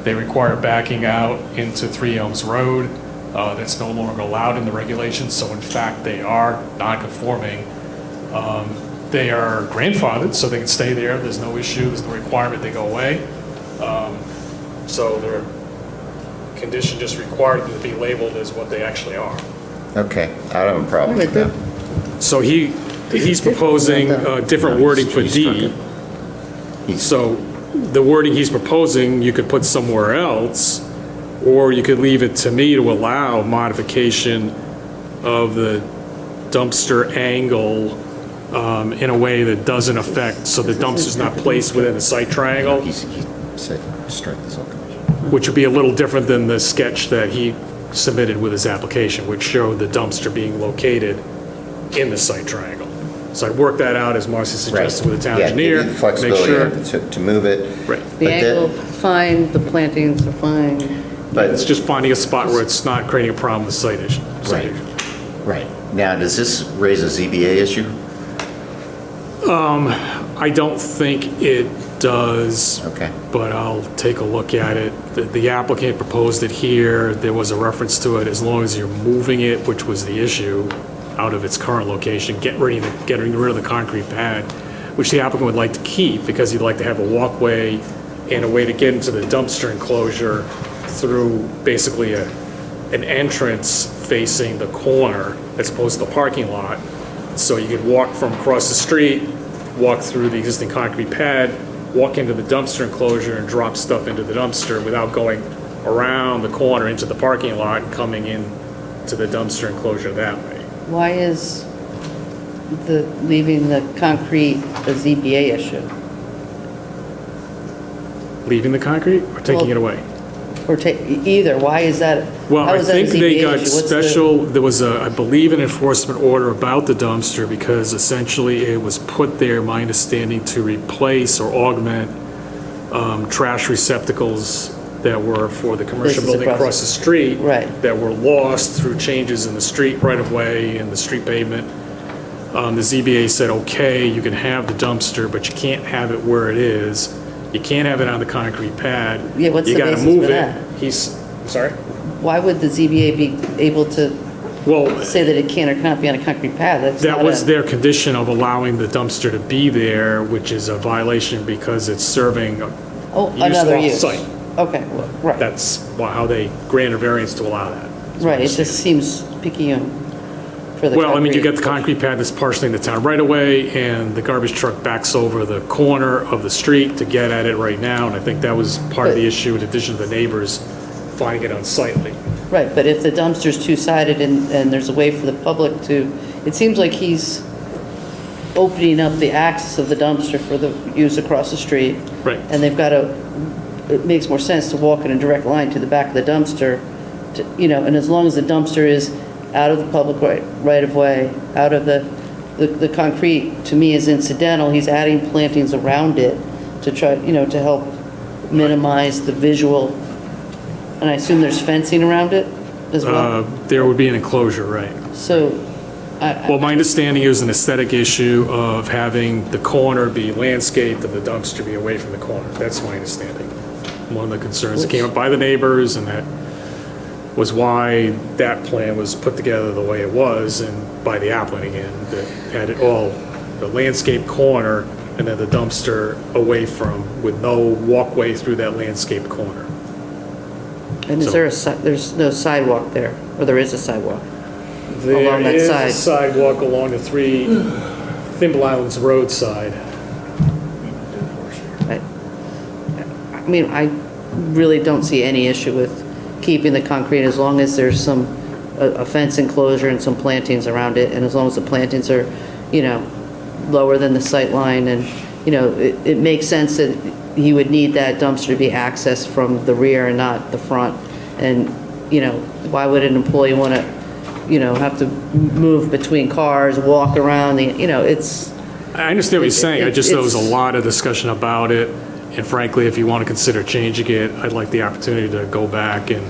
They require backing out into 3 Elms Road. That's no longer allowed in the regulations, so in fact, they are non-conforming. They are grandfathered, so they can stay there. There's no issue, there's no requirement they go away. So their condition just required to be labeled as what they actually are. Okay, I don't have a problem with that. So he's proposing different wording for D. So the wording he's proposing, you could put somewhere else, or you could leave it to me to allow modification of the dumpster angle in a way that doesn't affect, so the dumpster's not placed within the site triangle. He said strike this out. Which would be a little different than the sketch that he submitted with his application, which showed the dumpster being located in the site triangle. So I'd work that out, as Marcy suggested, with the town engineer, Yeah, make flexibility sure. to move it. Right. The angle, fine, the plantings are fine. But It's just finding a spot where it's not creating a problem with site issue. Right. Now, does this raise a ZBA issue? I don't think it does. Okay. But I'll take a look at it. The applicant proposed it here. There was a reference to it, as long as you're moving it, which was the issue, out of its current location, getting rid of the concrete pad, which the applicant would like to keep because he'd like to have a walkway and a way to get into the dumpster enclosure through basically an entrance facing the corner as opposed to the parking lot. So you could walk from across the street, walk through the existing concrete pad, walk into the dumpster enclosure and drop stuff into the dumpster without going around the corner into the parking lot and coming in to the dumpster enclosure that way. Why is leaving the concrete a ZBA issue? Leaving the concrete or taking it away? Or either, why is that? Well, how I is that a think they ZBA got issue? What's the- special, there was I believe, an enforcement order about the dumpster because essentially it was put there, my understanding, to replace or augment trash receptacles that were for the commercial Business building across the street. Right. That were lost through changes in the street right-of-way and the street pavement. The ZBA said, okay, you can have the dumpster, but you can't have it where it is. You can't have it on the concrete pad. Yeah, what's You the gotta basis move for it. that? I'm sorry? Why would the ZBA be able to Well, say that it can or cannot be on a concrete pad? That's that not was a- their condition of allowing the dumpster to be there, which is a violation because it's serving another use. off-site. Okay, well, right. That's how they granted a variance to allow that. Right, it just seems picayune for the Well, I mean, you concrete. got the concrete pad that's partially in the town right away, and the garbage truck backs over the corner of the street to get at it right now, and I think that was part of the issue, in addition to the neighbors finding it unsightly. Right, but if the dumpster's two-sided and there's a way for the public to, it seems like he's opening up the access of the dumpster for the use across the street. Right. And they've got it makes more sense to walk in a direct line to the back of the dumpster, and as long as the dumpster is out of the public right-of-way, out of the concrete, to me, is incidental. He's adding plantings around it to try, to help minimize the visual. And I assume there's fencing around it as well? There would be an enclosure, right. So, Well, my understanding is an aesthetic issue of having the corner be landscaped and the dumpster be away from the corner. That's my understanding. one of the concerns that came up by the neighbors, and that was why that plan was put together the way it was, and by the applicant again, that had it all, the landscape corner, and then the dumpster away from, with no walkway through that landscaped corner. And is there there's no sidewalk there, or there is a sidewalk? There Along that is side. a sidewalk along the 3 Thimble Islands Road side. I mean, I really don't see any issue with keeping the concrete as long as there's some, a fence enclosure and some plantings around it, and as long as the plantings are, lower than the sight line, and, it makes sense that you would need that dumpster to be accessed from the rear and not the front. And, why would an employee want to, have to move between cars, walk around, it's... I understand what you're saying. I just, there was a lot of discussion about it. And frankly, if you want to consider changing it, I'd like the opportunity to go back and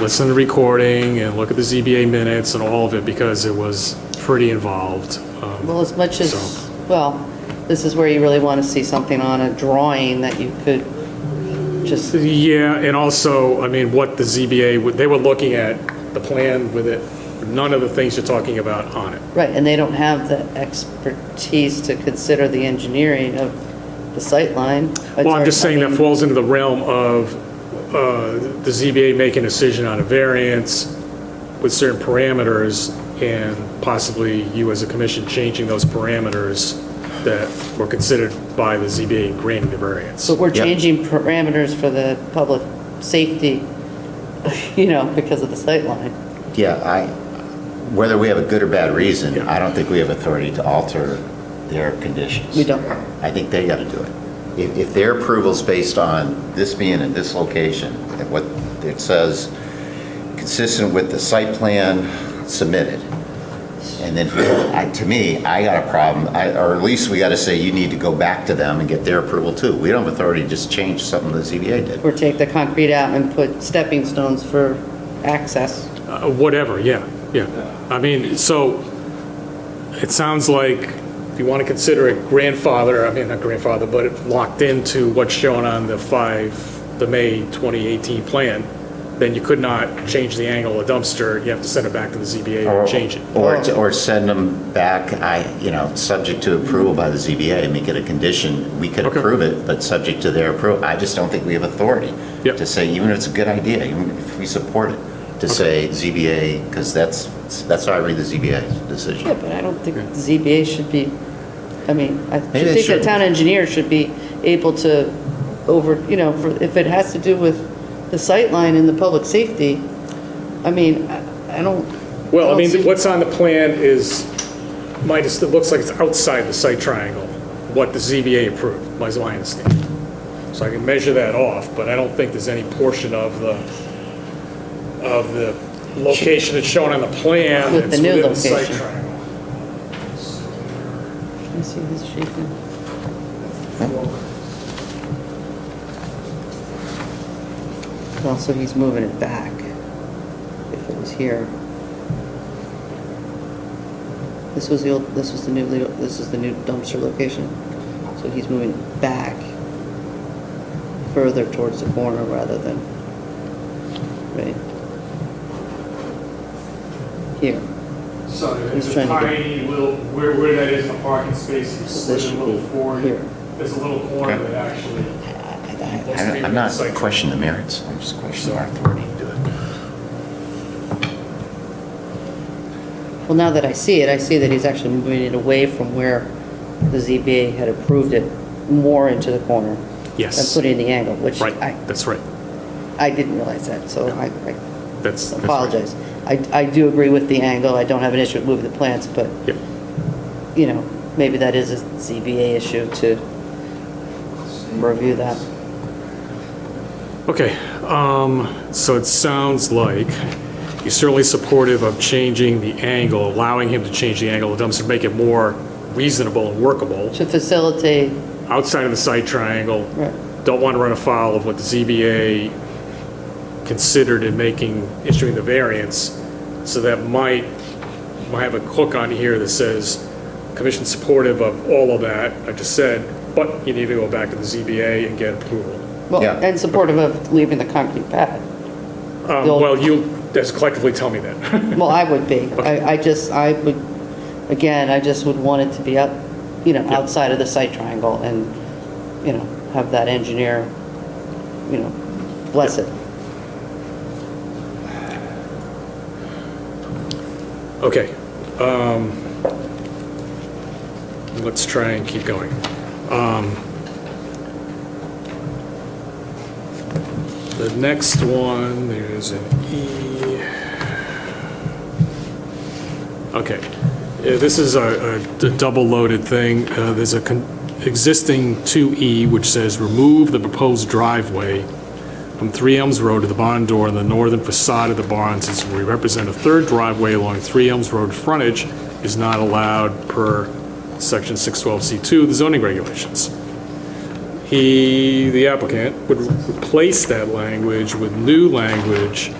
listen to the recording and look at the ZBA minutes and all of it, because it was pretty involved. Well, as much as, this is where you really want to see something on a drawing that you could just... Yeah, and also, I mean, what the ZBA, they were looking at the plan with it, none of the things you're talking about on it. Right, and they don't have the expertise to consider the engineering of the sight line. Well, I'm just saying that falls into the realm of the ZBA making a decision on a variance with certain parameters, and possibly you as a commission changing those parameters that were considered by the ZBA granting the variance. But we're changing parameters for the public safety, because of the sight line. Yeah, whether we have a good or bad reason, I don't think we have authority to alter their conditions. We don't. I think they got to do it. If their approval's based on this being in this location, and what it says, consistent with the site plan submitted, and then, to me, I got a problem, or at least we got to say you need to go back to them and get their approval too. We don't have authority to just change something the ZBA did. Or take the concrete out and put stepping stones for access. Whatever, yeah. I mean, so it sounds like if you want to consider it not grandfather, but it locked into what's shown on the May 2018 plan, then you could not change the angle of the dumpster. You have to send it back to the ZBA and change it. Or send them back, subject to approval by the ZBA, make it a condition. We could approve it, but subject to their approval. I just don't think we have authority to say, even if it's a good idea, even if we support it, to say ZBA, because that's how I read the ZBA's decision. Yeah, but I don't think the ZBA should be, I they think the should. town engineer should be able to if it has to do with the sight line and the public safety, I don't... Well, what's on the plan is, it looks like it's outside the site triangle, what the ZBA approved, is my understanding. So I can measure that off, but I don't think there's any portion of the location that's shown on the plan With the that's new within the site location. triangle. Let me see this shaking. Well, so he's moving it back, if it was here. This is the new dumpster location. So he's moving it back further towards the corner rather than right here. So He's there's a trying to get- tiny little, where that is in the parking space, you This slid a should little be forward. here. There's a little corner Okay. that actually... I'm not questioning the merits, I'm just questioning our authority to do it. Well, now that I see that he's actually moving it away from where the ZBA had approved it, more into the corner. Yes. And putting the angle, which That's right. I didn't realize that, so I That's apologize. I do agree with the angle, I don't have an issue with moving the plants, but, maybe that is a ZBA issue to review that. Okay, so it sounds like you're certainly supportive of changing the angle, allowing him to change the angle of the dumpster, make it more reasonable and workable. To facilitate. Outside of the site triangle. Right. Don't want to run afoul of what the ZBA considered in issuing the variance. So that might have a hook on here that says, commission supportive of all of that I just said, but you need to go back to the ZBA and get approval. Well, Yeah. and supportive of leaving the concrete pad. The old- Well, you, just collectively tell me that. Well, I would be. I just would want it to be out, outside of the site triangle and, have that engineer, bless it. Okay. Let's try and keep going. The next one, there's an E. Okay. This is a double-loaded thing. There's a existing 2E, which says, remove the proposed driveway from 3 Elms Road to the barn door on the northern facade of the barn, since we represent a third driveway along 3 Elms Road frontage is not allowed per section 612C2 of the zoning regulations. The applicant, would replace that language with new language.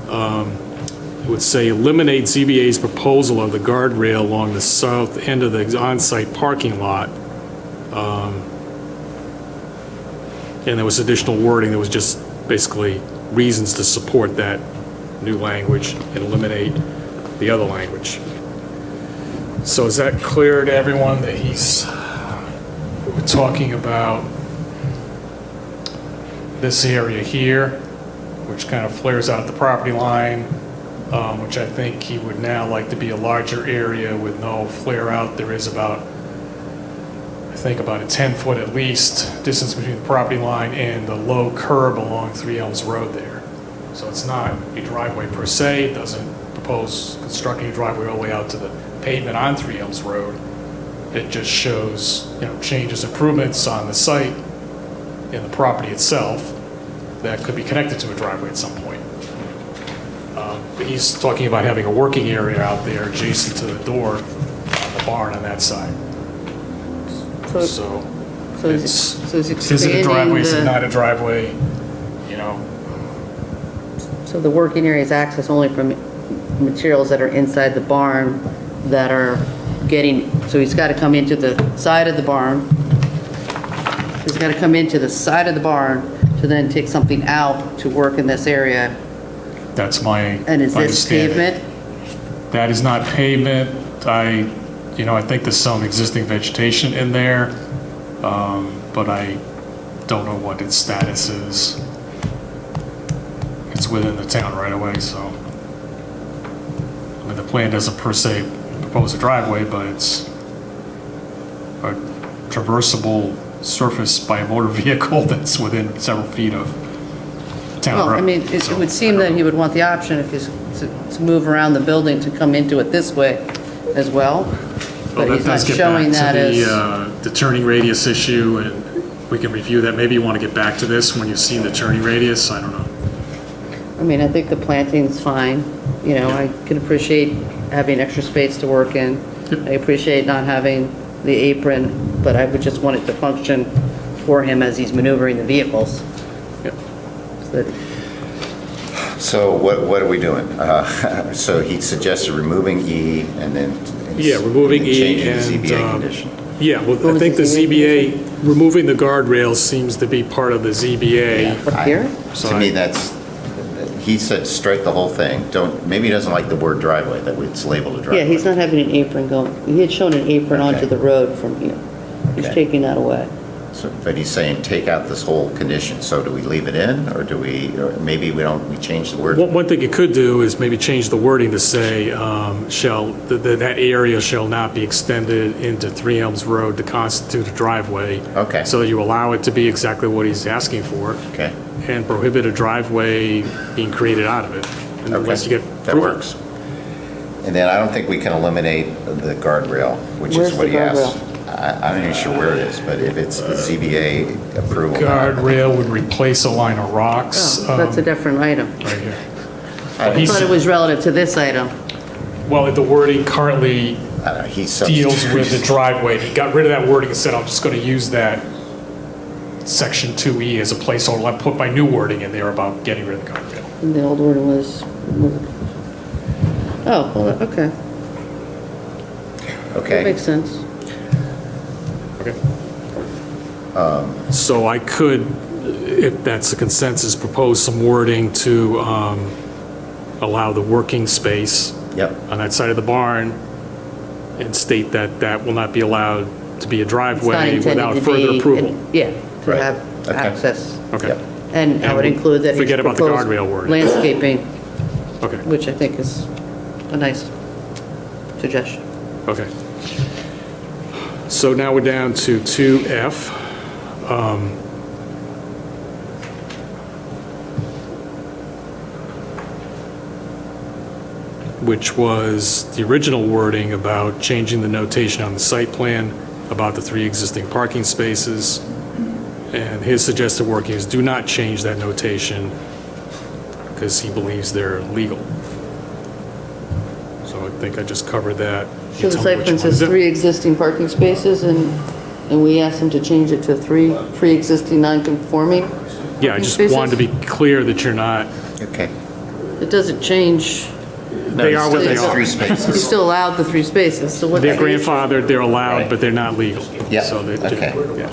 It would say, eliminate ZBA's proposal of the guardrail along the south end of the on-site parking lot. And there was additional wording that was just basically reasons to support that new language and eliminate the other language. So is that clear to everyone that we're talking about this area here, which kind of flares out the property line, which I think he would now like to be a larger area with no flare out. There is about a 10-foot at least distance between the property line and the low curb along 3 Elms Road there. So it's not a driveway per se. It doesn't propose constructing a driveway all the way out to the pavement on 3 Elms Road. It just shows, changes, improvements on the site in the property itself that could be connected to a driveway at some point. But he's talking about having a working area out there adjacent to the door on the barn on that side. So Is he's it a driveway, is it expanding not a driveway, So the working area is access only from materials that are inside the barn that are so he's got to come into the side of the barn. He's got to come into the side of the barn to then take something out to work in this area. That's my And is this understanding. pavement? That is not pavement. I think there's some existing vegetation in there, but I don't know what its status is. It's within the town right away, so. I mean, the plan doesn't per se propose a driveway, but it's a traversable surface by a motor vehicle that's within several feet of town road. Well, I mean, it would seem that he would want the option if he's to move around the building to come into it this way as well. But he's not showing that as. The turning radius issue, and we can review that. Maybe you want to get back to this when you've seen the turning radius, I don't know. I mean, I think the planting's fine. I can appreciate having extra space to work in. I appreciate not having the apron, but I would just want it to function for him as he's maneuvering the vehicles. Yep. So what are we doing? So he suggested removing E and then. Yeah, removing E changing and. the ZBA condition. Yeah, well, I think the ZBA, removing the guardrails seems to be part of the ZBA. Up here? To me, he said strike the whole thing. Maybe he doesn't like the word driveway, that it's labeled a driveway. Yeah, he's not having an apron going. He had shown an apron onto the road from here. He's Okay. taking that away. But he's saying take out this whole condition. So do we leave it in, or or maybe we change the word? One thing you could do is maybe change the wording to say, that area shall not be extended into 3 Elms Road to constitute a driveway. Okay. So that you allow it to be exactly what he's asking for. Okay. And prohibit a driveway being created out of it, unless you get That approval. works. And then I don't think we can eliminate the guardrail, which Where's is what the he asked. guardrail? I'm not even sure where it is, but if it's the ZBA approval. Guardrail would replace a line of rocks. Oh, that's a different item. Right here. I thought it was relative to this item. Well, the wording currently he deals with the driveway. He got rid of that wording and said, I'm just going to use that section 2E as a placeholder. I put my new wording in there about getting rid of the guardrail. And the old wording was. Oh, well, okay. Okay. That makes sense. Okay. So I could, if that's the consensus, propose some wording to allow the working space on that side of the barn and state that that will not be allowed to be a driveway without further approval. Yeah, to have access. Okay. And I would include that. Forget about the guardrail wording. Landscaping. Okay. Which I think is a nice suggestion. Okay. So now we're down to 2F. Which was the original wording about changing the notation on the site plan about the 3 existing parking spaces. And his suggested working is do not change that notation because he believes they're legal. So I think I just covered that. So the site plan says 3 existing parking spaces, and we asked him to change it to 3 pre-existing non-conforming? Yeah, I just spaces? wanted to be clear that you're not. Okay. It doesn't change. They are what they are. 3 spaces. He's still allowed the 3 spaces, so what? They're grandfathered, they're allowed, but they're not legal. Yeah, So they, okay. yeah.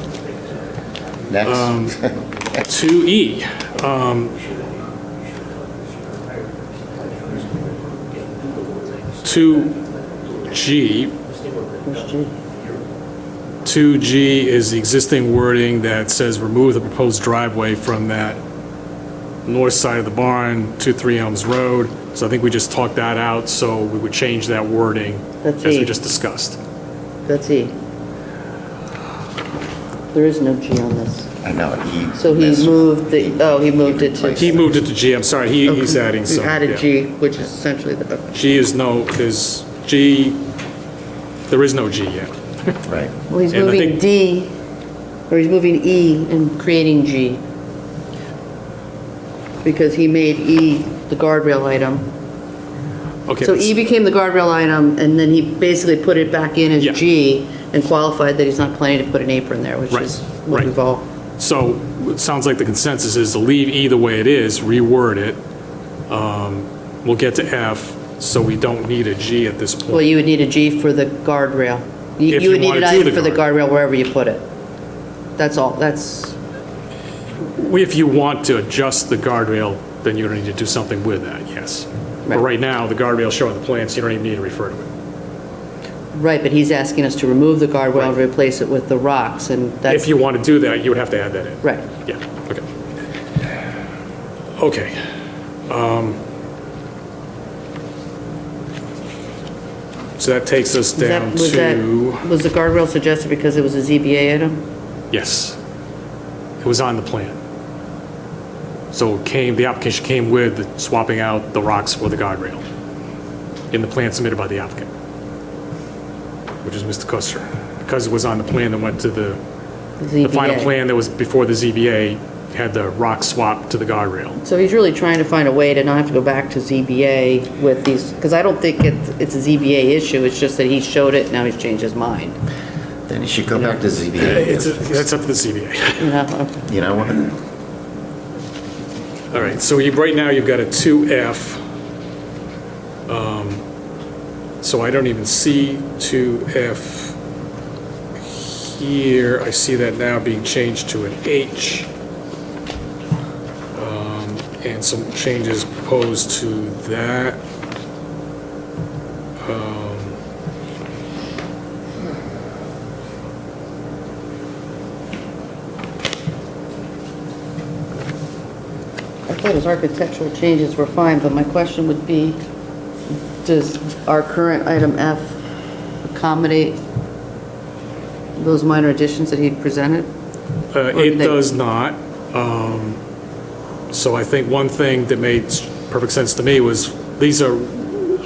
Next. 2E. 2G. 2G is the existing wording that says remove the proposed driveway from that north side of the barn to 3 Elms Road. So I think we just talked that out, so we would change that wording That's as E. we just discussed. That's E. There is no G on this. I know. So he moved the, he moved it to. He moved it to G, I'm sorry, he's adding He some. added yeah. G, which is essentially the. G is no, there's G, there is no G yet. Right. Well, he's And I moving think- D, or he's moving E and creating G. Because he made E the guardrail item. Okay. So E became the guardrail item, and then he basically put it back in as G and qualified that he's not planning to put an apron there, which Right, is what right. we've all. So it sounds like the consensus is to leave E the way it is, reword it. We'll get to F, so we don't need a G at this point. Well, you would need a G for the guardrail. If You would you need an wanna do item the for the guardrail wherever you put it. That's all, that's, If you want to adjust the guardrail, then you're going to need to do something with that, yes. But right now, the guardrail's showing the plans, you don't even need to refer to it. right, but he's asking us to remove the guardrail and replace it with the rocks, and that's. If you want to do that, you would have to add that in. Right. Yeah, okay. Okay. So that takes us down Was the guardrail suggested because it was a ZBA item? Yes. It was on the plan. So the application came with swapping out the rocks for the guardrail in the plan submitted by the applicant, which is Mr. Custer. Because it was on the plan that went to the final ZBA. plan that was before the ZBA had the rock swap to the guardrail. So he's really trying to find a way to not have to go back to ZBA with these, because I don't think it's a ZBA issue, it's just that he showed it, now he's changed his mind. Then you should go back to ZBA. That's up to the ZBA. You know what? All right, so right now you've got a 2F. So I don't even see 2F here. I see that now being changed to an H. And some changes proposed to that. I thought his architectural changes were fine, but my question would be, does our current item F accommodate those minor additions that he presented? It does not. So I think one thing that made perfect sense to me was these are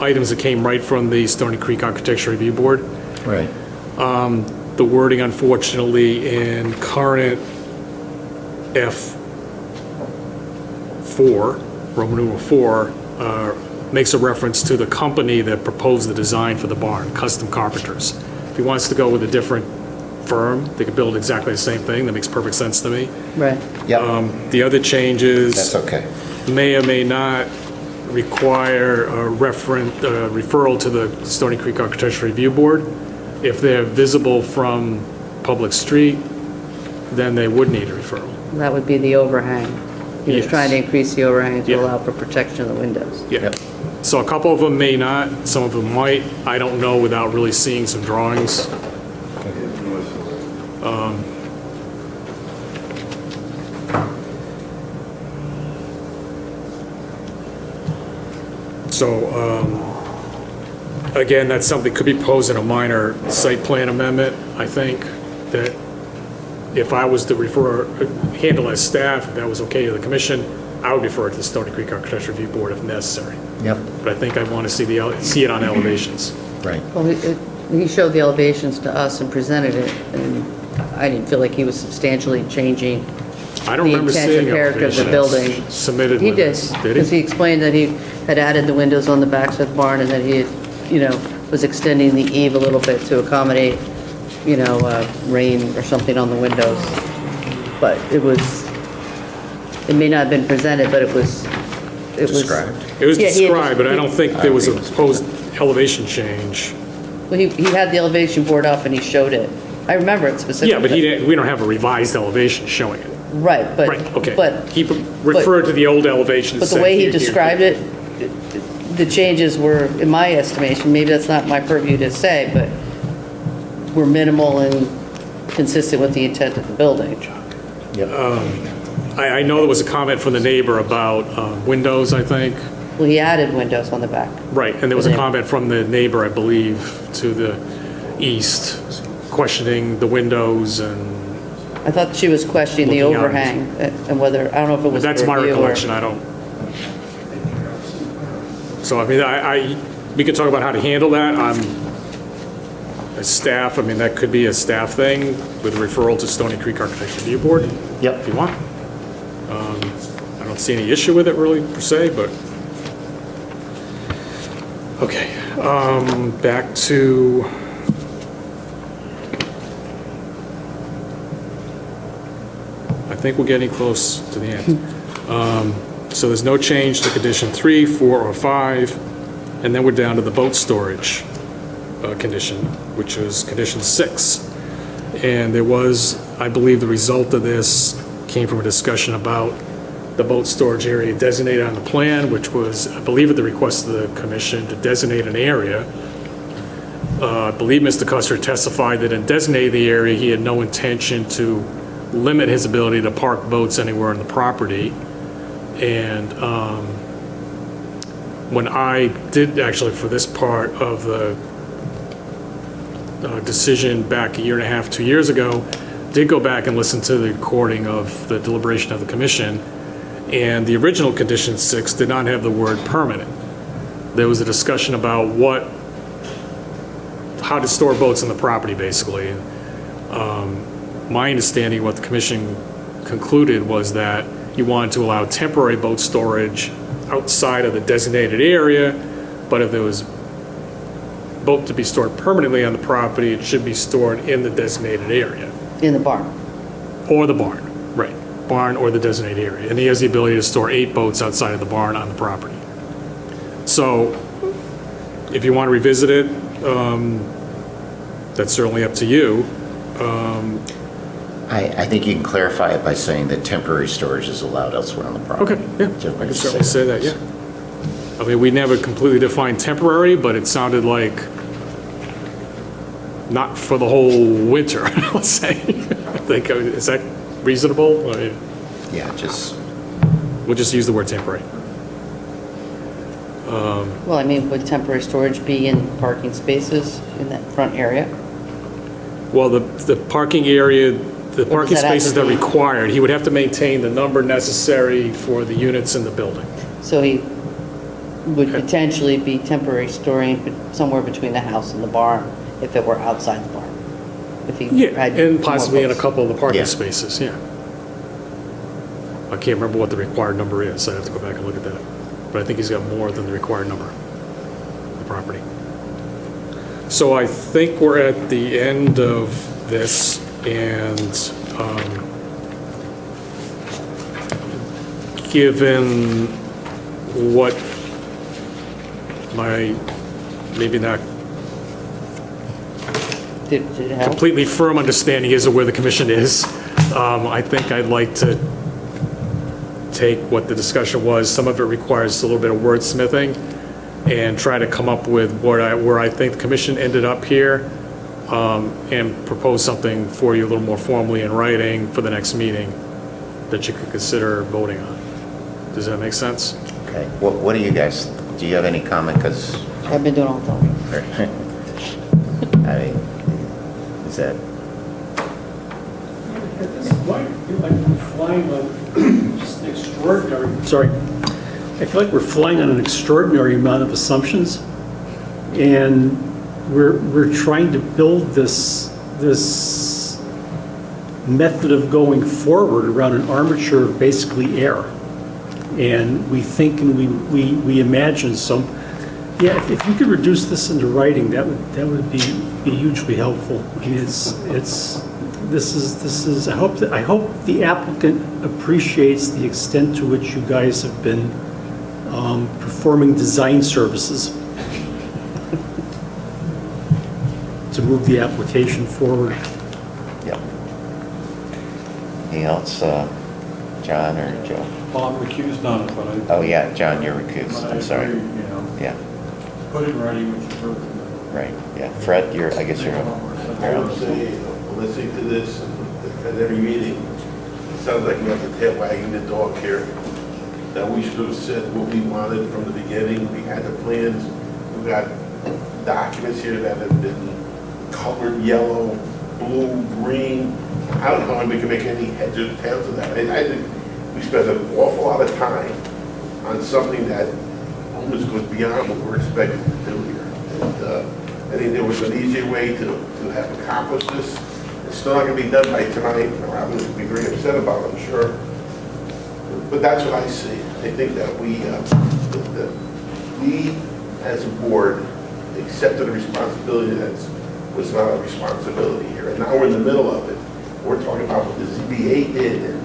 items that came right from the Stony Creek Architecture Review Board. Right. The wording, unfortunately, in current F4, Roman numeral 4, makes a reference to the company that proposed the design for the barn, Custom Carpenters. If he wants to go with a different firm, they could build exactly the same thing. That makes perfect sense to me. Right. Yep. The other changes. That's okay. May or may not require a referral to the Stony Creek Architecture Review Board. If they're visible from public street, then they would need a referral. That would be the overhang. He was Yes. trying to increase the overhang to Yeah. allow for protection of the windows. Yeah. So a couple of them may not, some of them might. I don't know without really seeing some drawings. Again, that's something could be proposed in a minor site plan amendment, I think, that if I was to handle as staff, if that was okay to the commission, I would refer it to the Stony Creek Architecture Review Board if necessary. Yep. But I think I want to see it on elevations. Right. Well, he showed the elevations to us and presented it, and I didn't feel like he was substantially changing I don't the remember intent seeing or character of the elevations building. submitted He with did, this. Did because he he? explained that he had added the windows on the backside of the barn and that he had, was extending the eave a little bit to accommodate, rain or something on the windows. But it may not have been presented, but it was. Described. It was Yeah, he had- described, but I don't think there was a proposed elevation change. Well, he had the elevation board up and he showed it. I remember it specifically. Yeah, but we don't have a revised elevation showing it. Right, but. Right, okay. But. He referred to the old elevation. But the way he described it, the changes were, in my estimation, maybe that's not my purview to say, but were minimal and consistent with the intent of the building. I know there was a comment from the neighbor about windows, I think. Well, he added windows on the back. Right, and there was a comment from the neighbor, I believe, to the east, questioning the windows and. I thought she was questioning the Looking out. overhang and whether, I don't know if it was. That's my review or- recollection, I don't. So, I mean, we could talk about how to handle that. As staff, I mean, that could be a staff thing with a referral to Stony Creek Architecture Review Board. Yep. If you want. I don't see any issue with it really, per se, but. Okay, back to. I think we're getting close to the end. So there's no change to condition 3, 4, or 5, and then we're down to the boat storage condition, which is condition 6. And there was, I believe the result of this came from a discussion about the boat storage area designated on the plan, which was, I believe at the request of the commission, to designate an area. I believe Mr. Custer testified that in designating the area, he had no intention to limit his ability to park boats anywhere on the property. And when I did actually, for this part of the decision back a year and a half, 2 years ago, did go back and listen to the recording of the deliberation of the commission, and the original condition 6 did not have the word permanent. There was a discussion about how to store boats on the property, basically. My understanding, what the commission concluded, was that you wanted to allow temporary boat storage outside of the designated area, but if there was boat to be stored permanently on the property, it should be stored in the designated area. In the barn. Or the barn, right. Barn or the designated area. And he has the ability to store 8 boats outside of the barn on the property. So if you want to revisit it, that's certainly up to you. I think you can clarify it by saying that temporary storage is allowed elsewhere on the property. Okay, yeah, Just I like can you certainly said. say that, yeah. I mean, we never completely defined temporary, but it sounded like not for the whole winter, let's say. I think, is that reasonable? I mean, Yeah, just, we'll just use the word temporary. Well, I mean, would temporary storage be in parking spaces in that front area? Well, the parking area, the parking that have to spaces that are be- required, he would have to maintain the number necessary for the units in the building. So he would potentially be temporary storing somewhere between the house and the barn if it were outside the barn. If he Yeah, had and more possibly in a boats. couple of the parking Yeah. spaces, yeah. I can't remember what the required number is, I'd have to go back and look at that. But I think he's got more than the required number, the property. So I think we're at the end of this, and given what my, maybe not Did it help? completely firm understanding is of where the commission is, I think I'd like to take what the discussion was, some of it requires a little bit of wordsmithing, and try to come up with where I think the commission ended up here, and propose something for you a little more formally in writing for the next meeting that you could consider voting on. Does that make sense? Okay. What do you guys, do you have any comment? Because I've been doing all the talking. I mean, is that? At this point, I feel like we're flying on just an extraordinary, sorry, I feel like we're flying on an extraordinary amount of assumptions, and we're trying to build this method of going forward around an armature of basically air. And we think and we imagine some, yeah, if you could reduce this into writing, that would be hugely helpful. I mean, this is, I hope the applicant appreciates the extent to which you guys have been performing design services to move the application forward. Yeah. Anything else, John or Joe? Well, I'm recused on it, but I... Oh, yeah, John, you're recused. I'm sorry. You know, Yeah, put it in writing, which you heard. right, yeah. Fred, I guess you're I would say, listening to this at every meeting, it sounds like we have the tail wagging the dog here. That we should have said what we wanted from the beginning. We had the plans. We got documents here that have been colored yellow, blue, green. I don't know how we can make any heads or tails of that. I think we spent an awful lot of time on something that almost goes beyond what we're expected to do here. And I think there was an easier way to have accomplished this. It's still not going to be done by tonight. Robin will be very upset about it, I'm sure. But that's what I see. I think that we as a board accepted a responsibility that was not a responsibility here. And now we're in the middle of it. We're talking about what the ZBA did, and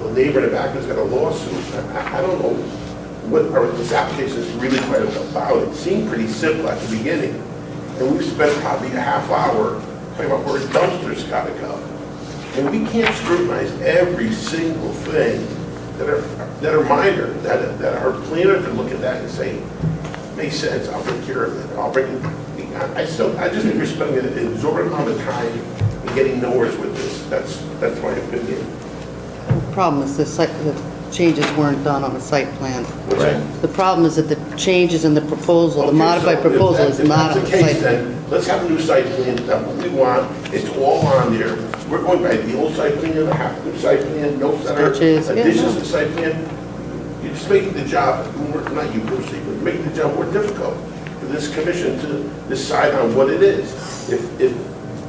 the neighbor in the back has got a lawsuit. I don't know what this application is really quite about. It seemed pretty simple at the beginning. And we've spent probably a half hour talking about where dumpsters got to go. And we can't scrutinize every single thing that are minor, that our planner can look at that and say, makes sense, I'll take care of it. I just think we're spending an exorbitant amount of time and getting nowhere with this. That's my opinion. The problem is the changes weren't done on the site plan. Right. The problem is that the changes in the proposal, the Okay, modified so proposal is not on If the that's the site case, plan. then let's have a new site plan. That's what we want. It's all on there. We're going by the old site plan, the half new site plan, no center, Sketches, yeah, additions no. to the site plan. You're just making the job, not you personally, but you're making the job more difficult for this commission to decide on what it is. If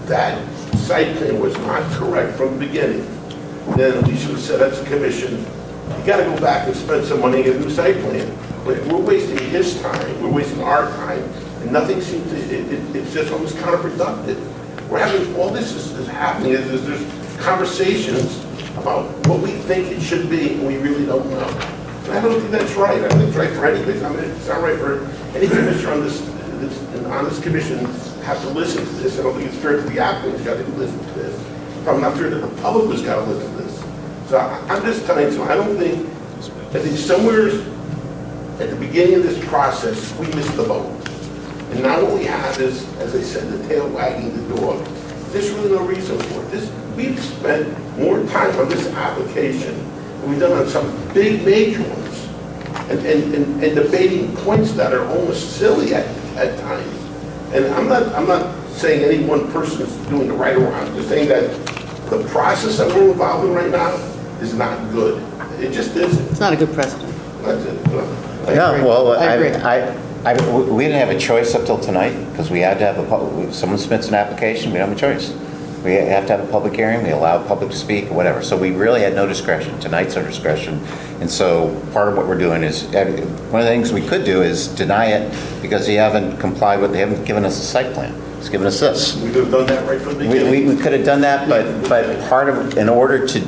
that site plan was not correct from the beginning, then we should have said as a commission, you gotta go back and spend some money on a new site plan. But we're wasting his time, we're wasting our time, and nothing seems to, it's just almost counterproductive. We're having, all this is happening, is there's conversations about what we think it should be, and we really don't know. And I don't think that's right. I don't think it's right for anybody. It's not right for any commissioner on this commission have to listen to this. I don't think it's fair to the applicants who got to listen to this. I'm not fair that the public has got to listen to this. So I'm just telling you, I think somewhere at the beginning of this process, we missed the boat. And now what we have is, as I said, the tail wagging the dog. There's really no reason for it. We've spent more time on this application than we've done on some big major ones. And debating points that are almost silly at times. And I'm not saying any one person is doing the right or wrong. I'm just saying that the process that we're involved in right now is not good. It just isn't. It's not a good precedent. That's it. No, well, I agree. we didn't have a choice up till tonight, because we had to have someone submits an application, we don't have a choice. We have to have a public hearing, we allow the public to speak, or whatever. So we really had no discretion. Tonight's our discretion. And so part of what we're doing is, one of the things we could do is deny it because they haven't complied with, they haven't given us a site plan. It's given us this. We could have done that right from the beginning. We could have done that, but part of, in order to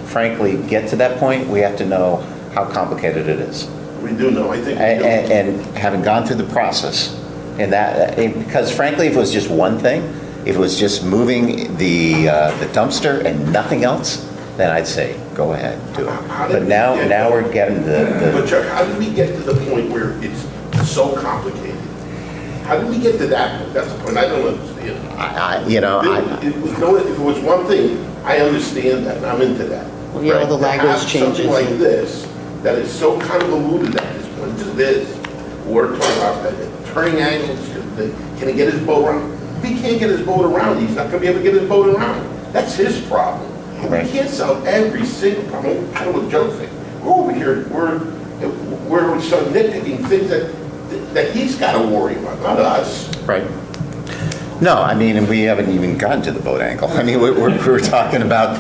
frankly get to that point, we have to know how complicated it is. We do know, I think. And having gone through the process, and that, because frankly, if it was just one thing, If it was just moving the dumpster and nothing else, then I'd say, go ahead, do it. But now we're getting But Chuck, how did we get to the point where it's so complicated? How did we get to that point? That's the point I don't understand. If it was one thing, I understand that, and I'm into that. Well, yeah, all the language changes. Something like this, that is so convoluted at this point, just this, we're talking about that, turning angles, can he get his boat around? If he can't get his boat around, he's not gonna be able to get his boat around. That's his problem. Right. We can't solve every single problem. I don't know what Joe thinks. We're over here, we're sort of nitpicking things that he's got to worry about, not us. Right. No, I mean, and we haven't even gotten to the boat angle. I mean, we're talking about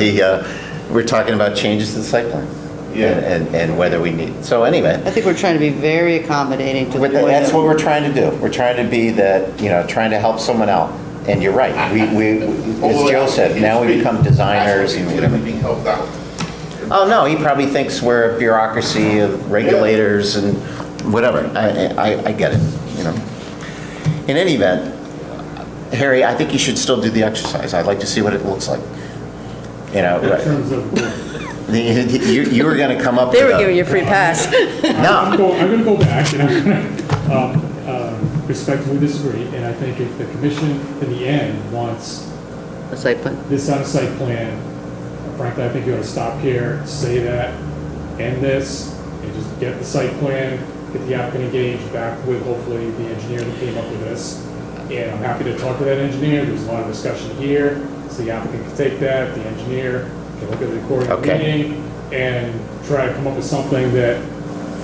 we're talking about changes to the site plan. Yeah. And whether we need, so anyway. I think we're trying to be very accommodating to the point That's of- what we're trying to do. We're trying to be that, trying to help someone out. And you're right, we as Joe said, now we become designers and whatever. Being helped out. Oh, no, he probably thinks we're a bureaucracy of regulators and whatever. I get it, In any event, Harry, I think you should still do the exercise. I'd like to see what it looks like. In terms of, you were going to come up They with were giving you a free pass. No. I'm going to go back and I'm going to respectfully disagree, and I think if the commission in the end wants A site plan. this on a site plan, frankly, I think you ought to stop here, say that, end this, and just get the site plan, get the applicant engaged back with hopefully the engineer that came up with this. And I'm happy to talk to that engineer. There's a lot of discussion here. So the applicant can take that, the engineer can look at the recording of the meeting and try to come up with something that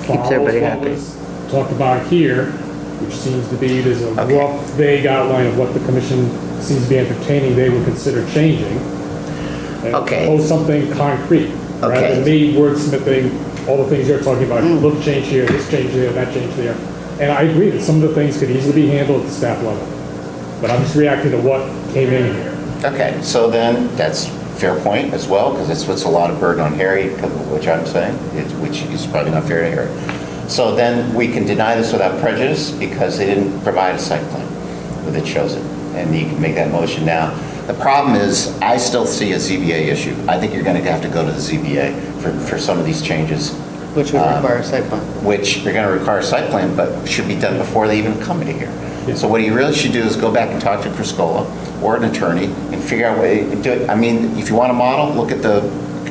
follows everybody what happy. was talked about here, which seems to be, there's a rough, vague outline of what the commission seems to be entertaining they would consider changing. And propose something concrete, rather than me wordsmithing all the things you're talking about, look change here, this change there, that change there. And I agree that some of the things could easily be handled at the staff level. But I'm just reacting to what came in here. Okay, so then that's a fair point as well, because it puts a lot of burden on Harry, which I'm saying, which is probably not fair to Harry. So then we can deny this without prejudice because they didn't provide a site plan that shows it. And you can make that motion now. The problem is, I still see a ZBA issue. I think you're going to have to go to the ZBA for some of these changes. Which would require a site plan. Which are going to require a site plan, but should be done before they even come into here. So what you really should do is go back and talk to Criscola or an attorney and figure out a way to do it. I mean, if you want a model, look at the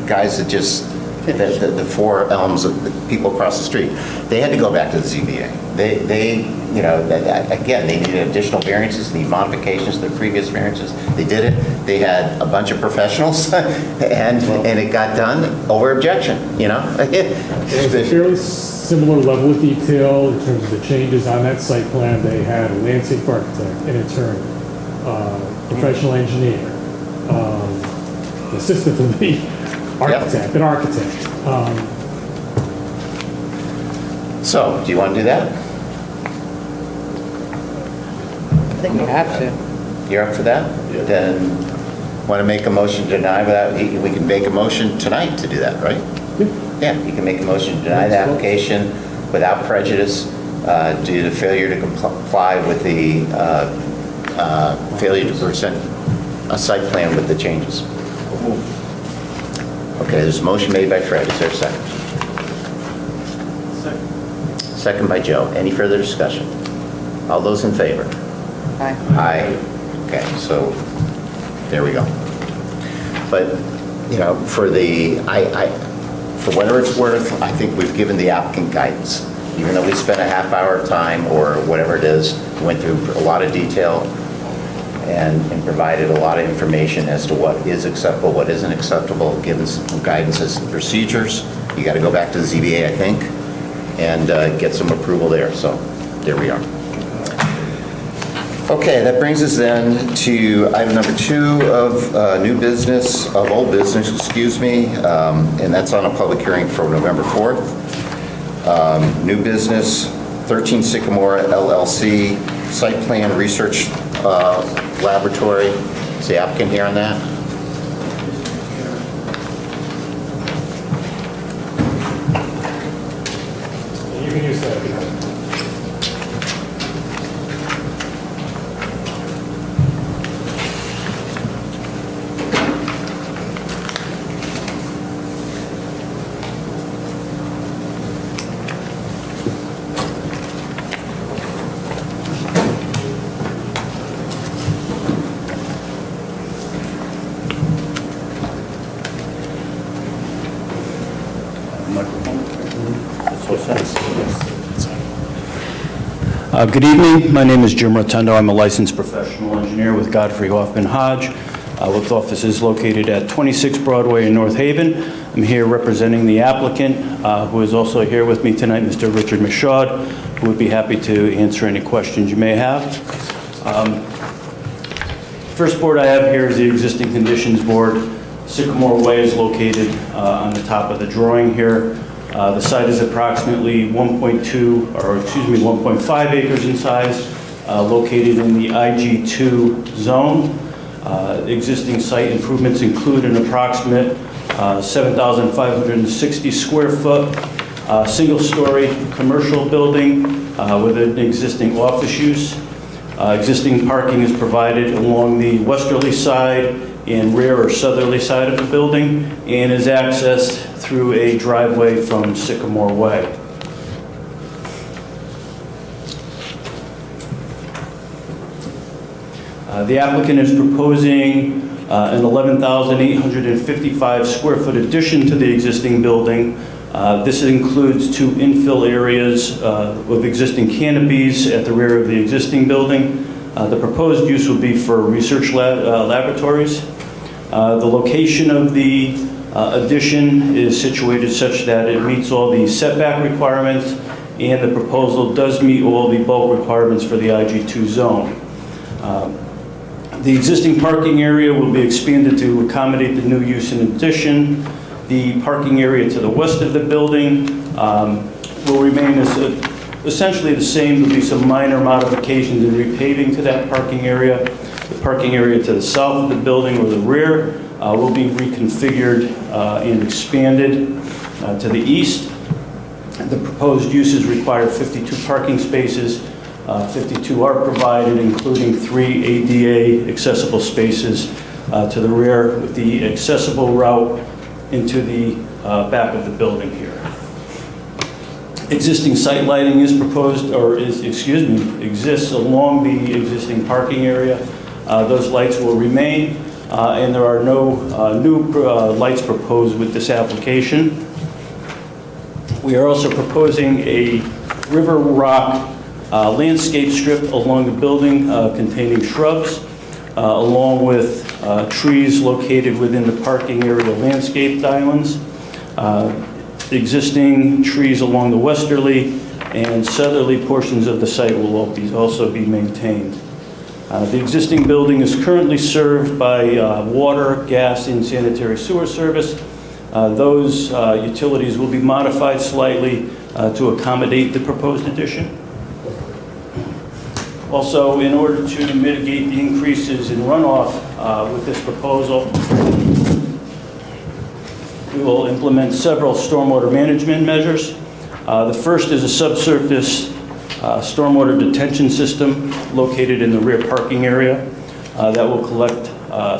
guys that just, the four elms of the people across the street. They had to go back to the ZBA. Again, they needed additional variances, need modifications to the previous variances. They did it. They had a bunch of professionals and it got done over objection, There's a fairly similar level of detail in terms of the changes on that site plan. They had a landscape architect, an attorney, professional engineer, the assistant to the architect, an architect. So, do you want to do that? I think you have to. You're up for that? Yeah. Then, want to make a motion to deny without, we can make a motion tonight to do that, right? Yeah, you can make a motion to deny the application without prejudice due to failure to comply with the failure to present a site plan with the changes. Okay, there's a motion made by Fred. Is there a second? Second by Joe. Any further discussion? All those in favor? Aye. Aye. Okay, so there we go. But, for whatever it's worth, I think we've given the applicant guidance. Even though we spent a half hour of time or whatever it is, went through a lot of detail and provided a lot of information as to what is acceptable, what isn't acceptable, given some guidance as to the procedures. You got to go back to the ZBA, I think, and get some approval there. So there we are. Okay, that brings us then to item number 2 of old business, excuse me, and that's on a public hearing for November 4th. New business, 13 Sycamore LLC, site plan research laboratory. Is the applicant here on that? You can use that. Good evening. My name is Jim Rotundo. I'm a licensed professional engineer with Godfrey Hoffman Hodge, with offices located at 26 Broadway in North Haven. I'm here representing the applicant, who is also here with me tonight, Mr. Richard Michaud, who would be happy to answer any questions you may have. First board I have here is the existing conditions board. Sycamore Way is located on the top of the drawing here. The site is approximately 1.5 acres in size, located in the IG2 zone. Existing site improvements include an approximate 7,560 square foot single-story commercial building with an existing office use. Existing parking is provided along the westerly side and rear or southerly side of the building and is accessed through a driveway from Sycamore Way. The applicant is proposing an 11,855 square foot addition to the existing building. This includes 2 infill areas of existing canopies at the rear of the existing building. The proposed use will be for research laboratories. The location of the addition is situated such that it meets all the setback requirements, and the proposal does meet all the bulk requirements for the IG2 zone. The existing parking area will be expanded to accommodate the new use in addition. The parking area to the west of the building will remain essentially the same. There will be some minor modifications and repaving to that parking area. The parking area to the south of the building or the rear will be reconfigured and expanded to the east. The proposed uses require 52 parking spaces. 52 are provided, including 3 ADA accessible spaces to the rear with the accessible route into the back of the building here. Existing site lighting is proposed, or exists along the existing parking area. Those lights will remain, and there are no new lights proposed with this application. We are also proposing a river rock landscape strip along the building containing shrubs, along with trees located within the parking area landscaped islands. Existing trees along the westerly and southerly portions of the site will also be maintained. The existing building is currently served by water, gas, and sanitary sewer service. Those utilities will be modified slightly to accommodate the proposed addition. Also, in order to mitigate the increases in runoff with this proposal, we will implement several stormwater management measures. The first is a subsurface stormwater detention system located in the rear parking area that will collect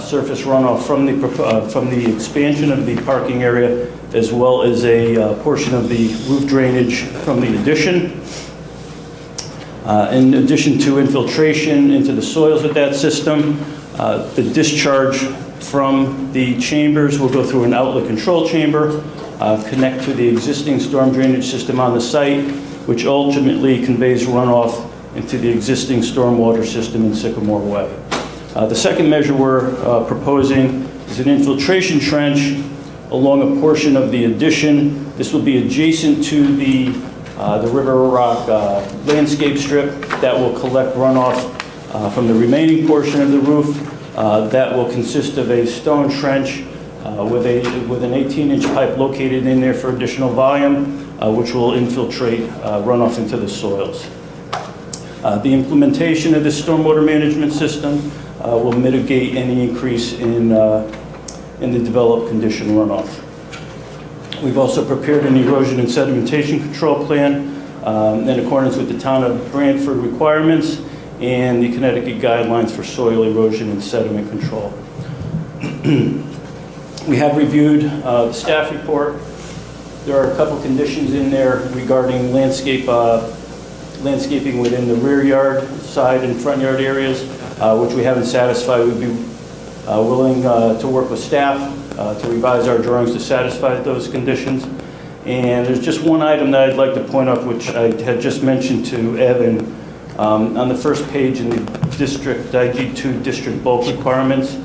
surface runoff from the expansion of the parking area, as well as a portion of the roof drainage from the addition. In addition to infiltration into the soils with that system, the discharge from the chambers will go through an outlet control chamber, connect to the existing storm drainage system on the site, which ultimately conveys runoff into the existing stormwater system in Sycamore Way. The second measure we're proposing is an infiltration trench along a portion of the addition. This will be adjacent to the River Rock landscape strip that will collect runoff from the remaining portion of the roof. That will consist of a stone trench with an 18-inch pipe located in there for additional volume, which will infiltrate runoff into the soils. The implementation of this stormwater management system will mitigate any increase in the developed condition runoff. We've also prepared an erosion and sedimentation control plan in accordance with the town of Brantford requirements and the Connecticut guidelines for soil erosion and sediment control. We have reviewed the staff report. There are a couple conditions in there regarding landscaping within the rear yard, side, and front yard areas, which we haven't satisfied. We'd be willing to work with staff to revise our drawings to satisfy those conditions. And there's just one item that I'd like to point out, which I had just mentioned to Evan On the first page in the district, IG2 district bulk requirements,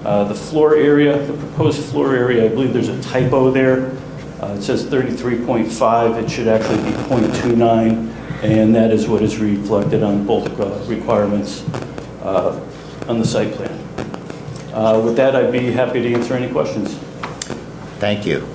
the floor area, the proposed floor area, I believe there's a typo there. It says 33.5, it should actually be 0.29, and that is what is reflected on bulk requirements on the site plan. With that, I'd be happy to answer any questions. Thank you.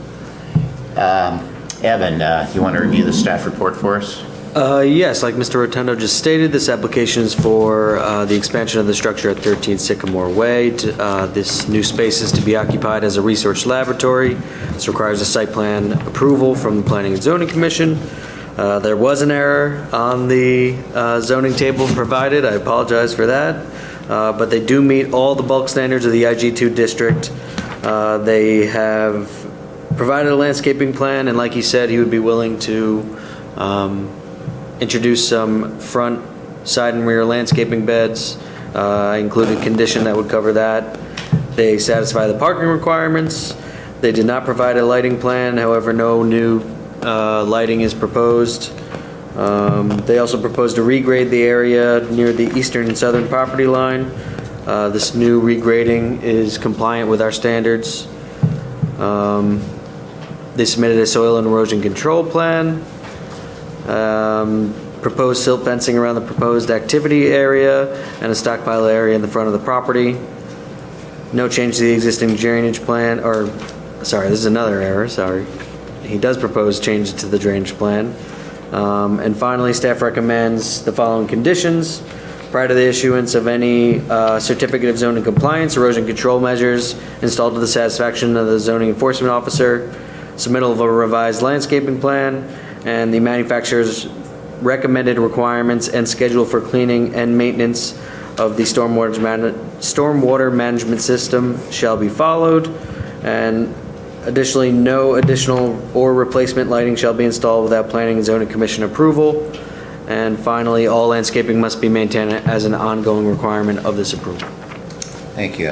Evan, you want to review the staff report for us? Yes, like Mr. Rotundo just stated, this application is for the expansion of the structure at 13 Sycamore Way. This new space is to be occupied as a research laboratory. This requires a site plan approval from the Planning and Zoning Commission. There was an error on the zoning table provided. I apologize for that. But they do meet all the bulk standards of the IG2 district. They have provided a landscaping plan, and like he said, he would be willing to introduce some front, side, and rear landscaping beds. I included a condition that would cover that. They satisfy the parking requirements. They did not provide a lighting plan, however, no new lighting is proposed. They also proposed to regrade the area near the eastern and southern property line. This new regrading is compliant with our standards. They submitted a soil and erosion control plan. Proposed silt fencing around the proposed activity area and a stockpile area in the front of the property. No change to the existing drainage plan, or, sorry, this is another error, sorry. He does propose changes to the drainage plan. And finally, staff recommends the following conditions. Prior to the issuance of any certificate of zoning compliance, erosion control measures installed to the satisfaction of the zoning enforcement officer, submittal of a revised landscaping plan, and the manufacturer's recommended requirements and schedule for cleaning and maintenance of the stormwater management system shall be followed. And additionally, no additional or replacement lighting shall be installed without Planning and Zoning Commission approval. And finally, all landscaping must be maintained as an ongoing requirement of this approval. Thank you.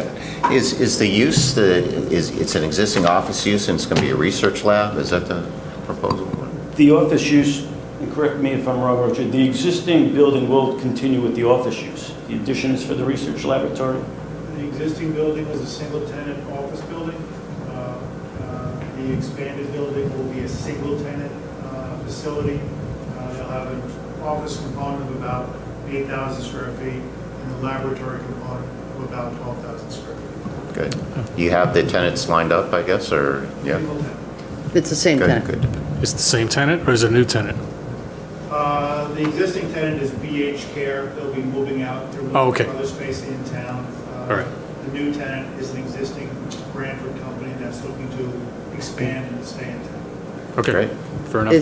Is the use, it's an existing office use and it's going to be a research lab? Is that the proposal? The office use, and correct me if I'm wrong, Roger, the existing building will continue with the office use. The addition is for the research laboratory. The existing building is a single-tenant office building. The expanded building will be a single-tenant facility. They'll have an office component of about 8,000 square feet and the laboratory component of about 12,000 square feet. Good. You have the tenants lined up, I guess, or, yeah? It's the same tenant. Good. Is it the same tenant or is it a new tenant? The existing tenant is BH Care. They'll be moving out. They're looking for other space in town. All right. The new tenant is an existing Brantford company that's looking to expand and stay in town. Okay, great. Fair enough.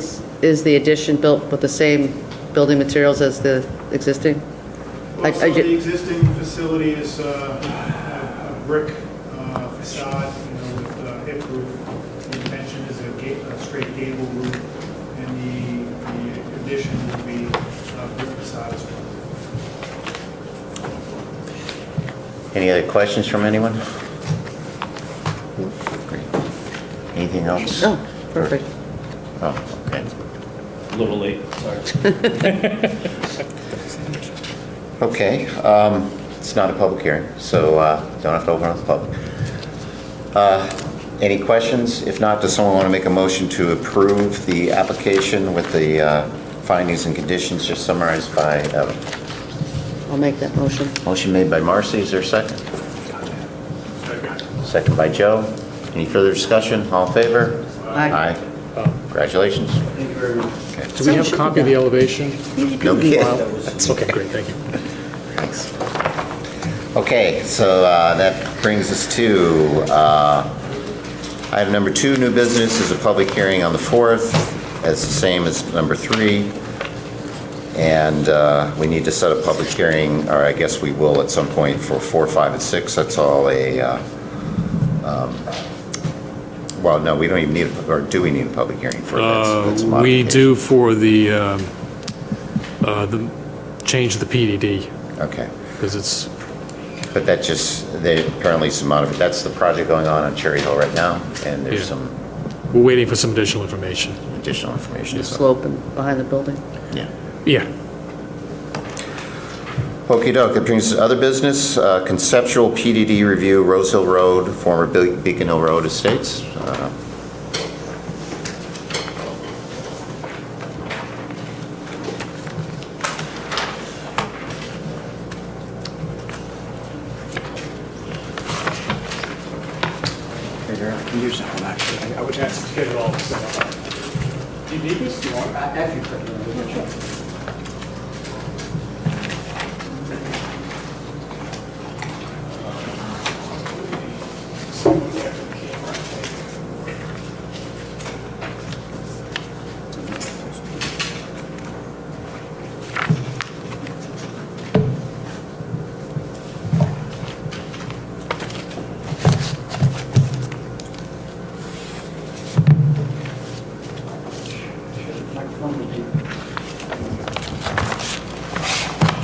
Is the addition built with the same building materials as the existing? Well, so the existing facility is a brick facade, with hip roof. The intention is a straight gable roof, and the addition will be a brick facade as well. Any other questions from anyone? Great. Anything else? Oh, perfect. Oh, okay. A little late, sorry. Okay, it's not a public hearing, so don't have to open up the public. Any questions? If not, does someone want to make a motion to approve the application with the findings and conditions just summarized by Evan? I'll make that motion. Motion made by Marcy, is there a second? Second by Joe. Any further discussion? All in favor? Aye. Congratulations. Thank you very much. Okay. Do we have a copy of the elevation? No kidding. Okay, great, thank you. Thanks. Okay, so that brings us to item number 2, new business, is a public hearing on the 4th. It's the same as number 3. And we need to set a public hearing, or I guess we will at some point, for 4, 5, and 6. That's all well, no, we don't even need, or do we need a public hearing for that? We do for the change of the PDD. Okay. Because it's... But that just, they apparently some that's the project going on Cherry Hill right now, and there's some... We're waiting for some additional information. Additional information. The slope and behind the building? Yeah. Yeah. Okey doke, that brings us to other business, conceptual PDD review, Rose Hill Road, former Beacon Hill Road Estates. I can use that one, actually. I was asked to get it all. Do you need this? Do you want it?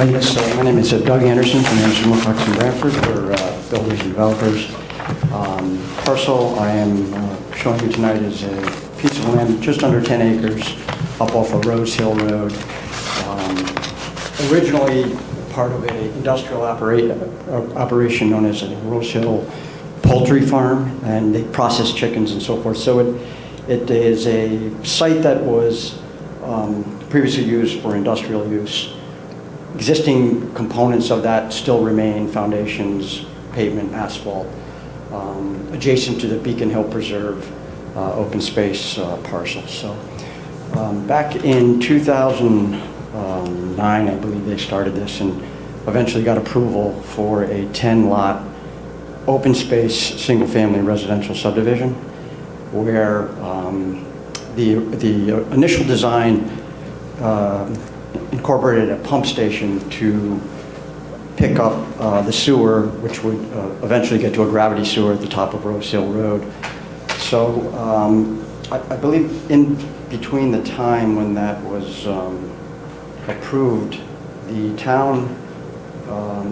Yes, my name is Doug Anderson from Anderson Wilcox and Brantford. We're builders and developers. Parcel I am showing you tonight is a piece of land just under 10 acres up off of Rose Hill Road. Originally part of an industrial operation known as a Rose Hill poultry farm, and they process chickens and so forth. So it is a site that was previously used for industrial use. Existing components of that still remain: foundations, pavement, asphalt, adjacent to the Beacon Hill Preserve open space parcel. So back in 2009, I believe they started this and eventually got approval for a 10-lot open space single-family residential subdivision where the initial design incorporated a pump station to pick up the sewer, which would eventually get to a gravity sewer at the top of Rose Hill Road. So I believe in between the time when that was approved, the town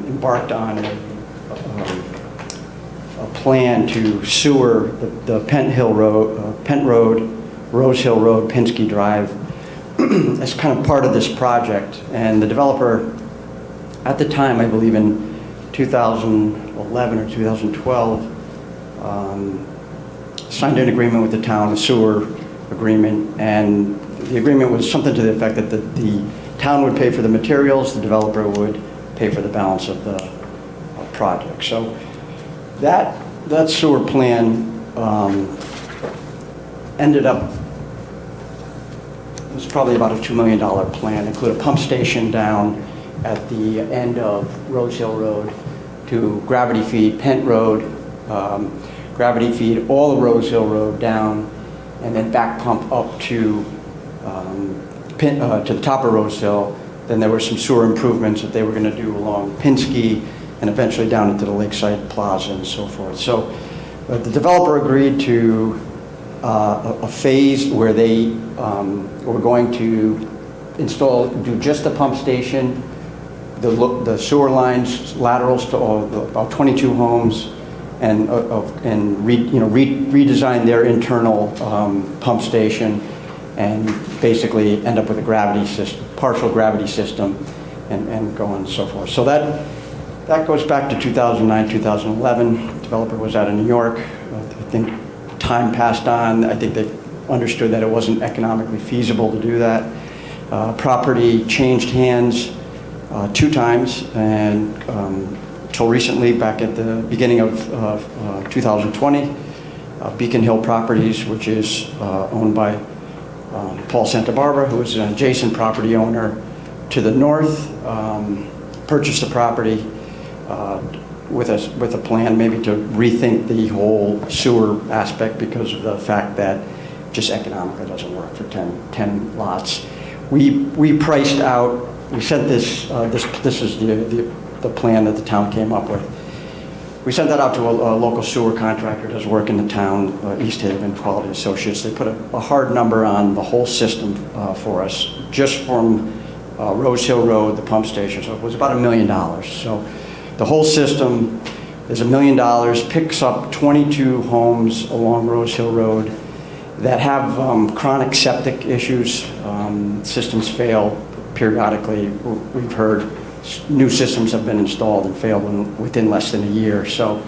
embarked on a plan to sewer the Pent Road, Rose Hill Road, Pinsky Drive, as kind of part of this project. And the developer at the time, I believe in 2011 or 2012, signed an agreement with the town, a sewer agreement, and the agreement was something to the effect that the town would pay for the materials, the developer would pay for the balance of the project. So that sewer plan ended up, it was probably about a $2 million plan, include a pump station down at the end of Rose Hill Road to gravity feed Pent Road, gravity feed all of Rose Hill Road down, and then back pump up to the top of Rose Hill. Then there were some sewer improvements that they were going to do along Pinsky and eventually down into the Lakeside Plaza and so forth. So the developer agreed to a phase where they were going to do just the pump station, the sewer lines, laterals to about 22 homes, and redesign their internal pump station, and basically end up with a gravity system, partial gravity system, and go on and so forth. So that goes back to 2009, 2011. The developer was out of New York. I think time passed on. I think they understood that it wasn't economically feasible to do that. Property changed hands 2 times, and until recently, back at the beginning of 2020, Beacon Hill Properties, which is owned by Paul Santa Barbara, who is an adjacent property owner to the north, purchased the property with a plan maybe to rethink the whole sewer aspect because of the fact that just economically doesn't work for 10 lots. We priced out, we sent this is the plan that the town came up with. We sent that out to a local sewer contractor that does work in the town, East Haven Quality Associates. They put a hard number on the whole system for us, just from Rose Hill Road, the pump station. So it was about $1 million. So the whole system is $1 million, picks up 22 homes along Rose Hill Road that have chronic septic issues. Systems fail periodically. We've heard new systems have been installed and failed within less than a year. So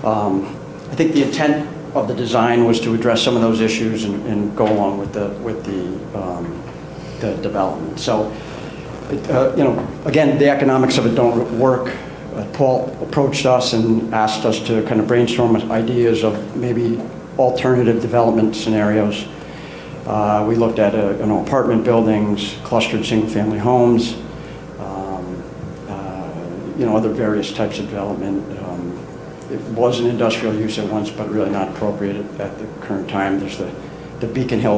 I think the intent of the design was to address some of those issues and go along with the development. So, again, the economics of it don't work. Paul approached us and asked us to kind of brainstorm ideas of maybe alternative development scenarios. We looked at apartment buildings, clustered single-family homes, other various types of development. It was an industrial use at once, but really not appropriate at the current time. There's the Beacon Hill